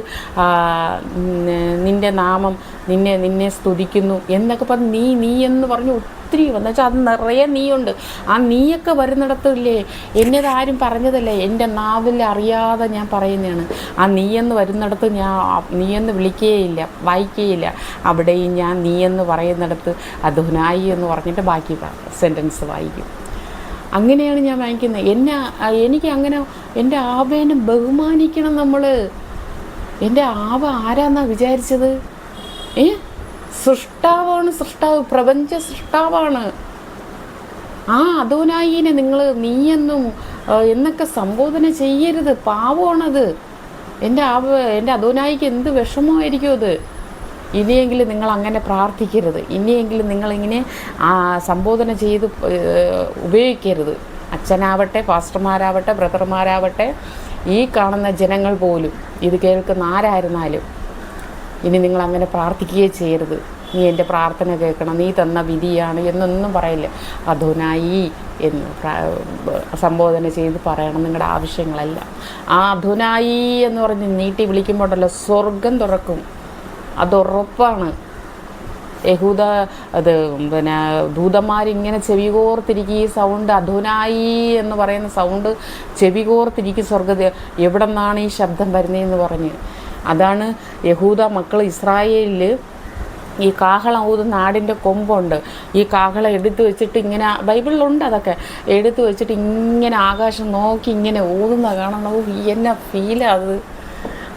നിൻ്റെ നാമം, നിന്നെ സ്തുതിക്കുന്നു എന്നൊക്കെ പറഞ്ഞ് നീ എന്ന് പറഞ്ഞ് ഒത്തിരി എന്ന് വെച്ചാൽ അത് നിറയെ നീയുണ്ട്. ആ നീയൊക്കെ വരുന്നിടത്തില്ലേ, എന്നത് ആരും പറഞ്ഞതല്ലേ, എൻ്റെ നാവിൽ അറിയാതെ ഞാൻ പറയുന്നതാണ്. ആ നീയെന്ന് വരുന്നിടത്ത് ഞാൻ നീയെന്ന് വിളിക്കുകയില്ല, വായിക്കുകയില്ല. അവിടെയും ഞാൻ നീയെന്ന് പറയുന്നിടത്ത് അദോനായി എന്ന് പറഞ്ഞിട്ട് ബാക്കി സെൻറ്റൻസ് വായിക്കും. അങ്ങനെയാണ് ഞാൻ വായിക്കുന്നത്. എനിക്ക് അങ്ങനെ എൻ്റെ ആബേനെ ബഹുമാനിക്കണം നമ്മൾ. എൻ്റെ ആബ ആരാന്നാ വിചാരിച്ചത്? സൃഷ്ടാവാണ്, പ്രപഞ്ച സൃഷ്ടാവാണ്. ആ അദോനായിനെ നിങ്ങൾ നീയെന്നും എന്നൊക്കെ സംബോധന ചെയ്യരുത്, പാവമാണത്. എൻ്റെ അദോനായിക്ക് എന്ത് വിഷമമായിരിക്കും അത്. ഇനിയെങ്കിലും നിങ്ങൾ അങ്ങനെ പ്രാർത്ഥിക്കരുത്. ഇനിയെങ്കിലും നിങ്ങളിങ്ങനെ സംബോധന ചെയ്ത് ഉപയോഗിക്കരുത്. അച്ഛനാവട്ടെ, പാസ്റ്റർമാരാവട്ടെ, ബ്രദർമാരാവട്ടെ, ഈ കാണുന്ന ജനങ്ങൾ പോലും, ഇത് കേൾക്കുന്ന ആരായിരുന്നാലും ഇനി നിങ്ങളങ്ങനെ പ്രാർത്ഥിക്കുകയേ ചെയ്യരുത്. നീ എൻ്റെ പ്രാർത്ഥന കേൾക്കണം, നീ തന്ന വിധിയാണ് എന്നൊന്നും പറയില്ല. അദോനായി എന്ന് സംബോധന ചെയ്ത് പറയണം നിങ്ങളുടെ ആവശ്യങ്ങളെല്ലാം. ആ അദോനായി എന്ന് പറഞ്ഞ് നീട്ടി വിളിക്കുമ്പോഴല്ലോ സ്വർഗം തുറക്കും, അതുറപ്പാണ്. ദൂതന്മാരിങ്ങനെ ചെവികോർത്തിരിക്കും. ഈ സൗണ്ട് അദോനായി എന്ന് പറയുന്ന സൗണ്ട് ചെവികോർത്തിരിക്കും സ്വർഗത്തിൽ. എവിടെ നിന്നാണ് ഈ ശബ്ദം വരുന്നതെന്ന് പറഞ്ഞ്. അതാണ് യഹൂദ മക്കൾ ഇസ്രായേലിൽ ഈ കാഹളം ഊതുന്ന ആടിൻ്റെ കൊമ്പുണ്ട്. ഈ കാഹളം എടുത്തു വെച്ചിട്ട് ഇങ്ങനെ, ബൈബിളിലുണ്ട് അതൊക്കെ, എടുത്തു വെച്ചിട്ട് ഇങ്ങനെ ആകാശം നോക്കി ഇങ്ങനെ ഊതുന്ന കാണണം. എന്നെ ഫീലാണ് അത്.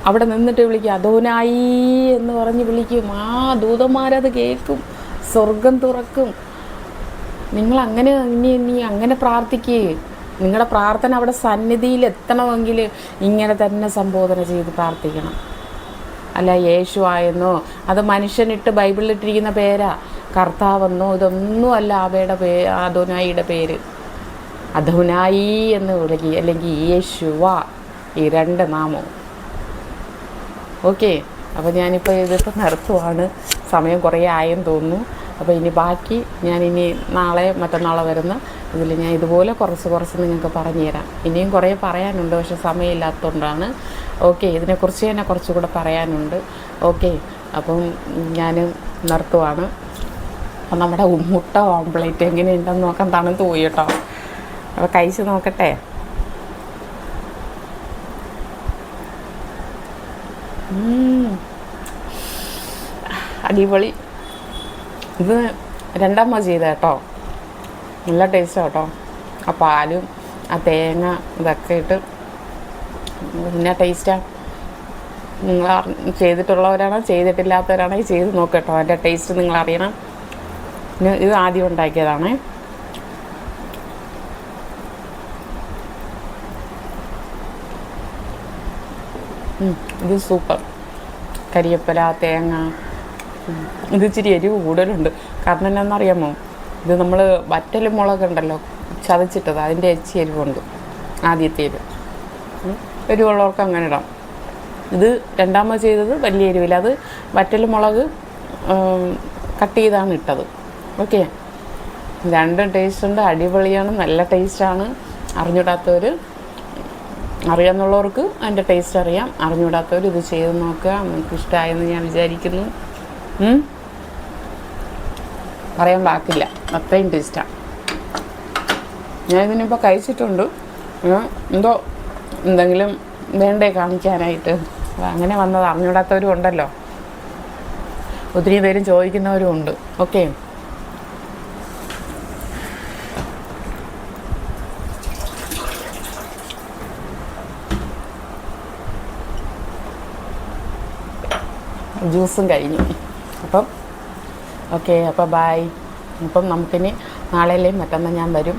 അവിടെ നിന്നിട്ട് വിളിക്കും അദോനായി എന്ന് പറഞ്ഞ് വിളിക്കും. ആ ദൂതന്മാരത് കേൾക്കും, സ്വർഗം തുറക്കും. നിങ്ങളങ്ങനെ നീ അങ്ങനെ പ്രാർത്ഥിക്കുക. നിങ്ങളുടെ പ്രാർത്ഥന അവിടെ സന്നിധിയിൽ എത്തണമെങ്കിൽ ഇങ്ങനെ തന്നെ സംബോധന ചെയ്ത് പ്രാർത്ഥിക്കണം. അല്ല യേശു ആയെന്നോ അത് മനുഷ്യനിട്ട് ബൈബിളിലിട്ടിരിക്കുന്ന പേരാ, കർത്താവെന്നോ ഇതൊന്നും അല്ല അവയുടെ അദോനായിയുടെ പേര്. അദോനായി എന്ന് വിളിക്കുക, അല്ലെങ്കിൽ യേശുവ, ഈ 2 നാമവും. ഓക്കെ, അപ്പോൾ ഞാനിപ്പോൾ ഇതിപ്പോൾ നിർത്തുവാണ്. സമയം കുറേ ആയെന്ന് തോന്നുന്നു. അപ്പോൾ ഇനി ബാക്കി ഞാനിനി നാളെ മറ്റന്നാളെ വരുന്ന ഇതിൽ ഞാൻ ഇതുപോലെ കുറച്ച് നിങ്ങൾക്ക് പറഞ്ഞു തരാം. ഇനിയും കുറേ പറയാനുണ്ട്, പക്ഷെ സമയമില്ലാത്തതുകൊണ്ടാണ്. ഓക്കെ, ഇതിനെക്കുറിച്ച് തന്നെ കുറച്ചുകൂടെ പറയാനുണ്ട്. ഓക്കെ, അപ്പം ഞാൻ നിർത്തുവാണ്. അപ്പം നമ്മുടെ മുട്ട ഓംപ്ലേറ്റ് എങ്ങനെയുണ്ടെന്ന് നോക്കാൻ തണുത്ത് പോയി കേട്ടോ. അപ്പോൾ കഴിച്ച് നോക്കട്ടെ. അടിപൊളി. ഇത് 2 ചെയ്ത കേട്ടോ, നല്ല ടേസ്റ്റാണ് കേട്ടോ. ആ പാലും ആ തേങ്ങ ഇതൊക്കെ ഇട്ട് പിന്നെ ടേസ്റ്റാണ്. നിങ്ങൾ ചെയ്തിട്ടുള്ളവരാണോ ചെയ്തിട്ടില്ലാത്തവരാണോ ചെയ്ത് നോക്കട്ടോ, അതിൻ്റെ ടേസ്റ്റ് നിങ്ങൾ അറിയണം. പിന്നെ ഇത് ആദ്യം ഉണ്ടാക്കിയതാണ്. ഇത് സൂപ്പർ. കരിയപ്പല, തേങ്ങ, ഇത് ഇച്ചിരി എരിവ് കൂടുതലുണ്ട്. കാരണം എന്നാണെന്നറിയാമോ, ഇത് നമ്മൾ വറ്റൽ മുളകുണ്ടല്ലോ ചതച്ചിട്ടത്, അതിൻ്റെ ഇച്ചിരി എരിവുണ്ട് ആദ്യത്തേത്. എരിവുള്ളവർക്ക് അങ്ങനെ ഇടാം. ഇത് 2 ചെയ്തത് വലിയ എരിവില്ല, അത് വറ്റൽ മുളക് കട്ട് ചെയ്താണ് ഇട്ടത്. ഓക്കെ, 2 ടേസ്റ്റ് ഉണ്ട്, അടിപൊളിയാണ്, നല്ല ടേസ്റ്റാണ്. അറിഞ്ഞിടാത്തവർ, അറിയാമെന്നുള്ളവർക്ക് അതിൻ്റെ ടേസ്റ്റ് അറിയാം. അറിഞ്ഞുകൂടാത്തവർ ഇത് ചെയ്ത് നോക്കുക. നിങ്ങൾക്ക് ഇഷ്ടമായെന്ന് ഞാൻ വിചാരിക്കുന്നു. പറയാൻ വാക്കില്ല, അത്രയും ടേസ്റ്റാണ്. ഞാനിതിനിപ്പോൾ കഴിച്ചിട്ടുണ്ട്. എന്തോ എന്തെങ്കിലും വേണ്ടേ കാണിക്കാനായിട്ട്, അങ്ങനെ വന്നത്. അറിഞ്ഞുകൂടാത്തവരും ഉണ്ടല്ലോ, ഒത്തിരി പേരും ചോദിക്കുന്നവരും ഉണ്ട്. ഓക്കെ, ജ്യൂസും കഴിഞ്ഞു. അപ്പം ഓക്കെ, അപ്പോൾ ബായ്. അപ്പം നമുക്കിനി നാളെയും മറ്റന്നാൾ ഞാൻ വരും.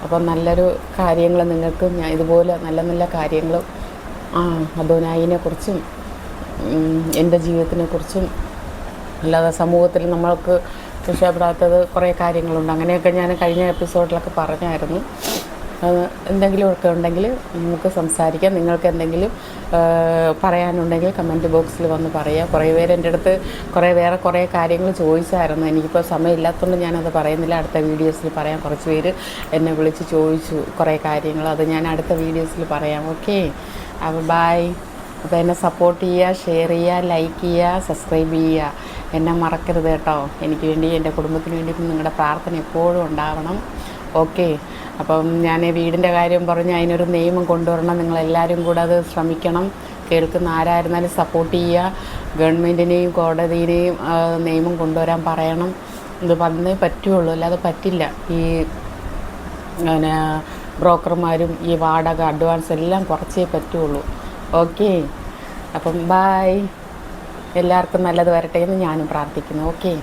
അപ്പം നല്ലൊരു കാര്യങ്ങൾ നിങ്ങൾക്ക് ഞാൻ ഇതുപോലെ നല്ല നല്ല കാര്യങ്ങൾ അദോനായിനെ കുറിച്ചും എൻ്റെ ജീവിതത്തിനെക്കുറിച്ചും അല്ലാതെ സമൂഹത്തിൽ നമ്മൾക്ക് രക്ഷപ്പെടാത്തത് കുറേ കാര്യങ്ങളുണ്ട്. അങ്ങനെയൊക്കെ ഞാൻ കഴിഞ്ഞ എപ്പിസോഡിലൊക്കെ പറഞ്ഞായിരുന്നു. എന്തെങ്കിലുമൊക്കെ ഉണ്ടെങ്കിൽ നമുക്ക് സംസാരിക്കാം. നിങ്ങൾക്ക് എന്തെങ്കിലും പറയാനുണ്ടെങ്കിൽ കമൻറ്റ് ബോക്സിൽ വന്ന് പറയാം. കുറേ പേര് എൻ്റെ അടുത്ത് കുറേ കാര്യങ്ങൾ ചോദിച്ചായിരുന്നു. എനിക്കിപ്പോൾ സമയമില്ലാത്തതുകൊണ്ട് ഞാനത് പറയുന്നില്ല, അടുത്ത വീഡിയോസിൽ പറയാം. കുറച്ച് പേര് എന്നെ വിളിച്ച് ചോദിച്ചു കുറേ കാര്യങ്ങൾ, അത് ഞാൻ അടുത്ത വീഡിയോസിൽ പറയാം. ഓക്കെ, അപ്പോൾ ബായ്. അപ്പോൾ എന്നെ സപ്പോർട്ട് ചെയ്യുക, ഷെയർ ചെയ്യുക, ലൈക്ക് ചെയ്യുക, സബ്സ്ക്രൈബ് ചെയ്യുക. എന്നെ മറക്കരുത് കേട്ടോ. എനിക്ക് വേണ്ടി, എൻ്റെ കുടുംബത്തിന് വേണ്ടി നിങ്ങളുടെ പ്രാർത്ഥന എപ്പോഴും ഉണ്ടാവണം. ഓക്കെ, അപ്പം ഞാൻ വീടിൻ്റെ കാര്യം പറഞ്ഞ് അതിനൊരു നിയമം കൊണ്ടുവരണം. നിങ്ങളെല്ലാവരും കൂടെ അത് ശ്രമിക്കണം. കേൾക്കുന്ന ആരായിരുന്നാലും സപ്പോർട്ട് ചെയ്യുക. ഗവൺമെൻറ്റിനെയും കോടതിയിനെയും നിയമം കൊണ്ടുവരാൻ പറയണം. ഇത് വന്നേ പറ്റുള്ളൂ, അല്ലാതെ പറ്റില്ല. ഈ പിന്നെ ബ്രോക്കർമാരും ഈ വാടക അഡ്വാൻസ് എല്ലാം കുറച്ചേ പറ്റുള്ളൂ. ഓക്കെ, അപ്പം ബായ്. എല്ലാവർക്കും നല്ലത് വരട്ടെ എന്ന് ഞാനും പ്രാർത്ഥിക്കുന്നു. ഓക്കെ.